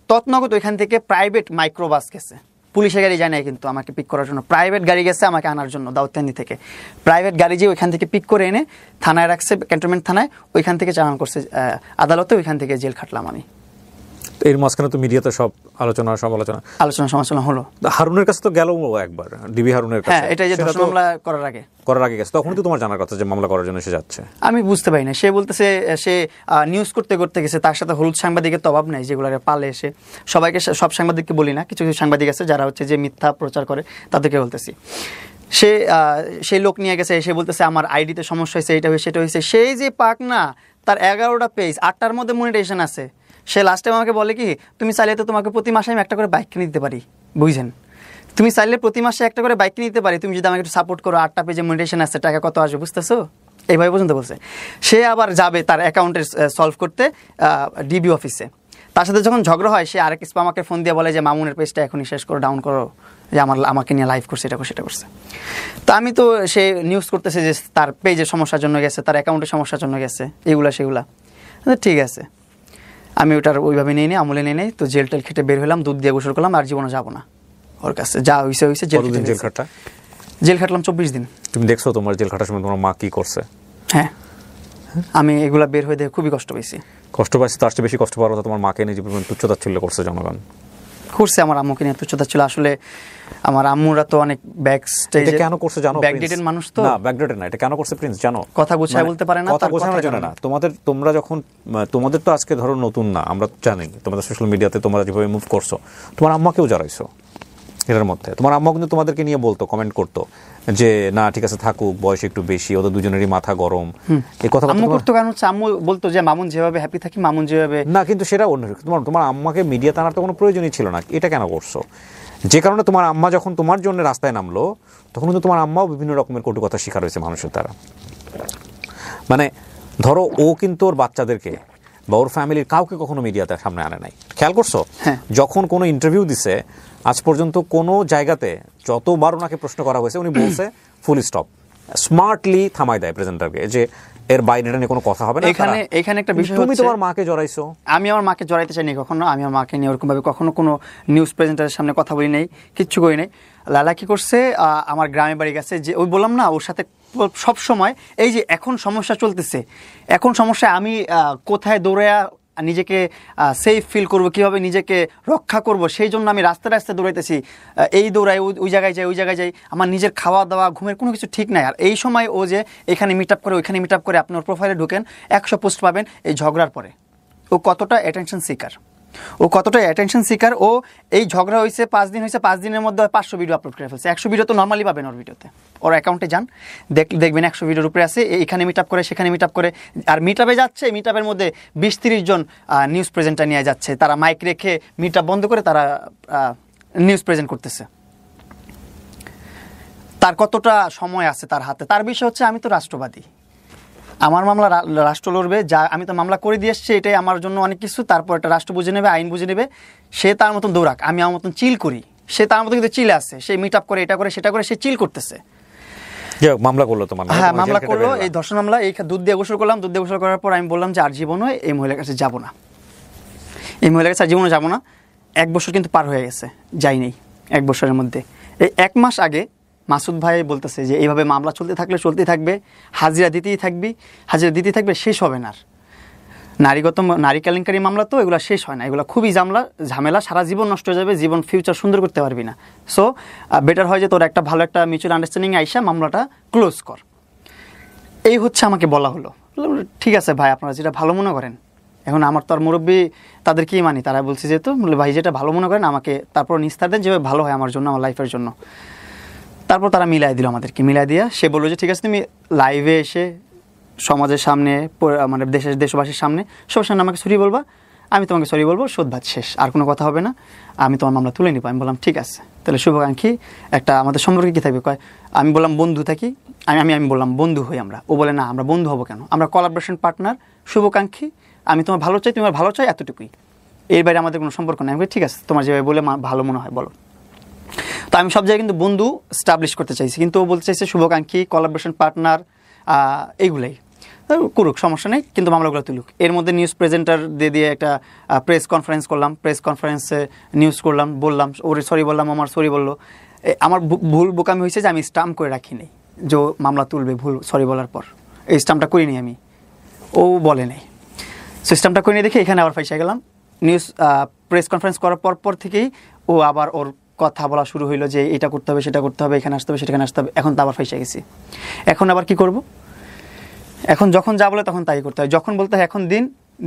তৎনগত ওইখান থেকে প্রাইভেট মাইক্রোবাস গেছে, পুলিশের গাড়ি যায় নাই কিন্তু আমাকে পিক করার জন্য, প্রাইভেট গাড়ি গেছে আমাকে আনার জন্য দাউদকান্দি থেকে। প্রাইভেট গাড়ি যে ওইখান থেকে পিক করে এনে থানায় রাখছে, ক্যান্টনমেন্ট থানায়, ওইখান থেকে চালান করছে আদালতে, ওইখান থেকে জেল খাটলাম আমি। এর মাঝখানে তো মিডিয়াতে সব আলোচনা সমালোচনা হলো। হারুনের কাছে তো গেল একবার, ডিবি হারুনের কাছে। হ্যাঁ, এটা যে ধর্ষণ মামলা করার আগে গেছে, তখন তো তোমার জানার কথা যে মামলা করার জন্য সে যাচ্ছে। আমি বুঝতে পারি না, সে বলতেছে সে নিউজ করতে গেছে, তার সাথে হলুদ সাংবাদিকের তো অভাব নাই, যেগুলো পালে এসে সবাইকে, সব সাংবাদিককে বলি না, কিছু কিছু সাংবাদিক আছে যারা হচ্ছে যে মিথ্যা প্রচার করে, তাদেরকে বলতেছি। সেই লোক নিয়ে গেছে, সে বলতেছে আমার আইডিতে সমস্যা হয়েছে, এটা হয়েছে সেটা হয়েছে। সেই যে পাক না, তার 11টা পেজ, 8টার মধ্যে মনিটাইজেশন আছে। সে লাস্টে আমাকে বলে কি, তুমি চাইলে তো তোমাকে প্রতি মাসে আমি একটা করে বাইক কিনে দিতে পারি, বুঝছেন, তুমি চাইলে প্রতি মাসে একটা করে বাইক কিনে দিতে পারি, তুমি যদি আমাকে একটু সাপোর্ট করো, 8টা পেজে মনিটাইজেশন আছে, টাকা কত আসবে বুঝতেছো, এইভাবে পর্যন্ত বলছে। সে আবার যাবে তার অ্যাকাউন্টে সলভ করতে ডিবি অফিসে, তার সাথে যখন ঝগড়া হয়, সে আরেক আমাকে ফোন দিয়ে বলে যে মামুনের পেজটা এখনই শেষ করো, ডাউন করো, যে আমাকে নিয়ে লাইভ করছে, এটা করছে সেটা করছে। তো আমি তো সে নিউজ করতেছে যে তার পেজের সমস্যার জন্য গেছে, তার অ্যাকাউন্টের সমস্যার জন্য গেছে, এগুলা সেগুলা। ঠিক আছে, আমি ওটার ওইভাবে নিয়ে নিই, আমলে নিয়ে নেই। তো জেল টেল খেটে বের হলাম, দুধ দিয়ে গোসল করলাম, আর জীবনে যাবো না ওর কাছে, যা হয়েছে হয়েছে। জেল খাটলাম 24 দিন। তুমি দেখছো তোমার জেল খাটার সময় তোমার মা কি করছে? হ্যাঁ, আমি এগুলা বের হয়ে দেখে খুবই কষ্ট পেয়েছি। কষ্ট পাইছি, তার চেয়ে বেশি কষ্ট পাওয়ার কথা তোমার মাকে নিয়ে যে তুচ্ছতাচ্ছিল্য করছে জনগণ। করছে আমার আম্মুকে নিয়ে তুচ্ছতা ছিল। আসলে আমার আম্মুরা তো অনেক ব্যাক স্টেজে কেন করছে জানো? ব্যাকডেটেড মানুষ তো। না, ব্যাকডেটেড না, এটা কেন করছে প্রিন্স জানো? কথা গুছায় বলতে পারে না, কথা গোছানোর জন্য না। তোমরা যখন তোমাদের তো আজকে ধরো নতুন না, আমরা জানি তোমাদের সোশ্যাল মিডিয়াতে তোমরা যেভাবে মুভ করছো, তোমার আম্মাকেও জড়াইছো এটার মধ্যে। তোমার আম্মা কিন্তু তোমাদেরকে নিয়ে বলতো, কমেন্ট করতো যে না ঠিক আছে থাকুক, বয়স একটু বেশি, ওদের দুজনেরই মাথা গরম, এই কথা আম্মু করতো। কারণ হচ্ছে আম্মু বলতো যে মামুন যেভাবে হ্যাপি থাকি, মামুন যেভাবে না, কিন্তু সেটা অন্য। তোমার আম্মাকে মিডিয়াতে আনার তো কোনো প্রয়োজনই ছিল না, এটা কেন করছো? যে কারণে তোমার আম্মা যখন তোমার জন্য রাস্তায় নামলো, তখন কিন্তু তোমার আম্মাও বিভিন্ন রকমের কটু কথা শিকার হয়েছে মানুষের দ্বারা। মানে ধরো ও কিন্তু ওর বাচ্চাদেরকে বা ওর ফ্যামিলির কাউকে কখনো মিডিয়াতে সামনে আনে নাই, খেয়াল করছো? যখন কোনো ইন্টারভিউ দিছে আজ পর্যন্ত কোনো জায়গাতে যতবার ওনাকে প্রশ্ন করা হয়েছে উনি বলছে ফুল স্টপ, স্মার্টলি থামাই দেয় প্রেজেন্টারকে যে এর বাইরে নিয়ে কোনো কথা হবে না। এখানে একটা বিষয়, তুমি তোমার মাকে জড়াইছো। আমি আমার মাকে জড়াইতে চাইনি কখনো। আমি আমার মাকে নিয়ে ওরকম ভাবে কখনো কোনো নিউজ প্রেজেন্টারের সামনে কথা বলি নাই, কিচ্ছু করি নাই। লালা কি করছে, আমার গ্রামে বাড়ি গেছে, যে ওই বললাম না ওর সাথে সব সময় এই যে এখন সমস্যা চলতেছে, এখন সমস্যা আমি কোথায় দৌড়ায়া নিজেকে সেফ ফিল করবো, কীভাবে নিজেকে রক্ষা করব, সেই জন্য আমি রাস্তায় রাস্তায় দৌড়াইতেছি। এই দৌড়াই, ওই জায়গায় যাই, ওই জায়গায় যাই, আমার নিজের খাওয়া দাওয়া ঘুমের কোনো কিছু ঠিক নাই। আর এই সময় ও যে এখানে মিট আপ করে, ওইখানে মিট আপ করে, আপনি ওর প্রোফাইলে ঢুকেন 100 পোস্ট পাবেন এই ঝগড়ার পরে। ও কতটা অ্যাটেনশন সিকার, ও এই ঝগড়া হয়েছে 5 দিন হয়েছে, 5 দিনের মধ্যে 500 ভিডিও আপলোড করে ফেলছে। 100 ভিডিও তো নর্মালি পাবেন ওর ভিডিওতে, ওর অ্যাকাউন্টে যান দেখবেন 100 ভিডিওর উপরে আছে। এখানে মিট আপ করে, সেখানে মিট আপ করে, আর মিট আপে যাচ্ছে, মিট আপের মধ্যে 20-30 জন নিউজ প্রেজেন্টার নিয়ে যাচ্ছে, তারা মাইক রেখে মিট আপ বন্ধ করে তারা নিউজ প্রেজেন্ট করতেছে। তার কতটা সময় আছে তার হাতে? তার বিষয় হচ্ছে আমি তো রাষ্ট্রবাদী, আমার মামলা রাষ্ট্র লড়বে, যা আমি তো মামলা করে দিয়ে এসছি, এটাই আমার জন্য অনেক কিছু। তারপর একটা রাষ্ট্র বুঝে নেবে, আইন বুঝে নেবে। সে তার মতন দৌড়াক, আমি আমার মতন চিল করি। সে তার মতো কিন্তু চিলে আছে, সে মিট আপ করে, এটা করে, সেটা করে, সে চিল করতেছে। মামলা করলো তোমার? হ্যাঁ, মামলা করলো, এই ধর্ষণ মামলা। এই দুধ দিয়ে গোসল করলাম। দুধ দিয়ে গোসল করার পর আমি বললাম যে আর জীবনও এই মহিলার কাছে যাবো না, এই মহিলার কাছে আর জীবনও যাবো না। 1 বছর কিন্তু পার হয়ে গেছে, যাই নেই। 1 বছরের মধ্যে এই 1 মাস আগে মাসুদ ভাই বলতেছে যে এইভাবে মামলা চলতেই থাকবে, হাজিরা দিতেই থাকবে, শেষ হবে না। নারী কেলেঙ্কারি মামলা তো এগুলো শেষ হয় না, এগুলো খুবই ঝামেলা, সারা জীবন নষ্ট হয়ে যাবে, জীবন ফিউচার সুন্দর করতে পারবি না। সো বেটার হয় যে তোর একটা ভালো একটা মিউচুয়াল আন্ডারস্ট্যান্ডিং আইসা মামলাটা ক্লোজ কর। এই হচ্ছে আমাকে বলা হলো। ঠিক আছে ভাই, আপনারা যেটা ভালো মনে করেন। এখন আমার তো আর মুরব্বী, তাদেরকেই মানি। তারা বলছে যেহেতু, ভাই যেটা ভালো মনে করেন আমাকে তারপর নিস্তার দেন, যেভাবে ভালো হয় আমার জন্য, আমার লাইফের জন্য। তারপর তারা মিলাই দিল, আমাদেরকে মিলাই দিয়া সে বললো যে ঠিক আছে তুমি লাইভে এসে সমাজের সামনে, মানে দেশবাসীর সামনে, সবার সামনে আমাকে সরি বলবা, আমি তোমাকে সরি বলবো, শোধবাদ শেষ, আর কোনো কথা হবে না, আমি তোমার মামলা তুলে নিব। আমি বললাম ঠিক আছে, তাহলে শুভাকাঙ্ক্ষী একটা আমাদের সম্পর্কে কী থাকবে? কয় আমি বললাম বন্ধু থাকি, আমি বললাম বন্ধু হই আমরা। ও বলে না, আমরা বন্ধু হবো কেন, আমরা কোলাবোরেশন পার্টনার, শুভাকাঙ্ক্ষী, আমি তোমার ভালো চাই, তোমার ভালো চাই, এতটুকুই, এর বাইরে আমাদের কোনো সম্পর্ক নেই। আমি ঠিক আছে, তোমার যেভাবে বলে ভালো মনে হয় বলো। তো আমি সব জায়গায় কিন্তু বন্ধু স্টাবলিশ করতে চাইছি, কিন্তু ও বলতে চাইছে শুভাকাঙ্ক্ষী, কোলাবোরেশন পার্টনার, এইগুলাই করুক, সমস্যা নেই, কিন্তু মামলাগুলো তুলুক। এর মধ্যে নিউজ প্রেজেন্টার দিয়ে একটা প্রেস কনফারেন্স করলাম, প্রেস কনফারেন্সে নিউজ করলাম, বললাম ওরে সরি বললাম, আমার সরি বললো। আমার ভুল বোকামি হয়েছে যে আমি স্টাম্প করে রাখিনি যে মামলা তুলবে, ভুল সরি বলার পর এই স্টাম্পটা করিনি আমি, ও বলে নেই। সিস্টেমটা করে নিয়ে দেখে এখানে আবার ফাইসা গেলাম। নিউজ প্রেস কনফারেন্স করার পর থেকেই ও আবার ওর কথা বলা শুরু হইলো যে এটা করতে হবে, সেটা করতে হবে, এখানে আসতে হবে, সেখানে আসতে হবে। এখন তো আবার ফাইসা গেছি। এখন আবার কি করব? এখন যখন যা বলে তখন তাই করতে হয়। যখন বলতে হয় এখন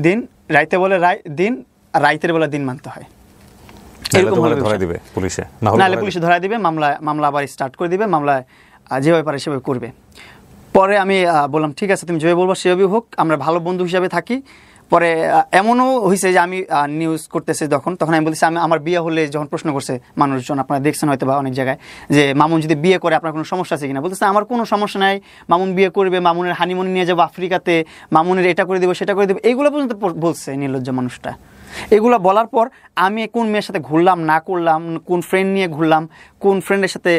দিন, রাইতে বলে দিন, আর রাইতের বেলা দিন মানতে হয়। নাহলে পুলিশে ধরাই দিবে, মামলা আবার স্টার্ট করে দিবে, মামলায় যেভাবে পারে সেভাবে করবে। পরে আমি বললাম ঠিক আছে, তুমি যেভাবে বলবো সেভাবেই হোক, আমরা ভালো বন্ধু হিসাবে থাকি। পরে এমনও হয়েছে যে আমি নিউজ করতেছি তখন আমি বলতেছি, আমার বিয়ে হলে যখন প্রশ্ন করছে মানুষজন, আপনারা দেখছেন হয়তো বা অনেক জায়গায়, যে মামুন যদি বিয়ে করে আপনার কোনো সমস্যা আছে কিনা, বলতেছে আমার কোনো সমস্যা নাই, মামুন বিয়ে করবে, মামুনের হানিমুনি নিয়ে যাবো আফ্রিকাতে, মামুনের এটা করে দেবো, সেটা করে দেবো, এইগুলো পর্যন্ত বলছে নির্লজ্জ মানুষটা। এগুলো বলার পর আমি কোন মেয়ের সাথে ঘুরলাম না করলাম, কোন ফ্রেন্ড নিয়ে ঘুরলাম, কোন ফ্রেন্ডের সাথে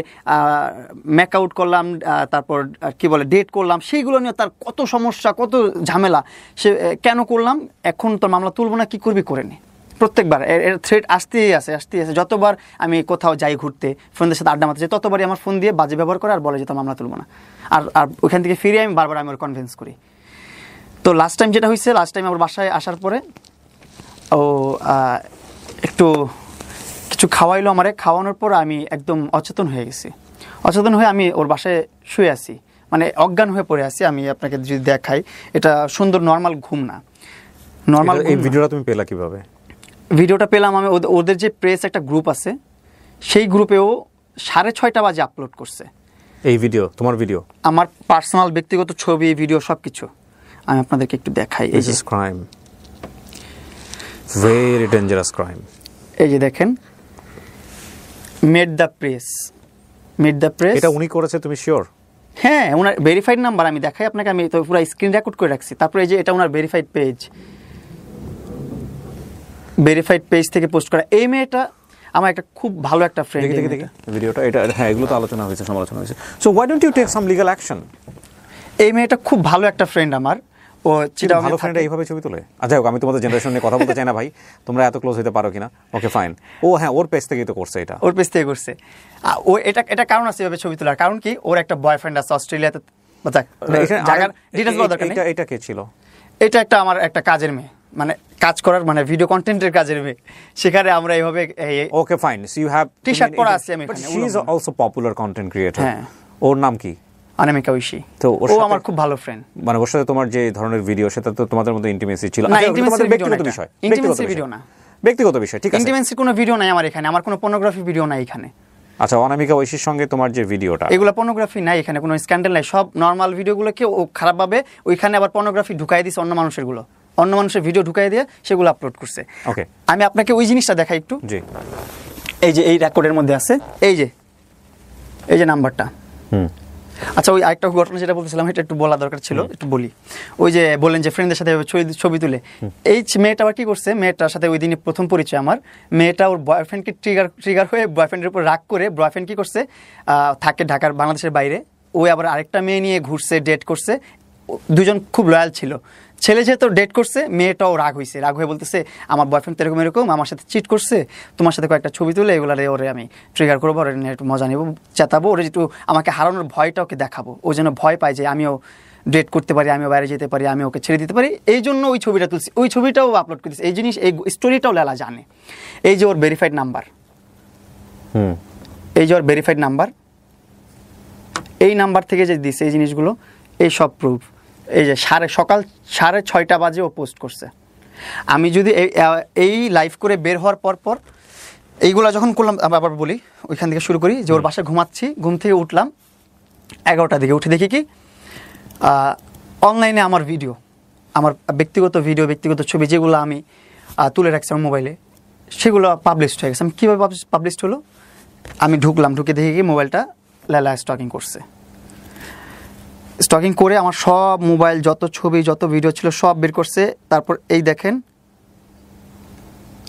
মেক আউট করলাম, তারপর কি বলে ডেট করলাম, সেইগুলো নিয়ে তার কত সমস্যা, কত ঝামেলা, সে কেন করলাম, এখন তোর মামলা তুলবো না, কি করবি করে নে। প্রত্যেকবার এর থ্রেট আসতেই আছে। যতবার আমি কোথাও যাই ঘুরতে, ফ্রেন্ডদের সাথে আড্ডা মারতে যাই, ততবারই আমার ফোন দিয়ে বাজে ব্যবহার করে আর বলে যে তোর মামলা তুলবো না। আর ওইখান থেকে ফিরে আমি বারবার ওর কনভিন্স করি। তো লাস্ট টাইম যেটা হয়েছে, লাস্ট টাইম আমার বাসায় আসার পরে ও একটু কিছু কিছু খাওয়াইলো আমারে, খাওয়ানোর পর আমি একদম অচেতন হয়ে গেছি। অচেতন হয়ে আমি ওর বাসায় শুয়ে আছি, মানে অজ্ঞান হয়ে পড়ে আছি। আমি আপনাকে যদি দেখাই, এটা সুন্দর নর্মাল ঘুম না, নর্মাল। এই ভিডিওটা তুমি পেলা কিভাবে? ভিডিওটা পেলাম আমি ওদের যে প্রেস একটা গ্রুপ আছে, সেই গ্রুপেও 6:30 বাজে আপলোড করছে এই ভিডিও। তোমার ভিডিও? আমার পার্সোনাল ব্যক্তিগত ছবি, ভিডিও সবকিছু। আমি আপনাদেরকে একটু দেখাই। এই যে ক্রাইম, ভেরি ডেঞ্জারাস ক্রাইম। এই যে দেখেন, made the press, made the press. এটা উনি করেছে, তুমি শিওর? হ্যাঁ, ওনার ভেরিফাইড নাম্বার আমি দেখাই আপনাকে, আমি তো পুরো স্ক্রিন রেকর্ড করে রাখছি। তারপরে এই যে এটা ওনার ভেরিফাইড পেজ, ভেরিফাইড পেজ থেকে পোস্ট করা। এই মেয়েটা আমার একটা খুব ভালো একটা ফ্রেন্ড। দেখি ভিডিওটা। এটা হ্যাঁ, এগুলো তো আলোচনা হয়েছে, সমালোচনা হয়েছে। So why don't you take some legal action? এই মেয়েটা খুব ভালো একটা ফ্রেন্ড আমার। ও চিটাগাং ভালো ফ্রেন্ড এইভাবে ছবি তোলে? আচ্ছা, আমি তোমাদের জেনারেশন নিয়ে কথা বলতে চাই না ভাই, তোমরা এত ক্লোজ হতে পারো কিনা? Okay fine. ও হ্যাঁ, ওর পেজ থেকেই তো করছে এটা। ওর পেজ থেকে করছে। ও এটা কারণ আছে এভাবে ছবি তোলার। কারণ কি, ওর একটা বয়ফ্রেন্ড আছে অস্ট্রেলিয়াতে। এটা কে ছিল? এটা আমার একটা কাজের মেয়ে, মানে কাজ করার, মানে ভিডিও কন্টেন্টের কাজের মেয়ে। সেখানে আমরা এইভাবে okay fine. So you have T-shirt পরা আছে আমি। But she is also popular content creator. হ্যাঁ। ওর নাম কি? অনামিকা ঐশী। তো ও আমার খুব ভালো ফ্রেন্ড। মানে ওর সাথে তোমার যে ধরনের ভিডিও, সেটা তো তোমাদের মধ্যে ইন্টিমেসি ছিল? না, ইন্টিমেসি ব্যক্তিগত বিষয়। ইন্টিমেসি ভিডিও না, ব্যক্তিগত বিষয়। ঠিক আছে, ইন্টিমেসি কোনো ভিডিও নাই আমার এখানে। আমার কোনো পর্নোগ্রাফি ভিডিও নাই এখানে। আচ্ছা, অনামিকা ঐশীর সঙ্গে তোমার যে ভিডিওটা, এগুলো পর্নোগ্রাফি নাই এখানে, কোনো স্ক্যান্ডাল নাই। সব নর্মাল ভিডিওগুলোকে ও খারাপভাবে ওইখানে আবার পর্নোগ্রাফি ঢুকাই দিয়েছে, অন্য মানুষের ভিডিও ঢুকাই দিয়ে সেগুলো আপলোড করছে। ওকে, আমি আপনাকে ওই জিনিসটা দেখাই একটু। জি। এই যে এই রেকর্ডের মধ্যে আছে, এই যে নাম্বারটা। আচ্ছা, ওই আরেকটা ঘটনা যেটা বলতেছিলাম, এটা একটু বলা দরকার ছিল, একটু বলি। ওই যে বললেন যে ফ্রেন্ডদের সাথে ছবি তুলে, এই মেয়েটা আবার কি করছে, মেয়েটার সাথে ওই দিনে প্রথম পরিচয় আমার। মেয়েটা ওর বয়ফ্রেন্ডকে ট্রিগার হয়ে বয়ফ্রেন্ডের উপর রাগ করে, বয়ফ্রেন্ড কি করছে, থাকে ঢাকার, বাংলাদেশের বাইরে, ওই আবার আরেকটা মেয়ে নিয়ে ঘুরছে, ডেট করছে। দুজন খুব লয়াল ছিল। ছেলে যেহেতু ডেট করছে, মেয়েটাও রাগ হয়ে বলতেছে, আমার বয়ফ্রেন্ড তো এরকম আমার সাথে চিট করছে, তোমার সাথে কয়েকটা ছবি তুলে এগুলারে ওরে আমি ট্রিগার করবো, ওরে নিয়ে একটু মজা নেবো, চেতাবো, ওরে একটু আমাকে হারানোর ভয়টা ওকে দেখাবো, ও যেন ভয় পায় যে আমিও ডেট করতে পারি, আমিও বাইরে যেতে পারি, আমি ওকে ছেড়ে দিতে পারি। এই জন্য ওই ছবিটা তুলছি, ওই ছবিটাও আপলোড করেছি। এই জিনিস, এই স্টোরিটাও লেলা জানে। এই যে ওর ভেরিফাইড নাম্বার, এই যে ওর ভেরিফাইড নাম্বার, এই নাম্বার থেকে যে দিচ্ছে এই জিনিসগুলো, এই সব প্রুফ। এই যে সকাল 6:30 বাজে ও পোস্ট করছে। আমি যদি এই লাইভ করে বের হওয়ার পর এইগুলা যখন করলাম, আবার বলি ওইখান থেকে শুরু করি, যে ওর বাসায় ঘুমাচ্ছি, ঘুম থেকে উঠলাম 11টার দিকে, উঠে দেখি কি অনলাইনে আমার ভিডিও, আমার ব্যক্তিগত ভিডিও, ব্যক্তিগত ছবি যেগুলো আমি তুলে রাখছি আমার মোবাইলে, সেগুলো পাবলিশড হয়ে গেছে। আমি কীভাবে পাবলিশড হলো, আমি ঢুকে দেখি কি মোবাইলটা লেলা স্টকিং করছে। স্টকিং করে আমার সব মোবাইল, যত ছবি, যত ভিডিও ছিল সব বের করছে। তারপর এই দেখেন,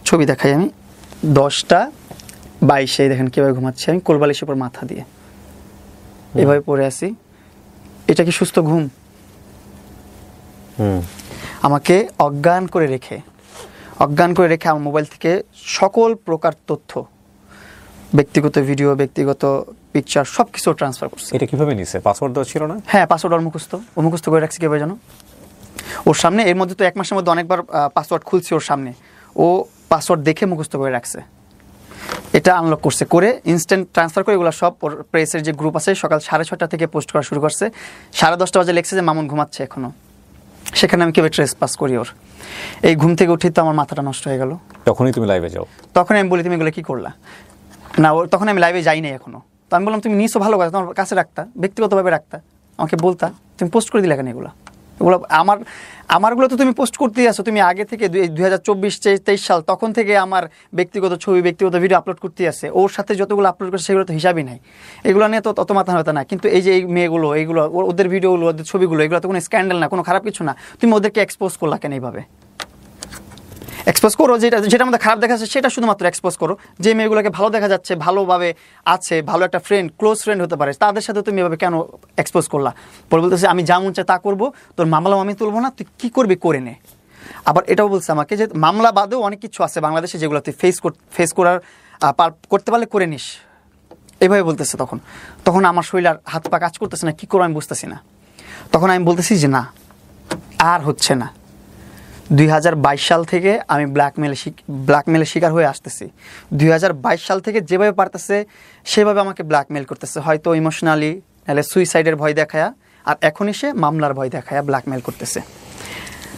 ছবি দেখাই আমি, 10:22 দেখেন কীভাবে ঘুমাচ্ছি আমি, কোলবালিশের উপর মাথা দিয়ে এভাবে পড়ে আছি। এটা কি সুস্থ ঘুম? আমাকে অজ্ঞান করে রেখে আমার মোবাইল থেকে সকল প্রকার তথ্য, ব্যক্তিগত ভিডিও, ব্যক্তিগত পিকচার সব কিছু ট্রান্সফার করছে। এটা কিভাবে নিছে? পাসওয়ার্ড দেওয়া ছিল না? হ্যাঁ, পাসওয়ার্ড ওর মুখস্থ করে রাখছি কিভাবে জানো, ওর সামনে। এর মধ্যে তো 1 মাসের মধ্যে অনেকবার পাসওয়ার্ড খুলছি ওর সামনে, ও পাসওয়ার্ড দেখে মুখস্থ করে রাখছে। এটা আনলক করছে, করে ইনস্ট্যান্ট ট্রান্সফার করে এগুলো সব ওর প্রেসের যে গ্রুপ আছে, সকাল 6:30 থেকে পোস্ট করা শুরু করছে। 10:30 বাজে লেখছে যে মামুন ঘুমাচ্ছে এখনো। সেখানে আমি কীভাবে ট্রেস পাস করি ওর। এই ঘুম থেকে উঠি তো আমার মাথাটা নষ্ট হয়ে গেল। তখনই তুমি লাইভে যাও? তখন আমি বলি, তুমি এগুলো কী করলা? না, তখন আমি লাইভে যাই নাই এখনো। তো আমি বললাম, তুমি নিশ্চয় ভালো কথা, তোমার কাছে রাখতা, ব্যক্তিগতভাবে রাখতা, আমাকে বলতা, তুমি পোস্ট করে দিলে কেন এগুলো? আমারগুলো তো তুমি পোস্ট করতেই আসো, তুমি আগে থেকে 2024-23 সাল তখন থেকে আমার ব্যক্তিগত ছবি, ব্যক্তিগত ভিডিও আপলোড করতেই আছে। ওর সাথে যতগুলো আপলোড করছে সেগুলো তো হিসাবই নাই, এগুলো নিয়ে তো তত মাথা ব্যথা না। কিন্তু এই যে এই মেয়েগুলো, এইগুলো ওদের ভিডিওগুলো, ওদের ছবিগুলো, এগুলো তো কোনো স্ক্যান্ডাল না, কোনো খারাপ কিছু না, তুমি ওদেরকে এক্সপোজ করলা কেন এইভাবে? এক্সপোজ করো, যেটা আমাদের খারাপ দেখা যাচ্ছে সেটা শুধুমাত্র এক্সপোজ করো। যে মেয়েগুলোকে ভালো দেখা যাচ্ছে, ভালোভাবে আছে, ভালো একটা ফ্রেন্ড, ক্লোজ ফ্রেন্ড হতে পারে, তাদের সাথে তুমি এভাবে কেন এক্সপোজ করলা? পরে বলতেছে, আমি যা মন চাই তা করবো, তোর মামলাও আমি তুলবো না, তুই কী করবি করে নে। আবার এটাও বলছে আমাকে যে মামলা বাদেও অনেক কিছু আছে বাংলাদেশে যেগুলো তুই ফেস করতে পারলে করে নিস, এভাবে বলতেছে। তখন আমার শরীর আর হাত পা কাজ করতেছে না, কী করবো আমি বুঝতেছি না। তখন আমি বলতেছি যে না, আর হচ্ছে না, 2022 সাল থেকে আমি ব্ল্যাকমেলের শিকার হয়ে আসতেছি। 2022 সাল থেকে যেভাবে পারতেছে সেভাবে আমাকে ব্ল্যাকমেল করতেছে, হয়তো ইমোশনালি, নাহলে সুইসাইডের ভয় দেখায়া, আর এখনই সে মামলার ভয় দেখায়া ব্ল্যাকমেল করতেছে।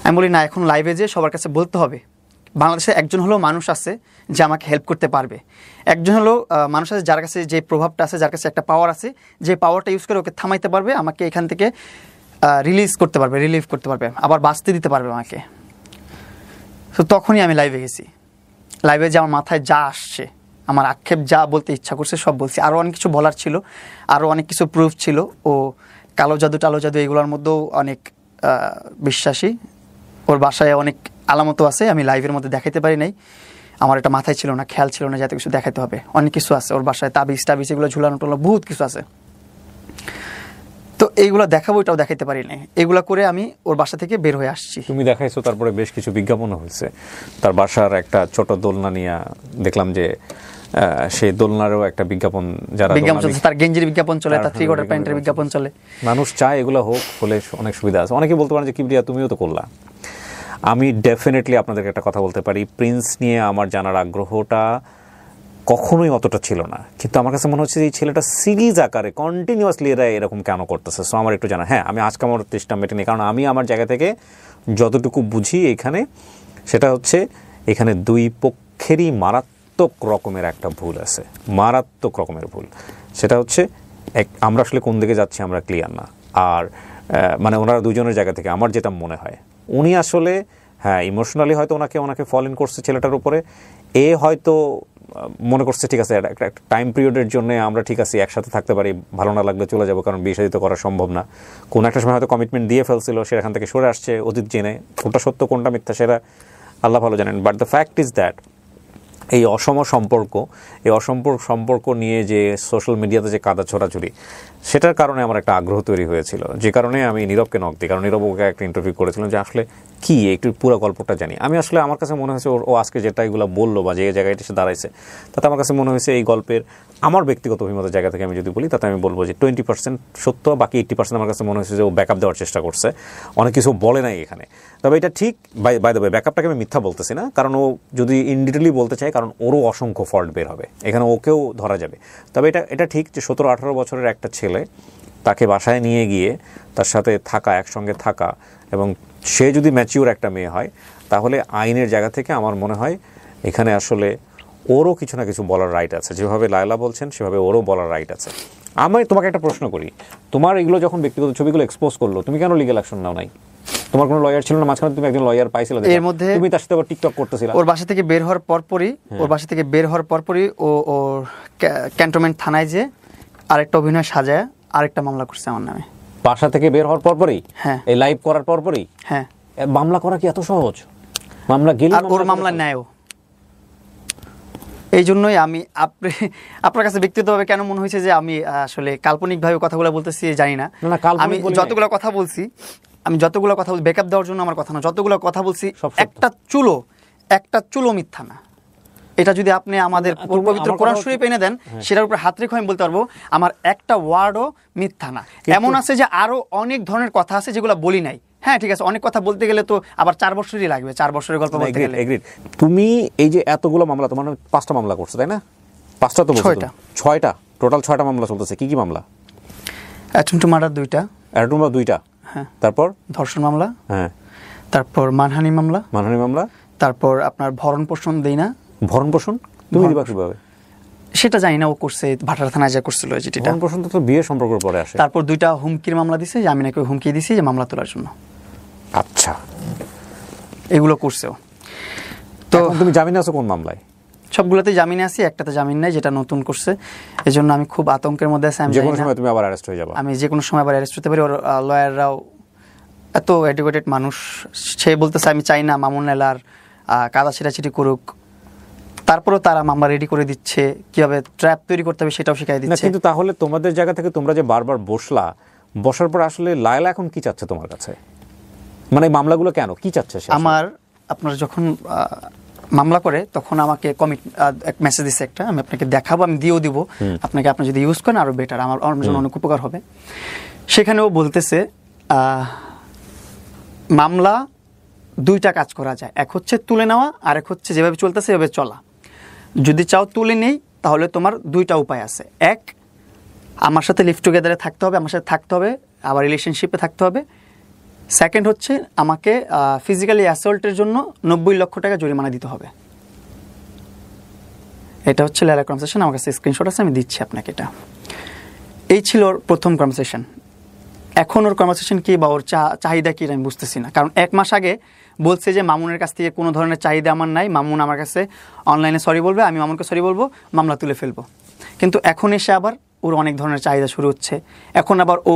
আমি বলি না, এখন লাইভে যে সবার কাছে বলতে হবে। বাংলাদেশে একজন হলেও মানুষ আছে যে আমাকে হেল্প করতে পারবে, একজন হলেও মানুষ আছে যার কাছে যে প্রভাবটা আছে, যার কাছে একটা পাওয়ার আছে, যে পাওয়ারটা ইউজ করে ওকে থামাইতে পারবে, আমাকে এখান থেকে রিলিভ করতে পারবে, আবার বাঁচতে দিতে পারবে আমাকে। তো তখনই আমি লাইভে গেছি। লাইভে যে আমার মাথায় যা আসছে, আমার আক্ষেপ যা বলতে ইচ্ছা করছে সব বলছি। আরও অনেক কিছু বলার ছিল, আরও অনেক কিছু প্রুফ ছিল। ও কালো জাদু টালো জাদু এগুলোর মধ্যেও অনেক বিশ্বাসী। ওর বাসায় অনেক আলামতও আছে, আমি লাইভের মধ্যে দেখাইতে পারি নাই। আমার এটা মাথায় ছিল না, খেয়াল ছিল না যাতে কিছু দেখাতে হবে। অনেক কিছু আছে ওর বাসায়, তাবিজ এগুলো ঝুলানো টোলানো বহুত কিছু আছে। তো এইগুলো দেখাবো, এটাও দেখাইতে পারি নাই। এগুলো করে আমি ওর বাসা থেকে বের হয়ে আসছি। তুমি দেখাইছো, তারপরে বেশ কিছু বিজ্ঞাপনও হয়েছে। তার বাসার একটা ছোট দোলনা নিয়ে দেখলাম যে সেই দোলনারও একটা বিজ্ঞাপন, যারা চলছে, তার গেঞ্জির বিজ্ঞাপন চলে, তার 3/4 প্যান্টের বিজ্ঞাপন চলে। মানুষ চায় এগুলো হলে অনেক সুবিধা আছে। অনেকে বলতে পারেন যে কিবরিয়া তুমিও তো করলা। আমি ডেফিনেটলি আপনাদেরকে একটা কথা বলতে পারি, প্রিন্স নিয়ে আমার জানার আগ্রহটা কখনোই অতটা ছিল না, কিন্তু আমার কাছে মনে হচ্ছে যে এই ছেলেটা সিরিজ আকারে কন্টিনিউয়াসলি এরা এরকম কেন করতেছে। সো আমার একটু জানা, হ্যাঁ আমি আজকে আমার চেষ্টা মেটেনি, কারণ আমি আমার জায়গা থেকে যতটুকু বুঝি এখানে, সেটা হচ্ছে এখানে দুই পক্ষেরই মারাত্মক রকমের একটা ভুল আছে, মারাত্মক রকমের ভুল। সেটা হচ্ছে আমরা আসলে কোন দিকে যাচ্ছি আমরা ক্লিয়ার না। আর মানে ওনারা দুজনের জায়গা থেকে আমার যেটা মনে হয়, উনি আসলে হ্যাঁ ইমোশনালি হয়তো ওনাকে ফল ইন করছে ছেলেটার উপরে। এ হয়তো মনে করছে ঠিক আছে একটা টাইম পিরিয়ডের জন্য আমরা ঠিক আছে একসাথে থাকতে পারি, ভালো না লাগলে চলে যাবো, কারণ বিয়ে শাদী তো করা সম্ভব না। কোনো একটা সময় হয়তো কমিটমেন্ট দিয়ে ফেলছিল, সেখান থেকে সরে আসছে অতীত জেনে। কোনটা সত্য কোনটা মিথ্যা সেটা আল্লাহ ভালো জানেন। But the fact is that এই অসম সম্পর্ক নিয়ে যে সোশ্যাল মিডিয়াতে যে কাদা ছোড়াছুড়ি, সেটার কারণে আমার একটা আগ্রহ তৈরি হয়েছিল, যে কারণে আমি নীরবকে নক দিই। কারণ নীরব ওকে একটা ইন্টারভিউ করেছিলাম যে আসলে কি একটু পুরো গল্পটা জানি। আমি আসলে আমার কাছে মনে হয়েছে ও আজকে যেটা এগুলো বললো বা যে জায়গায় এসে দাঁড়াইছে, তাতে আমার কাছে মনে হয়েছে এই গল্পের আমার ব্যক্তিগত অভিমতের জায়গা থেকে আমি যদি বলি, তাতে আমি বলবো যে 20% সত্য, বাকি 80% আমার কাছে মনে হয়েছে যে ও ব্যাকআপ দেওয়ার চেষ্টা করছে, অনেক কিছু বলে নাই এখানে। তবে এটা ঠিক, বাই দ্য ওয়ে ব্যাকআপটাকে আমি মিথ্যা বলতেছি না, কারণ ও যদি ইন ডিটেইলি বলতে চায়, কারণ ওরও অসংখ্য ফল্ট বের হবে এখানে, ওকেও ধরা যাবে। তবে এটা ঠিক যে 17-18 বছরের একটা ছেলে, তাকে বাসায় নিয়ে গিয়ে তার সাথে থাকা, একসঙ্গে থাকা, এবং সে যদি ম্যাচিউর একটা মেয়ে হয়, তাহলে আইনের জায়গা থেকে আমার মনে হয় এখানে আসলে ওরও কিছু না কিছু বলার রাইট আছে। যেভাবে লায়লা বলছেন সেভাবে ওরও বলার রাইট আছে। আমি তোমাকে একটা প্রশ্ন করি, তোমার এগুলো যখন ব্যক্তিগত ছবিগুলো এক্সপোজ করলো, তুমি কেন লিগ্যাল অ্যাকশন নাও নাই? তোমার কোনো লয়ার ছিল না মাঝখানে? তুমি একজন লয়ার পাইছিলে, এর মধ্যে তুমি তার সাথে টিকটক করতেছিলে। ওর বাসা থেকে বের হওয়ার পরপরই ও ক্যান্টনমেন্ট থানায় যে আরেকটা অভিনয় সাজায় আরেকটা মামলা করছে আমার নামে। বাসা থেকে বের হওয়ার পরপরই? হ্যাঁ। এই লাইভ করার পরপরই? হ্যাঁ। মামলা করা কি এত সহজ? মামলা গেলে আর ওর মামলা নেয়ও। এই জন্যই আমি আপনার কাছে ব্যক্তিগতভাবে কেন মনে হয়েছে যে আমি আসলে কাল্পনিকভাবে কথাগুলো বলতেছি জানি না। আমি যতগুলো কথা বলছি, ব্যাকআপ দেওয়ার জন্য আমার কথা না, যতগুলো কথা বলছি একটা চুলো মিথ্যা না। এটা যদি আপনি আমাদের পবিত্র কোরআন শরীফ এনে দেন, সেটার উপর হাত রেখে আমি বলতে পারবো আমার একটা ওয়ার্ডও মিথ্যা না। এমন আছে যে আরো অনেক ধরনের কথা আছে যেগুলো বলি নাই। হ্যাঁ ঠিক আছে, অনেক কথা বলতে গেলে তো আবার 4 বছরই লাগবে, 4 বছরের গল্প বলতে গেলে। তুমি এই যে এতগুলো মামলা, তোমার 5টা মামলা করছো তাই না? 5টা তো বলছো? 6টা টোটাল, 6টা মামলা চলতেছে। কি কি মামলা? অ্যাটেম্পট টু মার্ডার 2টা। অ্যাটেম্পট টু 2টা? হ্যাঁ। তারপর ধর্ষণ মামলা। হ্যাঁ। তারপর মানহানি মামলা। তারপর আপনার ভরণ পোষণ দেই না। ভরণ পোষণ তুমি দিবা কিভাবে? সেটা জানি না, ও করছে ভাটার থানায় যা করছিল যেটা। ভরণ পোষণ তো বিয়ে সম্পর্কের পরে আসে। তারপর 2টা হুমকির মামলা দিছে যে আমি নাকি হুমকি দিছি যে মামলা তোলার জন্য। আচ্ছা, এগুলো করছে। তো তুমি জামিনে আছো কোন মামলায়? সবগুলোতে জামিনে আছি, একটাতে জামিন নাই যেটা নতুন করছে। এজন্য আমি খুব আতঙ্কের মধ্যে আছি। আমি যে কোনো সময় তুমি আবার অ্যারেস্ট হয়ে যাবে। আমি যে কোনো সময় আবার অ্যারেস্ট হতে পারি। ওর লয়াররাও এত এডুকেটেড মানুষ, সে বলতেছে আমি চাই না মামুন এলার কাদা ছিটাছিটি করুক, তারপরেও তারা মামলা রেডি করে দিচ্ছে, কিভাবে ট্র্যাপ তৈরি করতে হবে সেটাও শিখাই দিচ্ছে। কিন্তু তাহলে তোমাদের জায়গা থেকে তোমরা যে বারবার বসার পর আসলে লায়লা এখন কি চাচ্ছে তোমার কাছে? মানে মামলাগুলো কেন, কি চাচ্ছে? আপনার যখন মামলা করে তখন আমাকে এক মেসেজ দিচ্ছে একটা, আমি আপনাকে দেখাবো, আমি দিয়েও দিব আপনাকে, আপনি যদি ইউজ করেন আরো বেটার, আমার জন্য অনেক উপকার হবে। সেখানেও বলতেছে মামলা দুইটা কাজ করা যায়, এক হচ্ছে তুলে নেওয়া, আর এক হচ্ছে যেভাবে চলতেছে সেভাবে চলা। যদি চাও তুলে নেই, তাহলে তোমার দুইটা উপায় আছে। এক, আমার সাথে লিভ টুগেদারে থাকতে হবে, আমার সাথে থাকতে হবে, আবার রিলেশনশিপে থাকতে হবে। সেকেন্ড হচ্ছে আমাকে ফিজিক্যালি অ্যাসল্টের জন্য 90 লক্ষ টাকা জরিমানা দিতে হবে। এটা হচ্ছে লাইলা কনভারসেশন, আমার কাছে স্ক্রিনশট আছে, আমি দিচ্ছি আপনাকে। এটা এই ছিল ওর প্রথম কনভারসেশন। এখন ওর কনভারসেশন কি বা ওর চাহিদা কি আমি বুঝতেছি না। কারণ 1 মাস আগে বলছে যে মামুনের কাছ থেকে কোনো ধরনের চাহিদা আমার নাই, মামুন আমার কাছে অনলাইনে সরি বলবে, আমি মামুনকে সরি বলবো, মামলা তুলে ফেলবো। কিন্তু এখন এসে আবার ওর অনেক ধরনের চাহিদা শুরু হচ্ছে। এখন আবার ও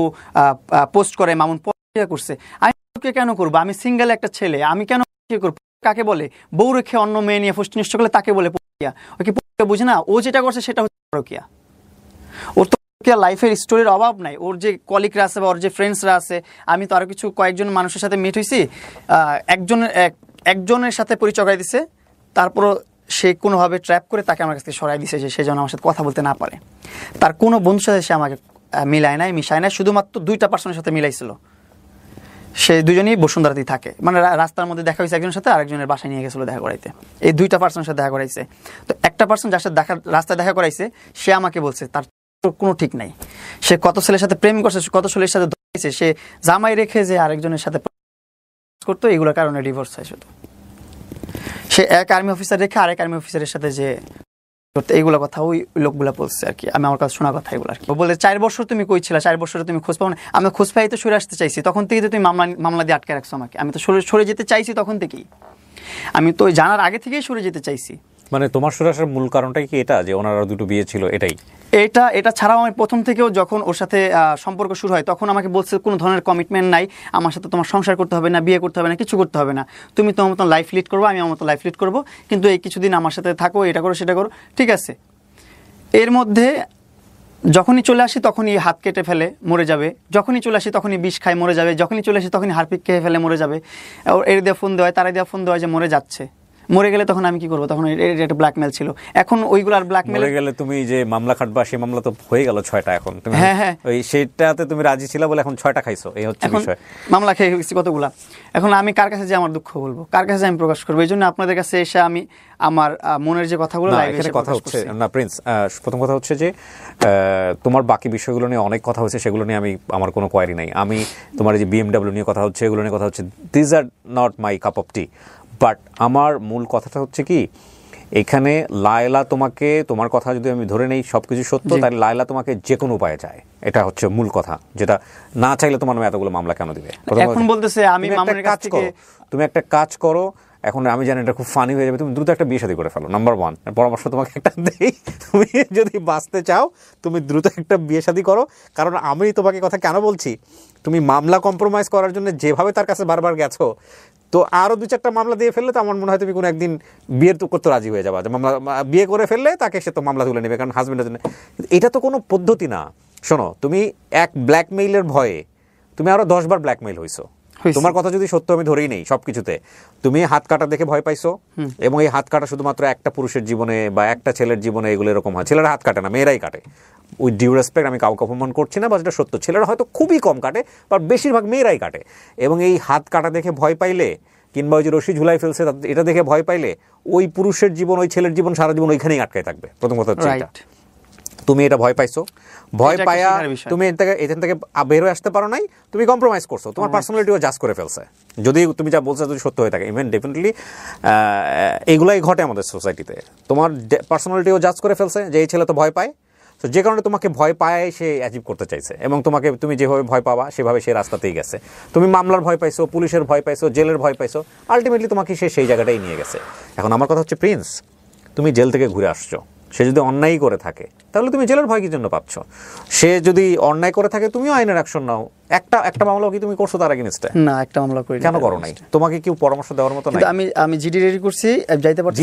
পোস্ট করে মামুন করছে, আমি কেন করবো, আমি সিঙ্গেল একটা ছেলে, আমি কেন করবো, কাকে বলে বউ রেখে অন্য মেয়ে নিয়ে ফুষ্টি নষ্ট করলে তাকে বলে পরকীয়া। ও কি বুঝে না? ও যেটা করছে সেটা হচ্ছে পরকীয়া। ওর তো লাইফের স্টোরির অভাব নাই। ওর যে কলিগরা আছে বা ওর যে ফ্রেন্ডসরা আছে, আমি তো আরো কিছু কয়েকজন মানুষের সাথে মিট হয়েছি, একজনের সাথে পরিচয় করাই দিছে, তারপরও সে কোনোভাবে ট্র্যাপ করে তাকে আমার কাছ থেকে সরাই দিছে যে সে যেন আমার সাথে কথা বলতে না পারে। তার কোনো বন্ধুর সাথে সে আমাকে মিলায় নাই, মিশায় নাই, শুধুমাত্র 2টা পার্সনের সাথে মিলাইছিল। সে দুজনেই বসুন্ধরাতেই থাকে, মানে রাস্তার মধ্যে দেখা হয়েছে একজনের সাথে, আরেকজনের বাসায় নিয়ে গেছিল দেখা করাইতে। এই 2টা পার্সনের সাথে দেখা করাইছে। তো একটা পার্সন যার সাথে রাস্তায় দেখা করাইছে, সে আমাকে বলছে তার কোনো ঠিক নাই, সে কত ছেলের সাথে প্রেম করছে, কত ছেলের সাথে ধরেছে, সে জামাই রেখে যে আরেকজনের সাথে করতো, এগুলোর কারণে ডিভোর্স হয়। শুধু সে এক আর্মি অফিসার রেখে আরেক আর্মি অফিসারের সাথে যে এইগুলো কথা ওই লোকগুলা বলছে আর কি, আমি আমার কাছে শোনা কথা এগুলো আর কি। বলে 4 বছর তুমি কই ছিলা, 4 বছরে তুমি খোঁজ পাও না। আমি খোঁজ পাই তো সরে আসতে চাইছি, তখন থেকে তুমি মামলা দিয়ে আটকে রাখছো আমাকে। আমি তো সরে যেতে চাইছি তখন থেকেই, আমি তো জানার আগে থেকেই সরে যেতে চাইছি। মানে তোমার সরে আসার মূল কারণটাই কি এটা, যে ওনার 2টো বিয়ে ছিল এটাই? এটা ছাড়াও আমি প্রথম থেকেও যখন ওর সাথে সম্পর্ক শুরু হয়, তখন আমাকে বলছে কোনো ধরনের কমিটমেন্ট নাই, আমার সাথে তোমার সংসার করতে হবে না, বিয়ে করতে হবে না, কিছু করতে হবে না, তুমি তোমার মতো লাইফ লিড করবো, আমি আমার মতো লাইফ লিড করবো, কিন্তু এই কিছুদিন আমার সাথে থাকো, এটা করো সেটা করো, ঠিক আছে। এর মধ্যে যখনই চলে আসি তখনই হাত কেটে ফেলে মরে যাবে, যখনই চলে আসি তখনই বিষ খায় মরে যাবে, যখনই চলে আসি তখনই হারপিক খেয়ে ফেলে মরে যাবে। এর দিয়ে ফোন দেওয়া, তারা দিয়ে ফোন দেওয়া যে মরে যাচ্ছে, মরে গেলে তখন আমি কি করবো? তখন এটা ব্ল্যাকমেল ছিল। এখন ওইগুলো আর ব্ল্যাকমেল, মরে গেলে তুমি যে মামলা খাটবা, সেই মামলা তো হয়ে গেল 6টা। এখন তুমি ওই সেটাতে তুমি রাজি ছিলা বলে এখন 6টা খাইছো, এই হচ্ছে বিষয়। মামলা খেয়ে গেছি কতগুলা। এখন আমি কার কাছে যে আমার দুঃখ বলবো, কার কাছে আমি প্রকাশ করবো? এই জন্য আপনাদের কাছে এসে আমি আমার মনের যে কথাগুলো এখানে কথা হচ্ছে না প্রিন্স, প্রথম কথা হচ্ছে যে তোমার বাকি বিষয়গুলো নিয়ে অনেক কথা হচ্ছে, সেগুলো নিয়ে আমার কোনো কোয়ারি নাই। আমি তোমার যে BMW নিয়ে কথা হচ্ছে, এগুলো নিয়ে কথা হচ্ছে, this are not my cup of T. But আমার মূল কথাটা হচ্ছে কি, এখানে লায়লা তোমাকে, তোমার কথা যদি আমি ধরে নেই সবকিছু সত্য, তাহলে লায়লা তোমাকে যে কোনো উপায়ে চায়, এটা হচ্ছে মূল কথা। যেটা না চাইলে তোমার নামে এতগুলো মামলা কেন দিবে? এখন বলতেছে আমি মামুনের কাছ থেকে, তুমি একটা কাজ করো, এখন আমি জানি এটা খুব ফানি হয়ে যাবে, তুমি দ্রুত একটা বিয়ে শাদী করে ফেলো। নাম্বার 1 পরামর্শ তোমাকে একটা দেই, তুমি যদি বাঁচতে চাও তুমি দ্রুত একটা বিয়ে শাদী করো। কারণ আমি তোমাকে কথা কেন বলছি, তুমি মামলা কম্প্রোমাইজ করার জন্য যেভাবে তার কাছে বারবার গেছো, তো আরও 2-4টা মামলা দিয়ে ফেললে তো আমার মনে হয় তুমি কোনো একদিন বিয়ের তো করতে রাজি হয়ে যাবা, যে মামলা বিয়ে করে ফেললে তাকে সে তো মামলা তুলে নেবে, কারণ হাজবেন্ডের জন্য। এটা তো কোনো পদ্ধতি না। শোনো, তুমি এক ব্ল্যাকমেইলের ভয়ে তুমি আরো 10 বার ব্ল্যাকমেইল হইছো। তোমার কথা যদি সত্য আমি ধরেই নেই, সবকিছুতে তুমি হাত কাটা দেখে ভয় পাইছো, এবং এই হাত কাটা শুধুমাত্র একটা পুরুষের জীবনে বা একটা ছেলের জীবনে এগুলো এরকম হয়। ছেলেরা হাত কাটে না, মেয়েরাই কাটে। উইথ ডিউ রেসপেক্ট, আমি কাউকে অপমান করছি না, বা যেটা সত্য, ছেলেরা হয়তো খুবই কম কাটে, বা বেশিরভাগ মেয়েরাই কাটে। এবং এই হাত কাটা দেখে ভয় পাইলে, কিংবা ওই যে রশি ঝুলাই ফেলছে এটা দেখে ভয় পাইলে, ওই পুরুষের জীবন, ওই ছেলের জীবন সারা জীবন ওইখানেই আটকায় থাকবে। প্রথম কথা হচ্ছে এটা। তুমি এটা ভয় পাইছো, ভয় পায়া তুমি এখান থেকে বের হয়ে আসতে পারো নাই, তুমি কম্প্রোমাইজ করছো, তোমার পার্সোনালিটিও জাজ করে ফেলছে। যদি তুমি যা বলছো যদি সত্য হয়ে থাকে, ইভেন ডেফিনেটলি এগুলাই ঘটে আমাদের সোসাইটিতে। তোমার পার্সোনালিটিও জাজ করে ফেলছে যে এই ছেলে তো ভয় পায়, তো যে কারণে তোমাকে ভয় পায় সে অ্যাচিভ করতে চাইছে, এবং তুমি যেভাবে ভয় পাবা সেভাবে সে রাস্তাতেই গেছে। তুমি মামলার ভয় পাইছো, পুলিশের ভয় পাইছো, জেলের ভয় পাইছো, আলটিমেটলি তোমাকে সে সেই জায়গাটাই নিয়ে গেছে। এখন আমার কথা হচ্ছে প্রিন্স, তুমি জেল থেকে ঘুরে আসছো, সে যদি অন্যায় করে থাকে তাহলে তুমি জেলের ভয় কি জন্য পাচ্ছ? সে যদি অন্যায় করে থাকে তুমিও আইনের অ্যাকশন নাও। একটা মামলা কি তুমি করছো তার এগেইনস্টে? না, একটা মামলা করি। কেন করো নাই? তোমাকে কেউ পরামর্শ দেওয়ার মতো নাই? আমি জিডি রেডি করছি, যাইতে পারছি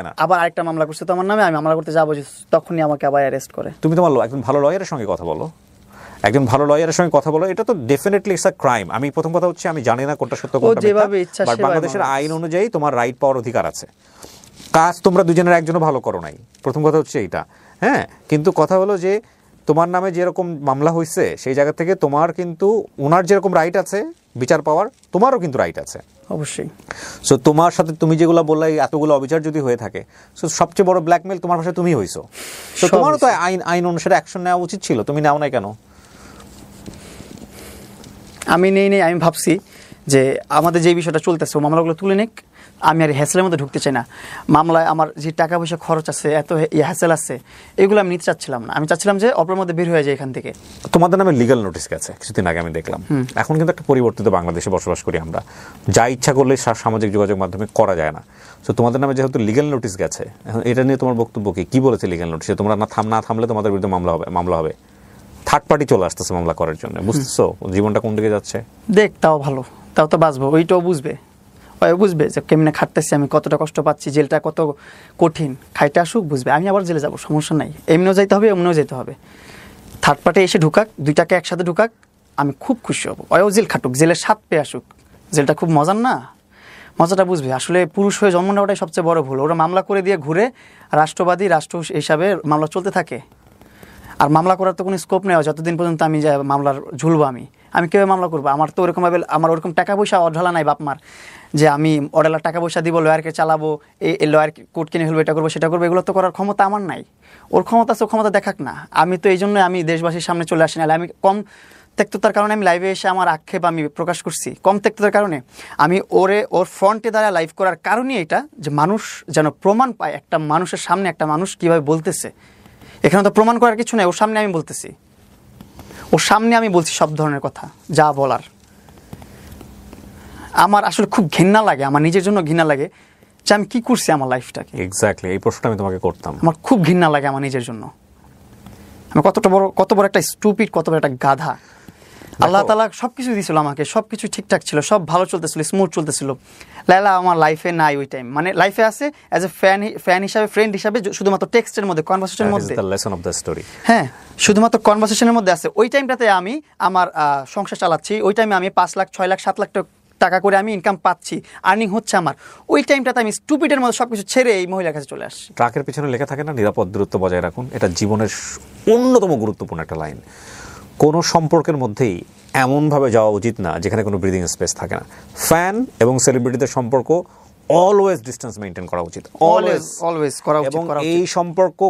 না, আবার আরেকটা মামলা করছে তো আমার নামে, আমি মামলা করতে যাবো, তখনই আমাকে আবার অ্যারেস্ট করে। তুমি তোমার একজন ভালো লয়ারের সঙ্গে কথা বলো, একজন ভালো লয়ারের সঙ্গে কথা বলো। এটা তো ডেফিনেটলি ইটস আ ক্রাইম। আমি প্রথম কথা হচ্ছে আমি জানি না কোনটা সত্য কোনটা মিথ্যা, বাট বাংলাদেশের আইন অনুযায়ী তোমার রাইট পাওয়ার অধিকার আছে। কাজ তোমরা দুজনের একজনও ভালো করো নাই, প্রথম কথা হচ্ছে এইটা। হ্যাঁ, কিন্তু কথা হলো যে তোমার নামে যেরকম মামলা হয়েছে সেই জায়গা থেকে তোমার কিন্তু ওনার যেরকম রাইট আছে বিচার পাওয়ার, তোমারও কিন্তু রাইট আছে অবশ্যই। সো তোমার সাথে তুমি যেগুলো বললে এতগুলো অবিচার যদি হয়ে থাকে, সো সবচেয়ে বড় ব্ল্যাকমেল তোমার ভাষায় তুমি হইছো। তো তোমারও তো আইন অনুসারে অ্যাকশন নেওয়া উচিত ছিল, তুমি নাও নাই কেন? আমি নেই, আমি ভাবছি যে আমাদের যে বিষয়টা চলতেছে মামলাগুলো তুলে নিক, আমি আর হ্যাসেলের মধ্যে ঢুকতে চাই না। মামলায় আমার যে টাকা পয়সা খরচ আছে, এত হ্যাসেল আছে, এগুলো আমি নিতে চাচ্ছিলাম না। আমি চাচ্ছিলাম যে অপরের মধ্যে বের হয়ে যায় এখান থেকে। তোমাদের নামে লিগ্যাল নোটিশ গেছে কিছুদিন আগে, আমি দেখলাম। এখন কিন্তু একটা পরিবর্তিত বাংলাদেশে বসবাস করি আমরা, যা ইচ্ছা করলে সামাজিক যোগাযোগ মাধ্যমে করা যায় না। তো তোমাদের নামে যেহেতু লিগ্যাল নোটিশ গেছে, এখন এটা নিয়ে তোমার বক্তব্য কি বলেছে লিগ্যাল নোটিশে? তোমরা না থামলে তোমাদের বিরুদ্ধে মামলা হবে। থার্ড পার্টি চলে আসতেছে মামলা করার জন্য, বুঝতেছো জীবনটা কোন দিকে যাচ্ছে? দেখ, তাও ভালো, তাও তো বাঁচবো, ওইটাও বুঝবে যে কেমনে খাটতেছি আমি, কতটা কষ্ট পাচ্ছি, জেলটা কত কঠিন, খাইতে আসুক বুঝবে। আমি আবার জেলে যাবো, সমস্যা নাই, এমনিও যাইতে হবে এমনিও যেতে হবে। থার্ড পার্টি এসে ঢুকাক, দুইটাকে একসাথে ঢুকাক, আমি খুব খুশি হব। ওয়ও জেল খাটুক, জেলের স্বাদ পেয়ে আসুক, জেলটা খুব মজার না, মজাটা বুঝবে। আসলে পুরুষ হয়ে জন্ম নেওয়াটাই সবচেয়ে বড় ভুল। ওরা মামলা করে দিয়ে ঘুরে রাষ্ট্রবাদী রাষ্ট্র হিসাবে মামলা চলতে থাকে। আর মামলা করার তো কোনো স্কোপ নেই, যতদিন পর্যন্ত আমি যে মামলার ঝুলবো আমি কীভাবে মামলা করবো? আমার তো ওরকমভাবে আমার ওরকম টাকা পয়সা অঢালা নাই বাপ মার, যে আমি অডালার টাকা পয়সা দিব, লয়ারকে চালাবো, এই লয়ার কোর্ট কিনে ফেলবো, এটা করবো সেটা করবো, এগুলো তো করার ক্ষমতা আমার নাই। ওর ক্ষমতা আছে, ক্ষমতা দেখাক না। আমি তো এই জন্যই আমি দেশবাসীর সামনে চলে আসি। নাহলে আমি কম তেক্ততার কারণে আমি লাইভে এসে আমার আক্ষেপ আমি প্রকাশ করছি, কম তেক্ততার কারণে। আমি ওর ফ্রন্টে দ্বারা লাইভ করার কারণই এটা, যে মানুষ যেন প্রমাণ পায় একটা মানুষের সামনে একটা মানুষ কীভাবে বলতেছে। এখানে তো প্রমাণ করার কিছু নেই, ওর সামনে আমি বলতেছি, ওর সামনে আমি বলছি সব ধরনের কথা যা বলার। আমার আসলে খুব ঘৃণা লাগে, আমার নিজের জন্য ঘৃণা লাগে যে আমি কি করছি আমার লাইফটাকে। এক্স্যাক্টলি এই প্রশ্নটা আমি তোমাকে করতাম। আমার খুব ঘৃণা লাগে আমার নিজের জন্য, আমি কত বড় একটা স্টুপিড, কত বড় একটা গাধা। আল্লাহ তাআলা সবকিছু দিয়েছিল আমাকে, সবকিছু ঠিকঠাক ছিল, সব ভালো চলতেছিল, স্মুথ চলতেছিল। লায়লা আমার লাইফে নাই ওই টাইম, মানে লাইফে আছে অ্যাজ এ ফ্যান হিসাবে, ফ্রেন্ড হিসাবে, শুধুমাত্র টেক্সটের মধ্যে, কনভারসেশনের মধ্যে। হ্যাঁ, শুধুমাত্র কনভারসেশনের মধ্যে আছে। ওই টাইমটাতে আমি আমার সংসার চালাচ্ছি, ওই টাইমে আমি 5 লাখ 6 লাখ 7 লাখ টাকা করে আমি ইনকাম পাচ্ছি, আর্নিং হচ্ছে আমার। ওই টাইমটাতে আমি স্টুপিডের মধ্যে সবকিছু ছেড়ে এই মহিলার কাছে চলে আসছি। ট্রাকের পিছনে লেখা থাকে না, নিরাপদ দূরত্ব বজায় রাখুন। এটা জীবনের অন্যতম গুরুত্বপূর্ণ একটা লাইন। কোনো সম্পর্কের মধ্যেই এমনভাবে যাওয়া উচিত না যেখানে কোনো ব্রিদিং স্পেস থাকে না। ফ্যান এবং সেলিব্রিটিদের সম্পর্ক অলওয়েজ ডিস্টেন্স মেনটেন করা উচিত, অলওয়েজ করা উচিত। এবং এই সম্পর্ক,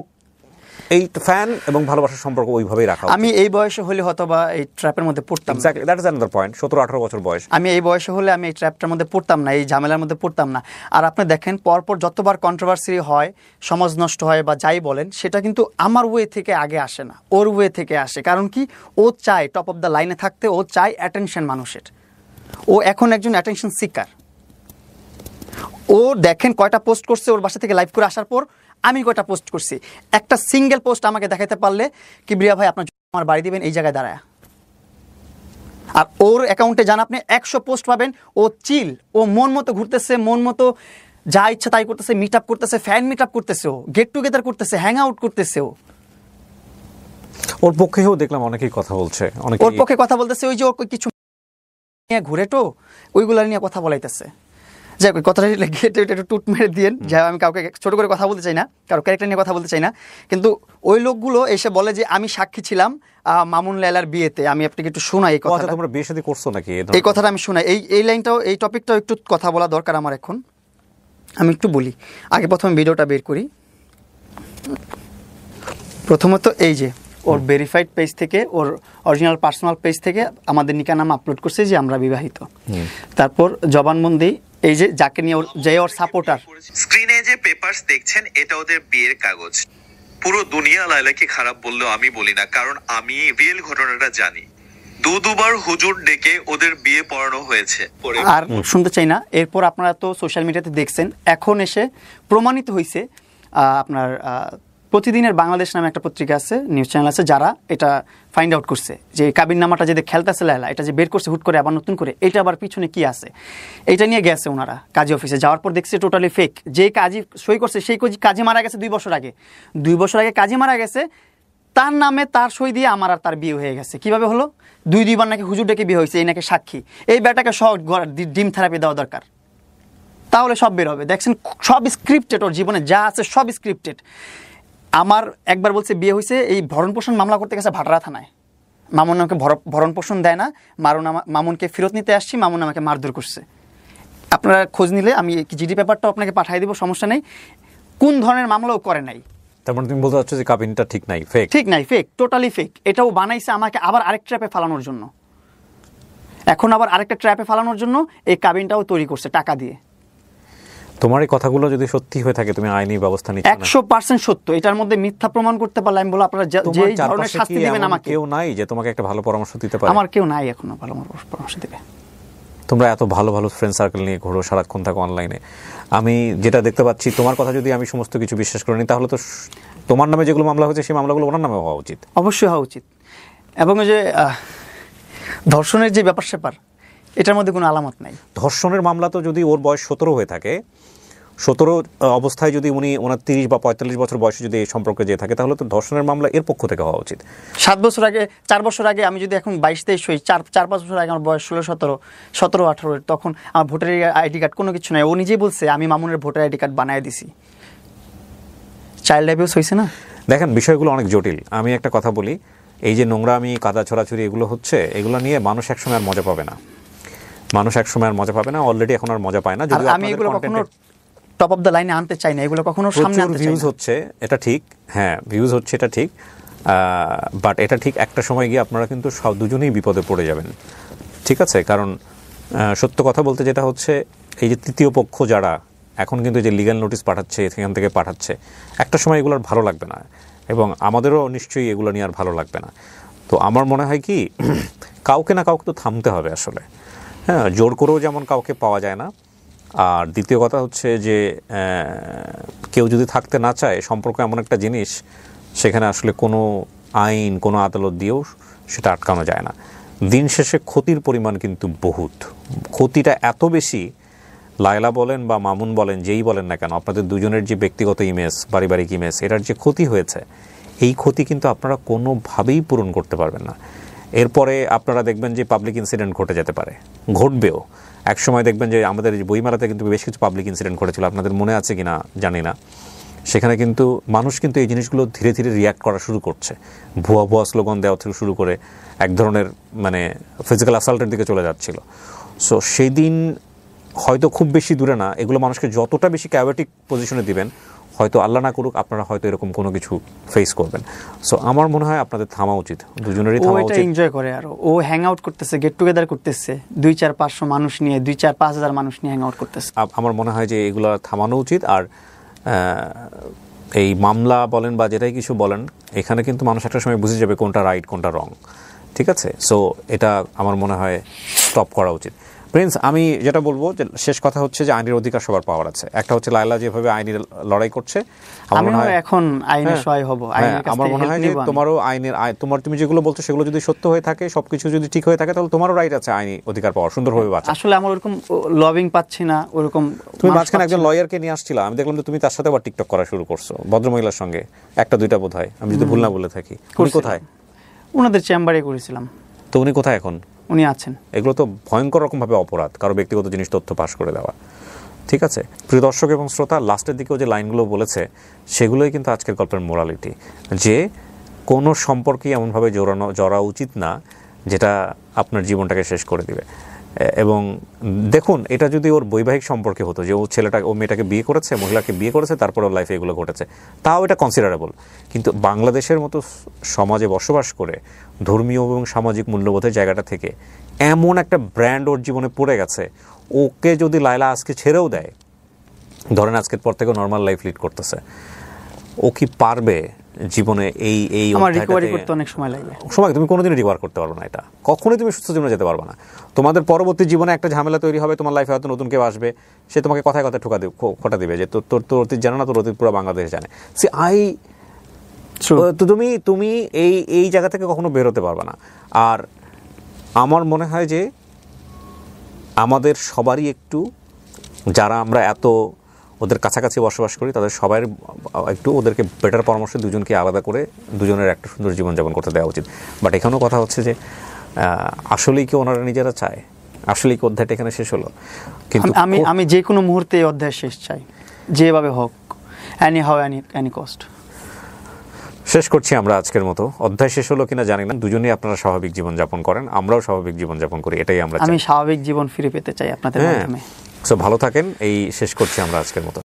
এই ফ্যান এবং ভালোবাসার সম্পর্ক ওইভাবেই রাখা। আমি এই বয়সে হলে হয়তো বা এই ট্র্যাপের মধ্যে পড়তাম। Exactly, that is another point. 17-18 বছর বয়স, আমি এই বয়সে হলে আমি এই ট্র্যাপটার মধ্যে পড়তাম না, এই ঝামেলার মধ্যে পড়তাম না। আর আপনি দেখেন, পরপর যতবার কন্ট্রোভার্সি হয়, সমাজ নষ্ট হয় বা যাই বলেন, সেটা কিন্তু আমার ওয়ে থেকে আগে আসে না, ওর ওয়ে থেকে আসে। কারণ কি, ও চায় টপ অফ দ্য লাইনে থাকতে, ও চায় অ্যাটেনশন মানুষের। ও এখন একজন অ্যাটেনশন সিকার। ও দেখেন কয়টা পোস্ট করছে ওর বাসা থেকে লাইভ করে আসার পর, আমি কয়টা পোস্ট করছি। একটা সিঙ্গেল পোস্ট আমাকে দেখাতে পারলে, কিবরিয়া ভাই আপনার আমার বাড়ি দিবেন এই জায়গায় দাঁড়ায়। আর ওর অ্যাকাউন্টে যান আপনি, 100 পোস্ট পাবেন। ও চিল, ও মন মতো ঘুরতেছে, মন মতো যা ইচ্ছা তাই করতেছে, মিট আপ করতেছে, ফ্যান মিট আপ করতেছে, ও গেট টুগেদার করতেছে, হ্যাং আউট করতেছে। ওর পক্ষেও দেখলাম অনেকেই কথা বলছে, ওর পক্ষে কথা বলতেছে, ওই যে ওর কিছু নিয়ে ঘুরে তো ওইগুলা নিয়ে কথা বলাইতেছে। যাই হোক, কথাটা একটু টুট মেরে দিয়েন, যাই আমি কাউকে ছোট করে কথা বলতে চাই না, কারো ক্যারেক্টার নিয়ে কথা বলতে চাই না। কিন্তু ওই লোকগুলো এসে বলে যে আমি সাক্ষী ছিলাম মামুন লায়লার বিয়েতে। আমি আপনাকে একটু শোনাই এই কথাটা। তোমরা বিয়ে শাদী করছো নাকি? এই কথাটা আমি শোনাই, এই লাইনটাও, এই টপিকটাও একটু কথা বলা দরকার আমার এখন। আমি একটু বলি, আগে প্রথমে ভিডিওটা বের করি। প্রথমত এই যে ওর ভেরিফাইড পেজ থেকে, ওর অরিজিনাল পার্সোনাল পেজ থেকে আমাদের নিকানামা আপলোড করছে যে আমরা বিবাহিত। তারপর জবানবন্দি, এই যে যাকে নিয়ে ওর সাপোর্টার। স্ক্রিনে যে পেপারস দেখছেন, এটা ওদের বিয়ের কাগজ। পুরো দুনিয়া লায়লাকে খারাপ বললেও আমি বলি না, কারণ আমি রিয়েল ঘটনাটা জানি। দুবার হুজুর ডেকে ওদের বিয়ে পড়ানো হয়েছে। আর শুনতে চাই না। এরপর আপনারা তো সোশ্যাল মিডিয়াতে দেখছেন, এখন এসে প্রমাণিত হয়েছে। আপনার প্রতিদিনের বাংলাদেশ নামে একটা পত্রিকা আছে, নিউজ চ্যানেল আছে, যারা এটা ফাইন্ড আউট করছে যে কাবিননামাটা যে খেলতেছে লায়লা, এটা যে বের করছে হুট করে আবার নতুন করে, এটা আবার পিছনে কি আছে, এটা নিয়ে গেছে ওনারা কাজী অফিসে। যাওয়ার পর দেখছে টোটালি ফেক। যে কাজী সই করছে সেই কাজী মারা গেছে 2 বছর আগে। 2 বছর আগে কাজী মারা গেছে, তার নামে তার সই দিয়ে আমার আর তার বিয়ে হয়ে গেছে। কিভাবে হলো? 2বার নাকি হুজুর ডেকে বিয়ে হয়েছে, এই নাকি সাক্ষী। এই ব্যাটাকে সব ডিম থেরাপি দেওয়া দরকার, তাহলে সব বের হবে। দেখছেন সব স্ক্রিপ্টেড, ওর জীবনে যা আছে সব স্ক্রিপ্টেড। আমার একবার বলছে বিয়ে হয়েছে, এই ভরণ পোষণ মামলা করতে গেছে ভাটারা থানায়। মামুন আমাকে ভরণ পোষণ দেয় না, মামুনকে ফেরত নিতে আসছি, মামুন আমাকে মারধর করছে। আপনারা খোঁজ নিলে আমি জিডি পেপারটাও আপনাকে পাঠিয়ে দিব, সমস্যা নেই। কোন ধরনের মামলাও করে নাই। তার মানে তুমি বলতে চাচ্ছ যে কাবিনটা ঠিক নাই, ফেক? ঠিক নাই, ফেক, টোটালি ফেক। এটাও বানাইছে আমাকে আবার আরেক ট্র্যাপে ফালানোর জন্য। এখন আবার আরেকটা ট্র্যাপে ফালানোর জন্য এই কাবিনটাও তৈরি করছে টাকা দিয়ে। তোমার এই কথাগুলো যদি সত্যি হয়ে থাকে, তুমি আইনি ব্যবস্থা নিচ্ছ না? 100% সত্য। এটার মধ্যে মিথ্যা প্রমাণ করতে পারলে আমি বলবো আপনারা যে ধরনের শাস্তি দিবেন আমাকে। কেউ নাই যে তোমাকে একটা ভালো পরামর্শ দিতে পারে? আমার কেউ নাই এখনো ভালো পরামর্শ দিবে। তোমরা এত ভালো ভালো ফ্রেন্ড সার্কেল নিয়ে ঘোরো, সারাক্ষণ থাকো অনলাইনে। আমি যেটা দেখতে পাচ্ছি, তোমার কথা যদি আমি সমস্ত কিছু বিশ্বাস করি নি, তাহলে তো তোমার নামে যেগুলো মামলা হয়েছে সেই মামলাগুলো ওনার নামে হওয়া উচিত। অবশ্যই হওয়া উচিত। এবং যে ধর্ষণের যে ব্যাপার স্যাপার, এটার মধ্যে কোনো আলামত নাই। ধর্ষণের মামলা তো যদি ওর বয়স 17 হয়ে থাকে, 17 অবস্থায় যদি উনি ওনার 30 বা 45 বছর বয়সে যদি এই সম্পর্কে যেয়ে থাকে, তাহলে তো ধর্ষণের মামলা এর পক্ষ থেকে হওয়া উচিত। 7 বছর আগে, 4 বছর আগে আমি যদি এখন 22-23 হই, 4-5 বছর আগে আমার বয়স 16-17-18, তখন আমার ভোটার আইডি কার্ড কোনো কিছু নাই। ও নিজেই বলছে আমি মামুনের ভোটার আইডি কার্ড বানিয়ে দিছি। চাইল্ড অ্যাবিউজ হয়েছে না? দেখেন, বিষয়গুলো অনেক জটিল। আমি একটা কথা বলি, এই যে নোংরামি, কাদা ছড়াছড়ি এগুলো হচ্ছে, এগুলো নিয়ে মানুষ একসময় আর মজা পাবে না। অলরেডি এখন আর মজা পায় না। যদি আমি এগুলো কখনো টপ অফ দ্য লাইনে আনতে চাই না, এগুলো কখনো সামনে আনতে চাই না। ভিউজ হচ্ছে, এটা ঠিক, হ্যাঁ ভিউজ হচ্ছে, এটা ঠিক, বাট এটা ঠিক একটা সময় গিয়ে আপনারা কিন্তু দুজনেই বিপদে পড়ে যাবেন। ঠিক আছে? কারণ সত্য কথা বলতে যেটা হচ্ছে, এই যে তৃতীয় পক্ষ যারা এখন কিন্তু যে লিগ্যাল নোটিশ পাঠাচ্ছে, সেখান থেকে পাঠাচ্ছে, একটা সময় এগুলো আর ভালো লাগবে না, এবং আমাদেরও নিশ্চয়ই এগুলো নিয়ে আর ভালো লাগবে না। তো আমার মনে হয় কি, কাউকে না কাউকে তো থামতে হবে আসলে। হ্যাঁ, জোর করেও যেমন কাউকে পাওয়া যায় না। আর দ্বিতীয় কথা হচ্ছে যে কেউ যদি থাকতে না চায়, সম্পর্ক এমন একটা জিনিস, সেখানে আসলে কোনো আইন, কোনো আদালত দিয়েও সেটা আটকানো যায় না। দিন শেষে ক্ষতির পরিমাণ কিন্তু বহুত, ক্ষতিটা এত বেশি, লায়লা বলেন বা মামুন বলেন, যেই বলেন না কেন, আপনাদের দুজনের যে ব্যক্তিগত ইমেজ, পারিবারিক ইমেজ, এটার যে ক্ষতি হয়েছে, এই ক্ষতি কিন্তু আপনারা কোনোভাবেই পূরণ করতে পারবেন না। এরপরে আপনারা দেখবেন যে পাবলিক ইনসিডেন্ট ঘটে যেতে পারে, ঘটবেও। একসময় দেখবেন যে আমাদের বইমেলাতে কিন্তু বেশ কিছু পাবলিক ইনসিডেন্ট ঘটেছিল, আপনাদের মনে আছে কিনা জানি না। সেখানে কিন্তু মানুষ কিন্তু এই জিনিসগুলো ধীরে ধীরে রিয়াক্ট করা শুরু করছে। ভুয়া স্লোগান দেওয়া থেকে শুরু করে এক ধরনের মানে ফিজিক্যাল অ্যাসাল্টের দিকে চলে যাচ্ছিল। সো সেই দিন হয়তো খুব বেশি দূরে না, এগুলো মানুষকে যতটা বেশি ক্যাওয়েটিক পজিশনে দিবেন, হয়তো আল্লাহ না করুক আপনারা হয়তো এরকম কোনো কিছু ফেস করবেন। সো আমার মনে হয় আপনাদের থামা উচিত, দুজনেরই থামা উচিত। ও এটা এনজয় করে, আর ও হ্যাং আউট করতেছে, গেট টুগেদার করতেছে, 2-4-500 মানুষ নিয়ে, 2-4-5 হাজার মানুষ নিয়ে হ্যাং আউট করতেছে। আমার মনে হয় যে এগুলো থামানো উচিত। আর এই মামলা বলেন বা যেটাই কিছু বলেন, এখানে কিন্তু মানুষ একটা সময় বুঝে যাবে কোনটা রাইট কোনটা রং। ঠিক আছে? সো এটা আমার মনে হয় স্টপ করা উচিত। প্রিন্স, আমি যেটা বলবো যে শেষ কথা হচ্ছে যে আইনের অধিকার সবার পাওয়ার আছে। একটা হচ্ছে লায়লা যেভাবে আইনি লড়াই করছে, আমার মনে হয় এখন আইনের সহায় হব। আমার মনে হয় যে তোমারও তুমি যেগুলো বলছো সেগুলো যদি সত্য হয়ে থাকে, সবকিছু যদি ঠিক হয়ে থাকে, তাহলে তোমারও রাইট আছে আইনি অধিকার পাওয়ার, সুন্দরভাবে বাঁচা। আসলে আমার ওরকম লবিং পাচ্ছি না, ওরকম। তুমি মাঝখানে একজন লয়ারকে নিয়ে আসছিলা, আমি দেখলাম যে তুমি তার সাথে আবার টিকটক করা শুরু করছো, ভদ্রমহিলার সঙ্গে, 1-2টা বোধ হয়, আমি যদি ভুল না বলে থাকি। উনি কোথায়? ওনাদের চেম্বারে করেছিলাম। তো উনি কোথায় এখন? উনি আছেন। এগুলো তো ভয়ঙ্কর রকমভাবে অপরাধ, কারো ব্যক্তিগত জিনিস তথ্য পাস করে দেওয়া। ঠিক আছে? প্রিয় দর্শক এবং শ্রোতা, লাস্টের দিকেও যে লাইনগুলো বলেছে, সেগুলোই কিন্তু আজকের গল্পের মোরালিটি, যে কোনো সম্পর্কেই এমনভাবে জড়া উচিত না যেটা আপনার জীবনটাকে শেষ করে দিবে। এবং দেখুন, এটা যদি ওর বৈবাহিক সম্পর্কে হতো, যে ও মেয়েটাকে বিয়ে করেছে, মহিলাকে বিয়ে করেছে, তারপরে ওর লাইফে এগুলো ঘটেছে, তাও এটা কনসিডারেবল। কিন্তু বাংলাদেশের মতো সমাজে বসবাস করে ধর্মীয় এবং সামাজিক মূল্যবোধের জায়গাটা থেকে এমন একটা ব্র্যান্ড ওর জীবনে পড়ে গেছে, ওকে যদি লায়লা আজকে ছেড়েও দেয়, ধরেন আজকের পর থেকে নর্মাল লাইফ লিড করতেছে, ও কি পারবে জীবনে এই রিকভারি করতে? অনেক সময় লাগবে। তুমি কোনোদিনই রিকভার করতে পারবে না, এটা কখনোই তুমি সুস্থ জীবনে যেতে পারবে না। তোমাদের পরবর্তী জীবনে একটা ঝামেলা তৈরি হবে, তোমার লাইফে হয়তো নতুন কেউ আসবে, সে তোমাকে কথায় কথায় খোটা দিবে যে তোর অতীত জানে না, তোর অতীত পুরো বাংলাদেশ জানে। তুমি এই জায়গা থেকে কখনো বের হতে পারবে না। আর আমার মনে হয় যে আমাদের সবারই একটু, যারা আমরা এত ওদের কাছাকাছি বসবাস করি, তাদের সবাই একটু ওদেরকে বেটার পরামর্শ, দুজনকে আলাদা করে দুজনের একটা সুন্দর জীবনযাপন করতে দেওয়া উচিত। বাট এখানেও কথা হচ্ছে যে আসলেই কি ওনারা নিজেরা চায়? আসলেই কি অধ্যায়টা এখানে শেষ হলো? কিন্তু আমি যে কোনো মুহূর্তে এই অধ্যায় শেষ চাই, যেভাবে হোক, এনি হাউ এনি কস্ট। শেষ করছি আমরা আজকের মতো। অধ্যায় শেষ হলো কিনা জানি না, দুজনেই আপনারা স্বাভাবিক জীবনযাপন করেন, আমরাও স্বাভাবিক জীবনযাপন করি, এটাই আমরা চাই। আমি স্বাভাবিক জীবন ফিরে পেতে চাই আপনাদের মাধ্যমে। সো ভালো থাকেন, এই শেষ করছি আমরা আজকের মতো।